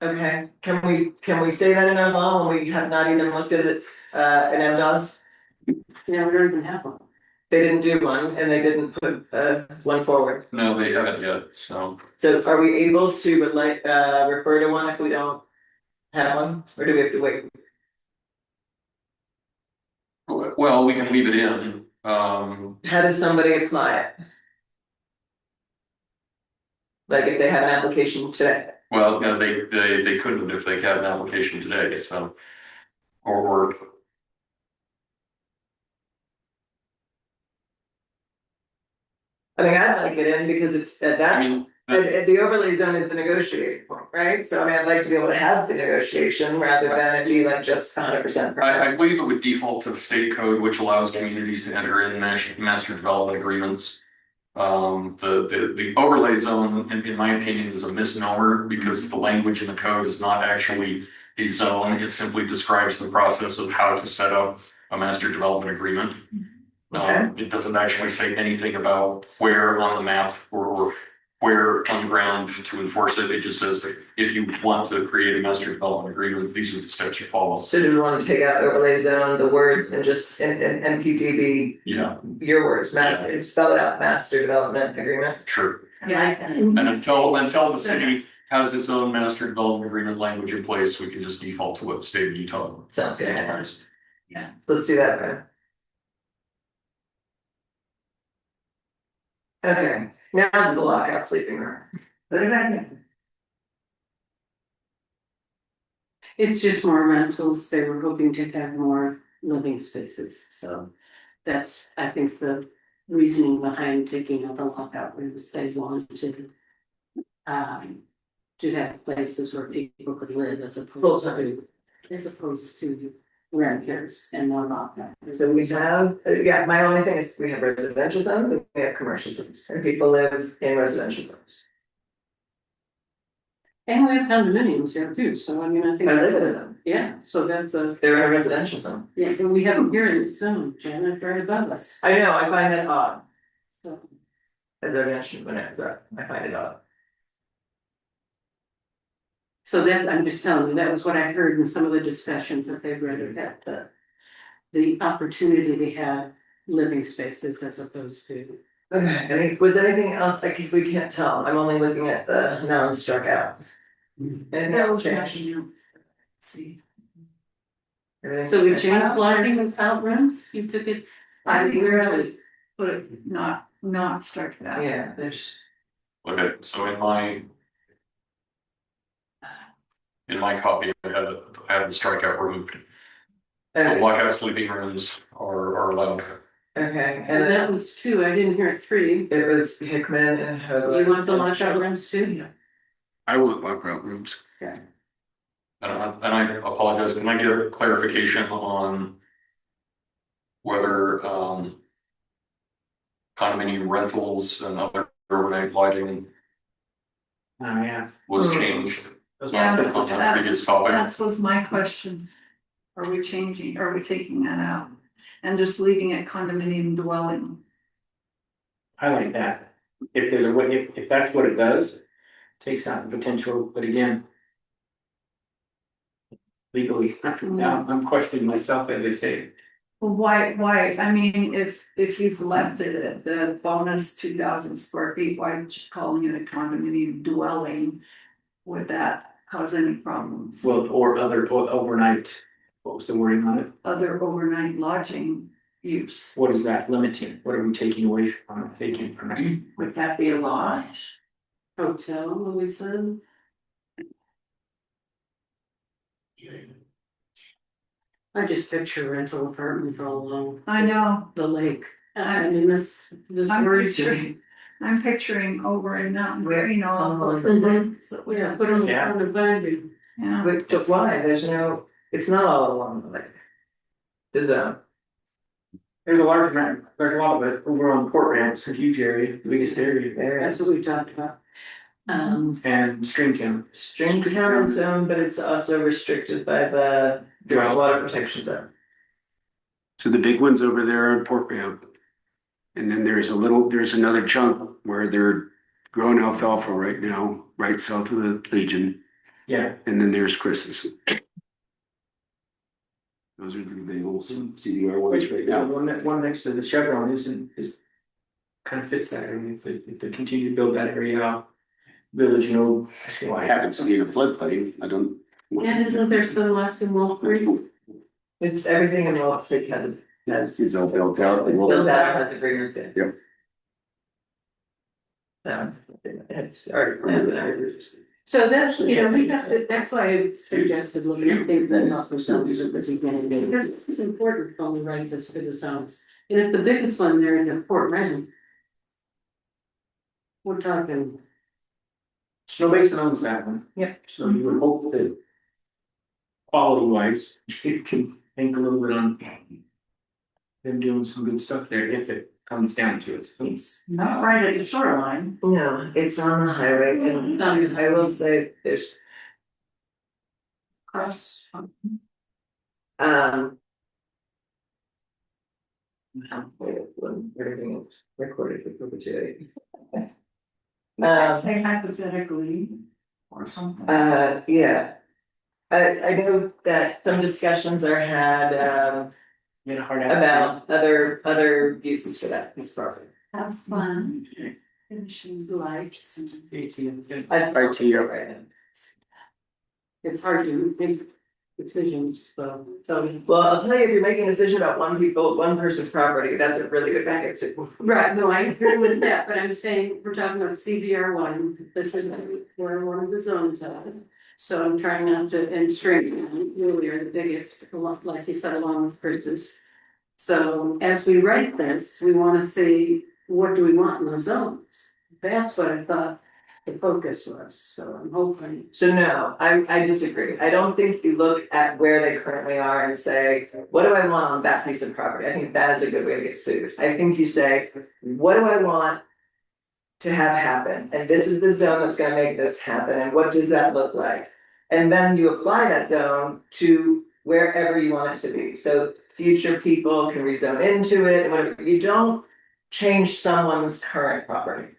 Okay, can we say that in our law when we have not even looked at it, in MDOS? Yeah, we don't even have one. They didn't do one and they didn't put, one forward. No, they haven't yet, so. So are we able to refer to one if we don't have one, or do we have to wait? Well, we can leave it in, How does somebody apply it? Like if they have an application today? well, no, they couldn't if they had an application today, so. Or I mean, I'd like it in because it's at that. I mean, The overlay zone is the negotiating point, right? So I mean, I'd like to be able to have the negotiation rather than it be like just 100%. I believe it would default to the state code, which allows communities to enter in master development agreements. The overlay zone, in my opinion, is a misnomer because the language in the code is not actually a zone. It simply describes the process of how to set up a master development agreement. It doesn't actually say anything about where on the map or where on the ground to enforce it. It just says that if you want to create a master development agreement, these are the steps you follow. So do we want to take out overlay zone, the words, and just in MPDB, Yeah, your words, master, spell it out, master development agreement? sure. Yeah. And until the city has its own master development agreement language in place, we can just default to what the state of Utah. Sounds good. defines. Let's do that then. Okay, now the lockout sleeping room. What did I do? It's just more rentals. They were hoping to have more living spaces, so that's, I think, the reasoning behind taking out the lockout rooms. They wanted to have places where people could live as opposed to renters and more lockout. So we have, my only thing is we have residential zones, we have commercial zones, and people live in residential zones. And we have condominiums there too, so I mean, I think. I live in them, Yeah, so that's a, they're in a residential zone. yeah, but we have them here in the zone, Janet, right above us. I know, I find that odd, So, as I mentioned when I was up, I find it odd. so that, I'm just telling you, that was what I heard in some of the discussions that they'd rather have the opportunity to have living spaces as opposed to. Okay, was anything else, like, cause we can't tell, I'm only looking at the noun struck out. And That that was changed. actually, see. Everything's So we okay. changed blocking out rooms, you took it. I think really. really put it not struck that. Yeah, there's, Okay, so in my copy, I have the strikeout removed. So okay, lockout sleeping rooms are allowed. okay, And and that was two, I didn't hear three. it was Hickman and Hogler. You want the lockout rooms too? I want lockout rooms. And I apologize, can I get clarification on whether condominium rentals and other overnight lodging Oh, yeah. was changed? Yeah, On but the previous topic. that was my question. Are we taking that out? And just leaving it condominium dwelling? I like that. If there's a way, if that's what it does, takes out the potential, but again. Legally, now I'm questioning myself as I say. Well, why, I mean, if you've left it at the bonus 2,000 square feet, why aren't you calling it a condominium dwelling? Would that cause any problems? Well, or other overnight, what was the wording on it? Other overnight lodging use? What is that limiting? What are we taking away from, taking from it? Would that be a lodge? Hotel, we said. I just picture rental apartments all along I know, the lake. I mean, this I'm worries me. picturing over in Mountain View, you know, all those Mhm. lakes that we Yeah, have. put on Yeah. the boundary. Yeah, But why, there's no, it's not all along the lake. The zone. There's a large amount, there's a lot of it over on Port Rand, it's a huge area, the biggest area there, That's what we talked about. and Stringtown. Stringtown is zone, but it's also restricted by the drinking water protection zone. So the big ones over there are Port Ramp. And then there's another chunk where they're growing alfalfa right now, right south of the Legion. Yeah, And then there's Chris's. Those are the big old CDR ones which, right the now. one next to the Chevron is. Kind of fits that area, if they continue to build that area out. Village, you know. Well, I haven't seen a floodplain, I don't. And isn't there some left in Wolf Creek? It's everything in Wall Street has It's all built out. built out, has agreements in. Yep. It's already planned and everything. So that's, we have to, that's why I suggested looking at things that not for zones at the beginning, because it's important when we write this for the zones. And if the biggest one there is in Port Rand. We're talking, Snow Basin owns that one. Yep. So you would hope that. Quality wise, it can think a little bit on. Them doing some good stuff there if it comes down to it. It's not right at the shoreline. No, it's on the highway and I will say there's, Cross. when everything is recorded for perpetuity. Say hypothetically or something. Yeah. I know that some discussions are had, Made a hard. about other uses for that piece of property. Have fun. Finishing lights. ATM. Right now. it's hard to make decisions, so. Well, I'll tell you, if you're making a decision about one person's property, that's a really good backup signal. Right, no, I agree with that, but I'm saying, we're talking about CBR one, this is where one of the zones are. So I'm trying not to, and Stringtown really are the biggest, like you said, along with Chris's. So as we write this, we wanna see, what do we want in those zones? That's what I thought the focus was, so I'm hoping. So no, I disagree. I don't think you look at where they currently are and say, what do I want on that piece of property? I think that is a good way to get sued. I think you say, what do I want to have happen? And this is the zone that's gonna make this happen, and what does that look like? And then you apply that zone to wherever you want it to be. So future people can rezone into it, and whatever. You don't change someone's current property.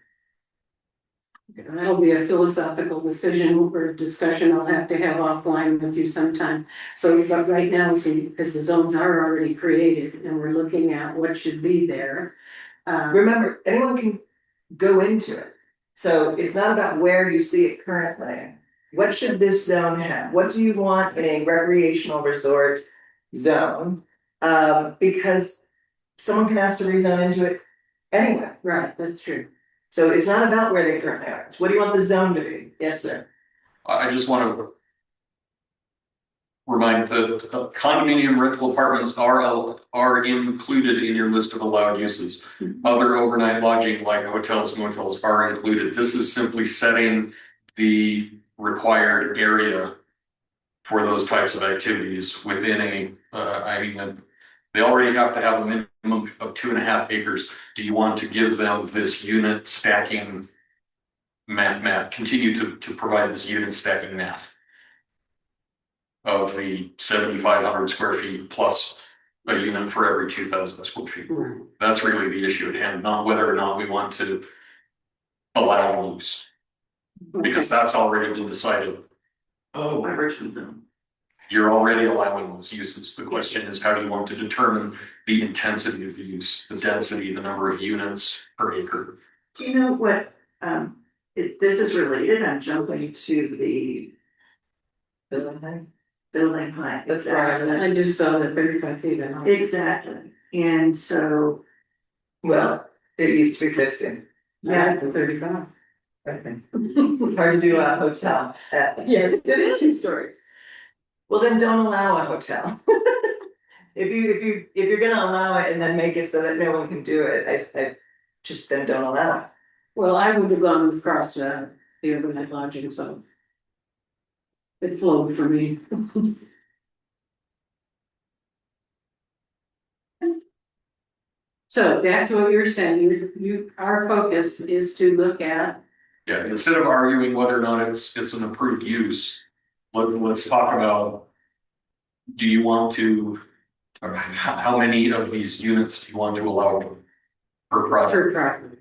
And that'll be a philosophical decision or discussion I'll have to have offline with you sometime. So, but right now, because the zones are already created and we're looking at what should be there. Remember, anyone can go into it. So it's not about where you see it currently. What should this zone have? What do you want in a recreational resort zone? Because someone can ask to rezone into it anyway. Right, that's true. So it's not about where they currently are. It's what do you want the zone to be? Yes, sir. I just want to remind that condominium rental apartments are included in your list of allowed uses. Other overnight lodging like hotels, motels are included. This is simply setting the required area for those types of activities within they already have to have a minimum of 2.5 acres. Do you want to give them this unit stacking math, continue to provide this unit stacking math of the 7,500 square feet plus a unit for every 2,000 square feet? Right. That's really the issue at hand, not whether or not we want to allow use, because that's already been decided. Oh, Vibration zone. You're already allowing those uses. The question is, how do you want to determine the intensity of the use, the density, the number of units per acre? Do you know what, this is related, I'm jumping to the building height. That's I just saw that 35 feet. and all. Exactly, and so, Well, it used to be 50. Yeah, the 35. Okay. Hard to do a hotel. Yes, it is 2 stories. Well, then don't allow a hotel. If you're gonna allow it and then make it so that no one can do it, I just then don't allow it. Well, I would have gone across the overnight lodging, so. It flowed for me. So back to what you were saying, our focus is to look at, Yeah, instead of arguing whether or not it's an approved use, let's talk about. Do you want to, or how many of these units do you want to allow per project? per property.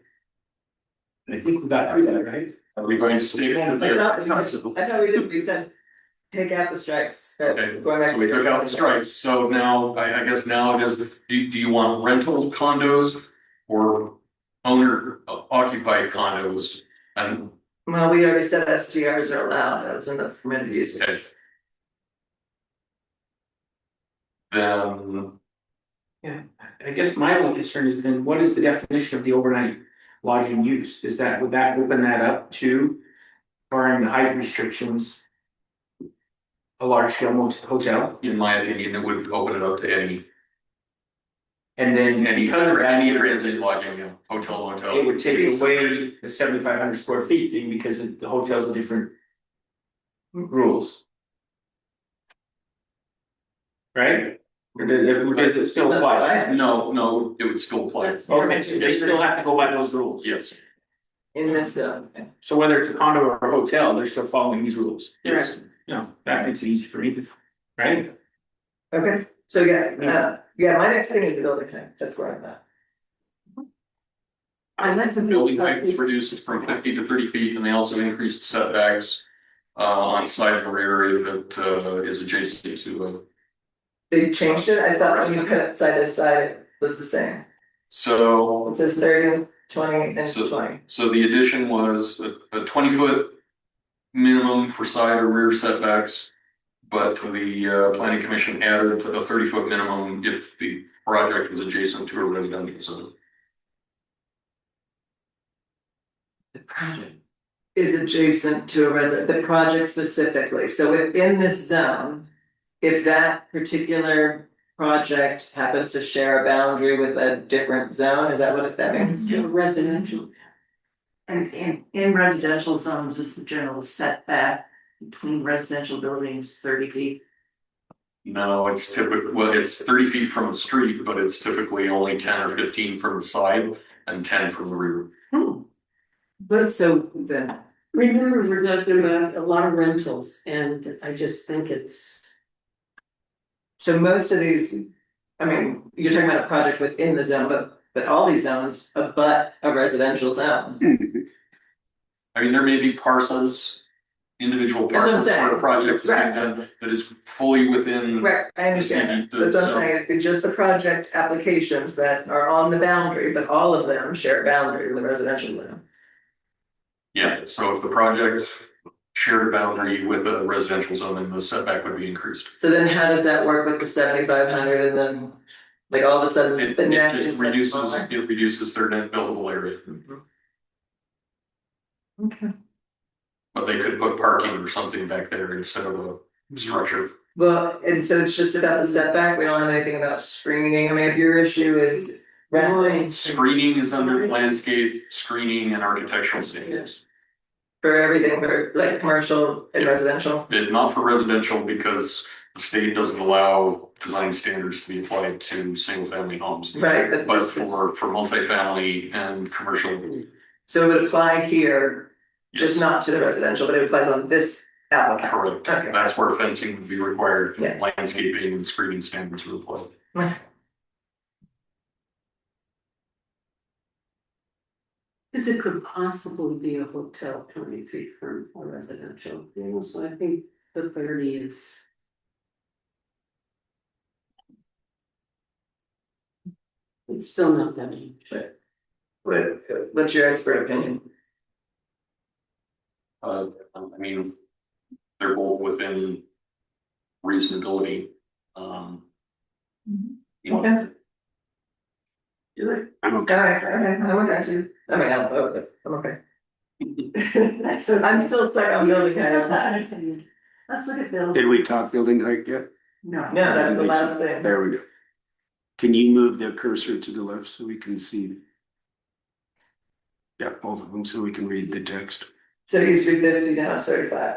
I think we got through that, right? Are we going to stay with I their thought we did, we said, take out the strikes. Okay, Going back so we to- took out the strikes, so now, I guess now it is, do you want rental condos or owner occupied condos? And, Well, we already said STRs are allowed, that was in the permitted uses. okay. Then, I guess my only concern is then what is the definition of the overnight lodging use? Would that open that up to barring the height restrictions? A large scale hotel, in my opinion, it would open it up to any and then because we're adding transit lodging, you know, hotel, motel. it would take away the 7,500 square feet thing because the hotel's a different rules. Right? Or does it still apply? No, it would still apply. Okay, so they still have to go by those rules. Yes, In this, So whether it's a condo or a hotel, they're still following these rules. yes. No, that makes it easy for me, right? okay, so yeah, my next thing is the building height, that's where I'm at. I like the Building height was reduced from 50 to 30 feet, and they also increased setbacks on side and rear area that is adjacent to They changed it, I thought when you put it side to side, it was the same. so. It says 30, 20, and So- 20. So the addition was a 20-foot minimum for side or rear setbacks. But the planning commission added a 30-foot minimum if the project was adjacent to a residential zone. The project is adjacent to a resident, the project specifically, so within this zone. If that particular project happens to share a boundary with a different zone, is that what that means? residential. And in residential zones is the general setback between residential buildings 30 feet. No, it's typically, well, it's 30 feet from the street, but it's typically only 10 or 15 from the side and 10 from the rear. But so then, Remember, we're talking about a lot of rentals, and I just think it's, so most of these, I mean, you're talking about a project within the zone, but all these zones abut a residential zone. I mean, there may be parcels, individual That's what I'm parcels where saying. a project is being Right. done that is fully within. Right, I understand that, that's what I'm saying, it's just the project applications that are on the boundary, but all of them share a boundary with the residential zone. Yeah, so if the project shared a boundary with a residential zone, then the setback would be increased. So then how does that work with the 7,500 and then, like all of a sudden, It the net just is reduces their net buildable area, Okay, but they could put parking or something back there instead of a structure. well, and so it's just about the setback, we don't have anything about screening, I mean, if your issue is. Right, Screening is under landscape, screening and architectural standards. for everything, for like commercial and Yeah. residential, Not for residential because the state doesn't allow design standards to be applied to single family homes. right, But but for multifamily and commercial, so it would apply here, just yes, not to the residential, but it applies on this applicant. correct. Okay. That's where fencing would be required, Yeah. landscaping and screening standards would apply. because it could possibly be a hotel 20 feet from a residential, you know, so I think the 30 is. It's still not that much. What's your expert opinion? I mean, they're both within reasonability. You know, Okay. You're like, I'm okay. alright, I'm okay, I mean, I'm okay. That's what I'm still stuck on building Still height. not an opinion. Let's look at building. Did we talk building height yet? No. No, that's the last thing. There we go. Can you move the cursor to the left so we can see? Yeah, both of them, so we can read the text. So it used to be 50, now it's 35.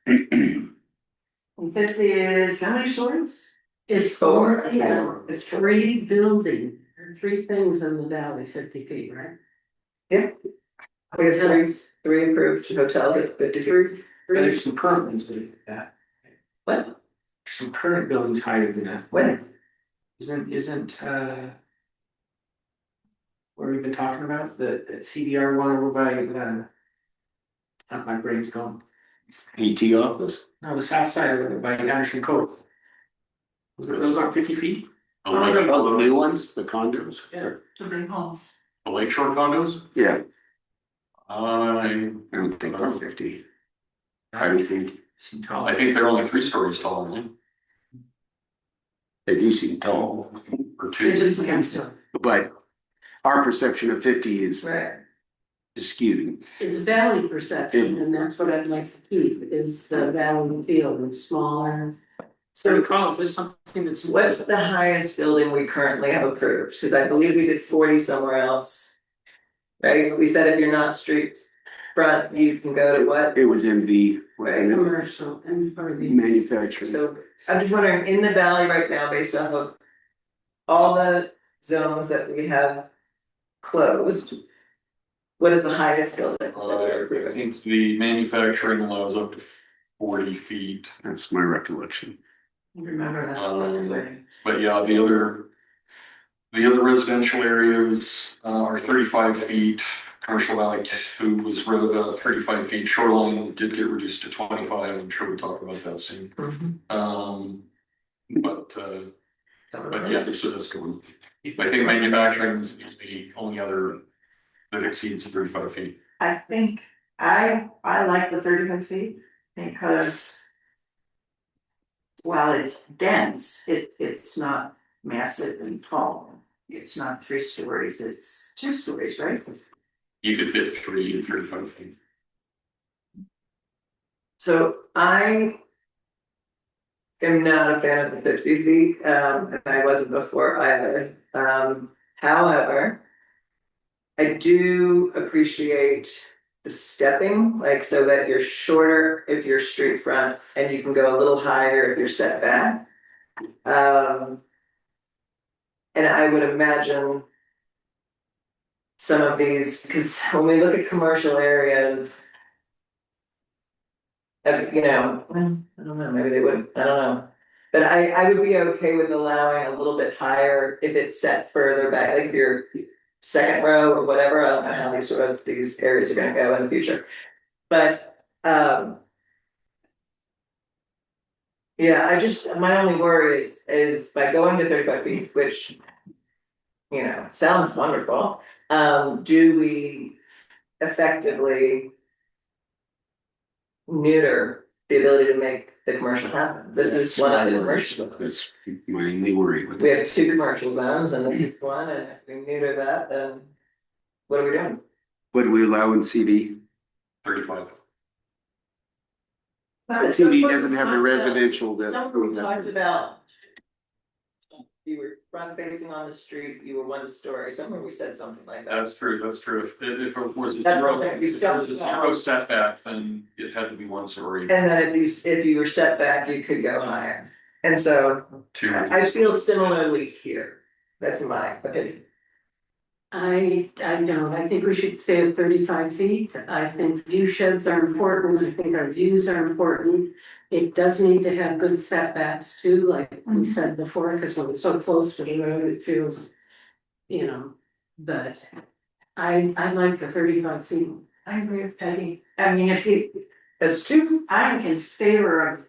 And 50 is how many stories? It's Four. yeah, It's free building. There are 3 things in the valley, 50 feet, right? Yeah. We have three approved hotels at 53. There's some current ones that do that. What? There's some current buildings higher than that. When? Isn't what we've been talking about, the CDR one over by my brain's gone. AT office. No, the south side of it by Anderson Cove. Those aren't 50 feet? The lake, Oh, the new ones, the condos. Yeah. The big homes. the lakeshore condos, Yeah, I I don't think they're 50. I don't think Seem tall. I think they're only 3 stories tall, aren't they do seem tall, they? Or It 2. just seems to, but our perception of 50 is Right. skewed. it's valley perception, and that's what I'd like to keep, is the valley feel, it's smaller. So recall, is this something that's What's the highest building we currently have approved? Because I believe we did 40 somewhere else. Right? We said if you're not street front, you can go to what? It was MV, Commercial and for the. manufacturing. So I'm just wondering, in the valley right now, based off of all the zones that we have closed, what is the highest building? that we're I approving? think the manufacturing allows up to 40 feet. That's my recollection. Remember that. But yeah, the other residential areas are 35 feet. Commercial Valley 2 was 35 feet. Shoreline did get reduced to 25. I'm sure we'll talk about that soon. Mhm. But yeah, so that's going. I think manufacturing is the only other that exceeds 35 feet. I think, I like the 35 feet because while it's dense, it's not massive and tall. It's not 3 stories, it's 2 stories, right? You could fit 3 and 35 feet. So I am not a fan of the 50 feet, and I wasn't before either. However, I do appreciate the stepping, like so that you're shorter if you're street front and you can go a little higher if you're set back. And I would imagine some of these, because when we look at commercial areas, you know, I don't know, maybe they wouldn't, I don't know. But I would be okay with allowing a little bit higher if it's set further back, like if you're second row or whatever, I don't know how these areas are gonna go in the future. But, yeah, my only worry is by going to 35 feet, which, you know, sounds wonderful, do we effectively neuter the ability to make the commercial happen? This is one of the commercial. That's my only worry with We it. have 2 commercial zones and this is one, and if we neuter that, then what are we doing? What do we allow in CD? 35. CD doesn't have the residential that Something we we talked have. about. You were front facing on the street, you were 1 story, somewhere we said something like that. That's true. If it was a That's zero, okay, we if there was a still- 0 setback, then it had to be 1 story. And then if you were set back, you could go higher. And so 2. I feel similarly here. That's my opinion. I don't, I think we should stay at 35 feet, I think view sheds are important, I think our views are important. It does need to have good setbacks too, like we said before, because when it's so close to the road, it feels, you know, but I like the 35 feet. I agree with Peggy. I mean, That's true. I'm in favor of,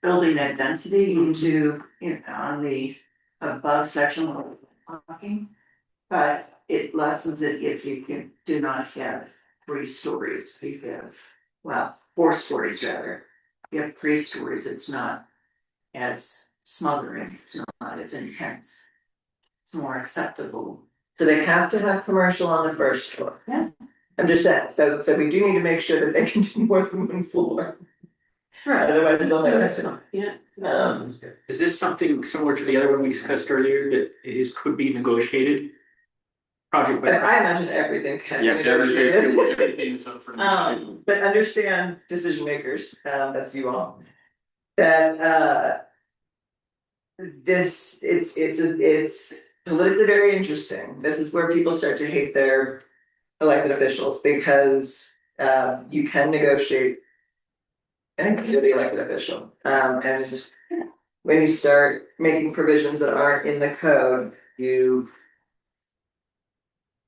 building that density into, on the above section of talking. But it lessens it if you do not have 3 stories, you have, 4 stories rather. You have 3 stories, it's not as smothering, it's not as intense. It's more acceptable. So they have to have commercial on the first floor. Yeah. I'm just saying, so we do need to make sure that they can do more than 1 floor. Right. Otherwise, they'll That's never. fine, yeah. Is this something similar to the other one we discussed earlier that could be negotiated? Project But by I imagine everything can. be Yes, negotiated. Everything is up for negotiation. But understand decision makers, that's you all. That, it's politically very interesting. This is where people start to hate their elected officials because you can negotiate anything with the elected official. And when you start making provisions that aren't in the code, you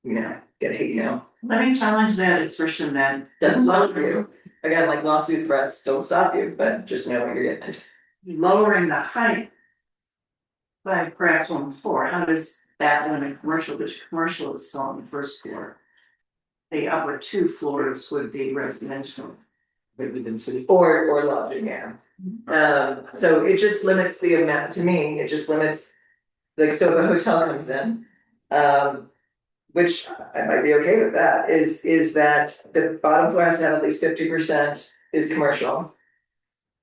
know, get hate mail. Let me challenge that assertion then. Doesn't stop you. Again, like lawsuit threats don't stop you, but just know what you're getting. Lowering the height by perhaps 1 floor, how does that limit commercial, which commercial is still on the first floor? The upper 2 floors would be residential. Within city. Or lodging, yeah. So it just limits the amount, to me, it just limits, like, so if a hotel comes in, which I might be okay with that, is that the bottom floor has to have at least 50% is commercial.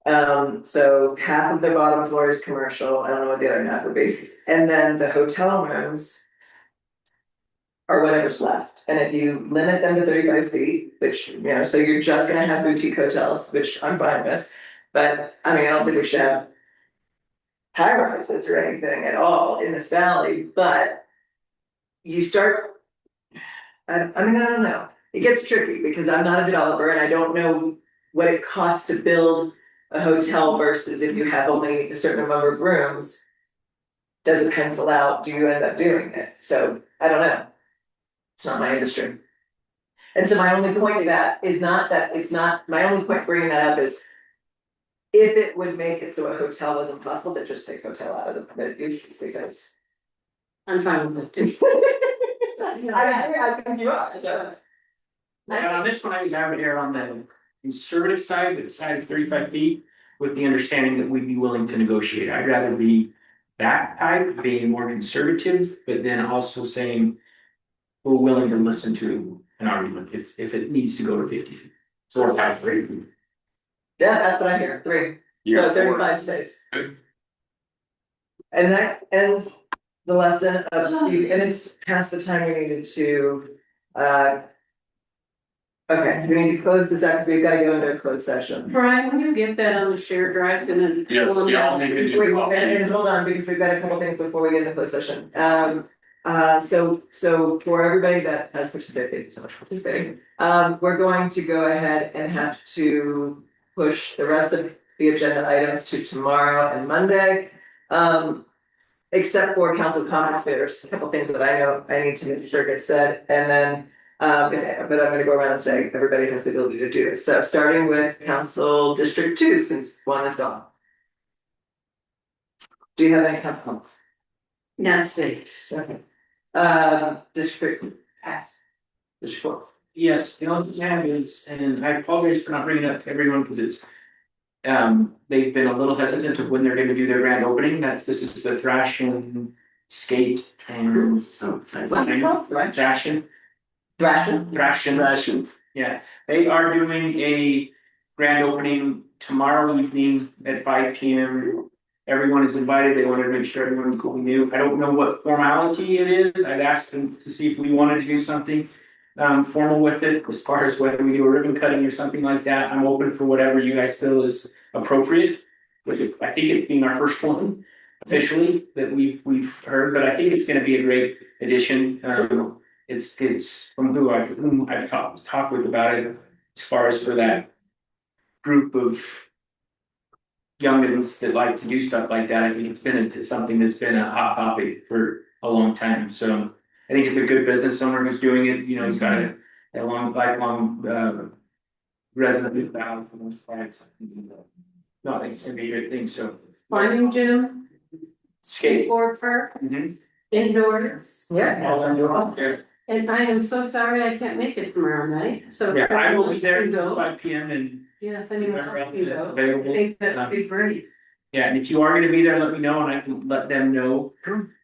So half of the bottom floor is commercial, I don't know what the other half would be, and then the hotel rooms are whatever's left, and if you limit them to 35 feet, which, you know, so you're just gonna have boutique hotels, which I'm fine with. But, I mean, I don't think we should have high rises or anything at all in this valley, but you start, I mean, I don't know, it gets tricky because I'm not a developer and I don't know what it costs to build a hotel versus if you have only a certain number of rooms. Does it pencil out? Do you end up doing it? So, I don't know. It's not my industry. And so my only point to that is not that it's not, my only point bringing that up is if it would make it so a hotel wasn't possible, to just take hotel out of the permitted uses because. I'm fine with it. I think you are, so. And on this one, I would have it here on the conservative side, the side of 35 feet, with the understanding that we'd be willing to negotiate. I'd rather be that type, being more conservative, but then also saying we're willing to listen to an argument if it needs to go to 50 feet. So it's not 3 feet. Yeah, that's what I hear, 3. Yeah. No, 35 stays. Good. And that ends the lesson of Steve, and it's past the time we needed to, okay, we need to close this out because we've got to go into a closed session. Brian, will you get that on the shared drives and then? Yes, yeah, I'll make it. And hold on, because we've got a couple things before we get into closed session. So for everybody that has participated, thank you so much for participating. We're going to go ahead and have to push the rest of the agenda items to tomorrow and Monday. Except for council comments, there's a couple things that I know I need to make sure get said, and then, but I'm gonna go around and say everybody has the ability to do this. So starting with Council District 2, since 1 is gone. Do you have any comments? Not safe. Okay. District pass. District 4. Yes, the only thing I have is, and I apologize for not bringing it up to everyone because it's. They've been a little hesitant of when they're gonna do their grand opening. This is the Thrash and Skate and. So excited. What's it called? Right? Thrashing. Thrashing. Yeah, they are doing a grand opening tomorrow evening at 5 p.m. Everyone is invited. They wanted to make sure everyone knew. I don't know what formality it is. I'd asked them to see if we wanted to do something formal with it, as far as whether we do a ribbon cutting or something like that. I'm open for whatever you guys feel is appropriate. Which I think it's being our first one officially that we've heard, but I think it's going to be a great addition. It's from whom I've talked with about it, as far as for that group of youngins that like to do stuff like that. I think it's been something that's been a hot topic for a long time. So I think it's a good business owner who's doing it. You know, he's got a lifelong resident of the valley for the most part. No, I think it's gonna be a good thing. So Climbing gym, skateboard park, indoors. Yeah. all I'm doing there. And I am so sorry I can't make it tomorrow night, so. Yeah, I will be if there anyone else until can go, 5 p.m. and yeah, if anyone else can go, I available. think that'd be great. Yeah, and if you are gonna be there, let me know and I can let them know.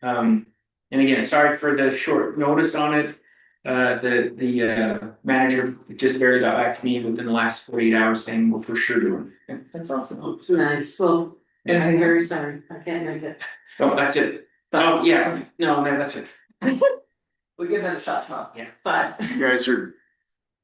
And again, sorry for the short notice on it. The manager just barely got back to me within the last 48 hours saying we're for sure doing it. That's awesome. Nice, well, Anything I'm very else? sorry, I can't make it. Oh, that's it. Oh, yeah, no, that's it. We'll give that a shot, Tom. Yeah. 5. You guys are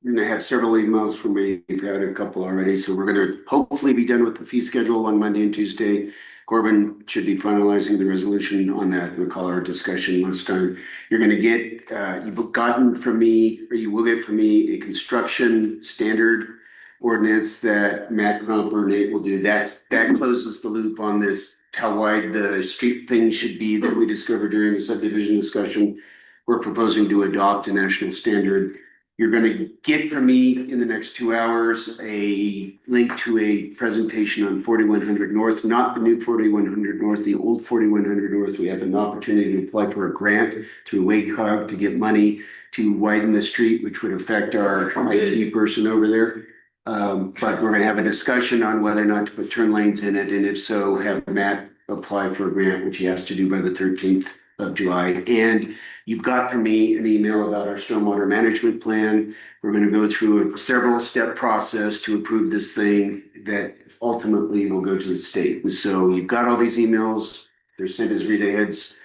gonna have several emails from me. We've had a couple already, so we're gonna hopefully be done with the fee schedule on Monday and Tuesday. Corbin should be finalizing the resolution on that. Recall our discussion last time. You're gonna get, you've gotten from me, or you will get from me, a construction standard ordinance that Matt Crumper, Nate will do. That closes the loop on this, how wide the street thing should be that we discovered during the subdivision discussion. We're proposing to adopt a national standard. You're gonna get from me in the next 2 hours a link to a presentation on 4100 North, not the new 4100 North, the old 4100 North. We have an opportunity to apply for a grant through WACOG to get money to widen the street, which would affect our IT person over there. But we're gonna have a discussion on whether or not to put turn lanes in it, and if so, have Matt apply for a grant, which he has to do by the 13th of July. And you've got from me an email about our stormwater management plan. We're gonna go through a several step process to approve this thing that ultimately will go to the state. And so you've got all these emails. They're sent as read aheads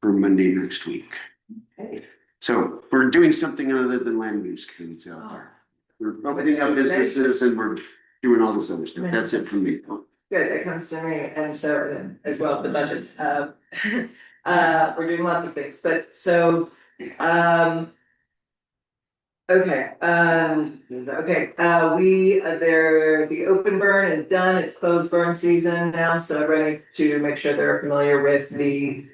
for Monday next week. So we're doing something other than land use codes out there. We're opening up businesses and we're doing all this other stuff. That's it from me. Good, it comes to me, and so as well, the budgets, we're doing lots of things, but so, okay, the open burn is done, it's closed burn season now, so everybody needs to make sure they're familiar with the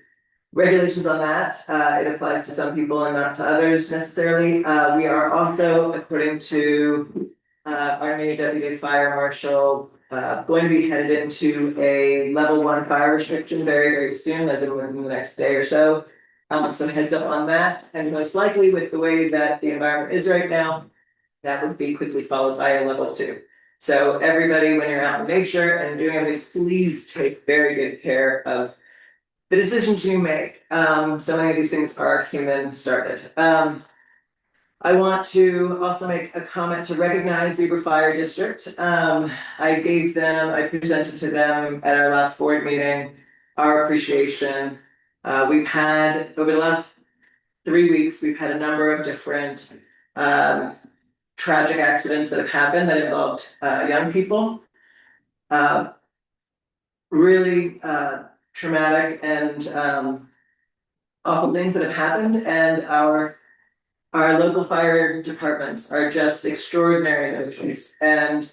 regulations on that. It applies to some people and not to others necessarily. We are also, according to our new deputy fire marshal, going to be headed into a level 1 fire restriction very, very soon, as in within the next day or so. So heads up on that, and most likely with the way that the environment is right now, that would be quickly followed by a level 2. So everybody, when you're out in nature and doing everything, please take very good care of the decisions you make. So many of these things are human started. I want to also make a comment to recognize Weber Fire District. I presented to them at our last board meeting, our appreciation. We've had, over the last 3 weeks, we've had a number of different tragic accidents that have happened that involved young people. Really traumatic and awful things that have happened, and our local fire departments are just extraordinary individuals and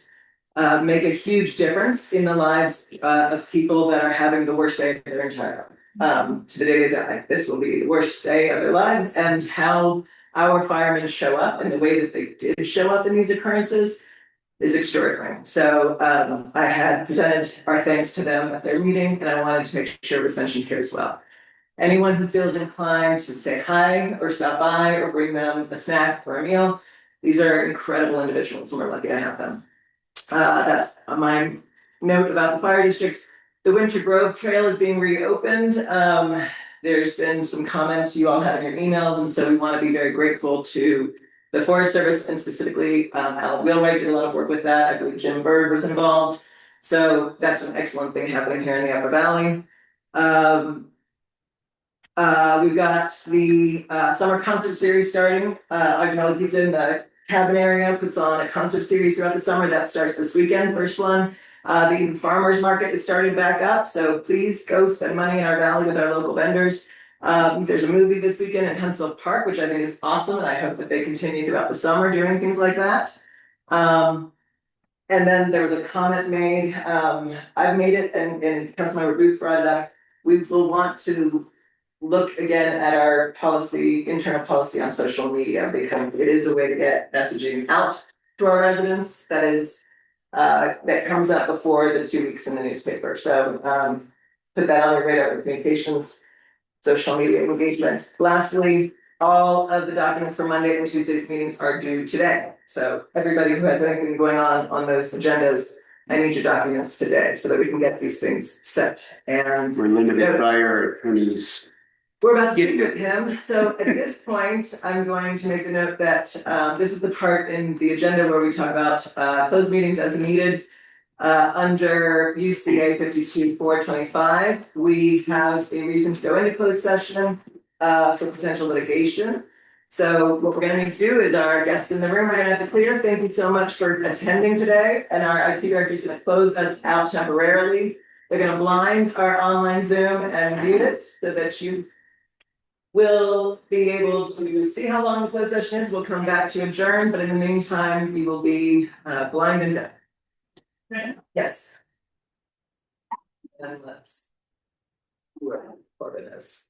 make a huge difference in the lives of people that are having the worst day of their entire life. To the day they die, this will be the worst day of their lives, and how our firemen show up and the way that they did show up in these occurrences is extraordinary. So I had presented our thanks to them at their meeting, and I wanted to make sure it was mentioned here as well. Anyone who feels inclined to say hi or stop by or bring them a snack or a meal, these are incredible individuals and we're lucky to have them. That's my note about the fire district. The Winter Grove Trail is being reopened. There's been some comments you all have in your emails, and so we want to be very grateful to the Forest Service, and specifically Alan Wheelwright did a lot of work with that. I believe Jim Bird was involved. So that's an excellent thing happening here in the Upper Valley. We've got the summer concert series starting. Arjanelli Pizza in the cabin area puts on a concert series throughout the summer. That starts this weekend, first one. The Eden Farmers Market is starting back up, so please go spend money in our valley with our local vendors. There's a movie this weekend in Huntsville Park, which I think is awesome, and I hope that they continue throughout the summer doing things like that. And then there was a comment made, I've made it, and Councilmember Booth brought it up. We will want to look again at our internal policy on social media, because it is a way to get messaging out to our residents that comes up before the 2 weeks in the newspaper. So put that on your radar for communications, social media engagement. Lastly, all of the documents for Monday and Tuesday's meetings are due today. So everybody who has anything going on those agendas, I need your documents today so that we can get these things set. And We're limited by our attorneys. we're about to get with him. So at this point, I'm going to make the note that this is the part in the agenda where we talk about closed meetings as needed. Under UCA 52-425, we have a reason to go into closed session for potential litigation. So what we're gonna need to do is our guests in the room are gonna have to clear. Thank you so much for attending today. And our IT director is gonna close us out temporarily. They're gonna blind our online Zoom and mute it so that you will be able to see how long the closed session is. We'll come back to adjourn, but in the meantime, you will be blind and deaf. Yes. And let's. Where it is.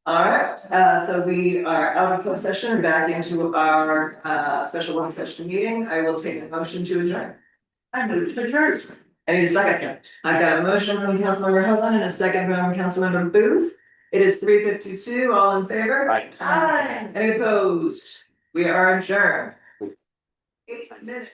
All right, so we are out of closed session, and back into our special one session meeting. I will take the motion to adjourn. I moved to adjourn. I need a second. I've got a motion from Councilmember Hutton and a second from Councilmember Booth. It is 3:52. All in favor? Aye. Aye. Any opposed? We are adjourned. 8 minutes.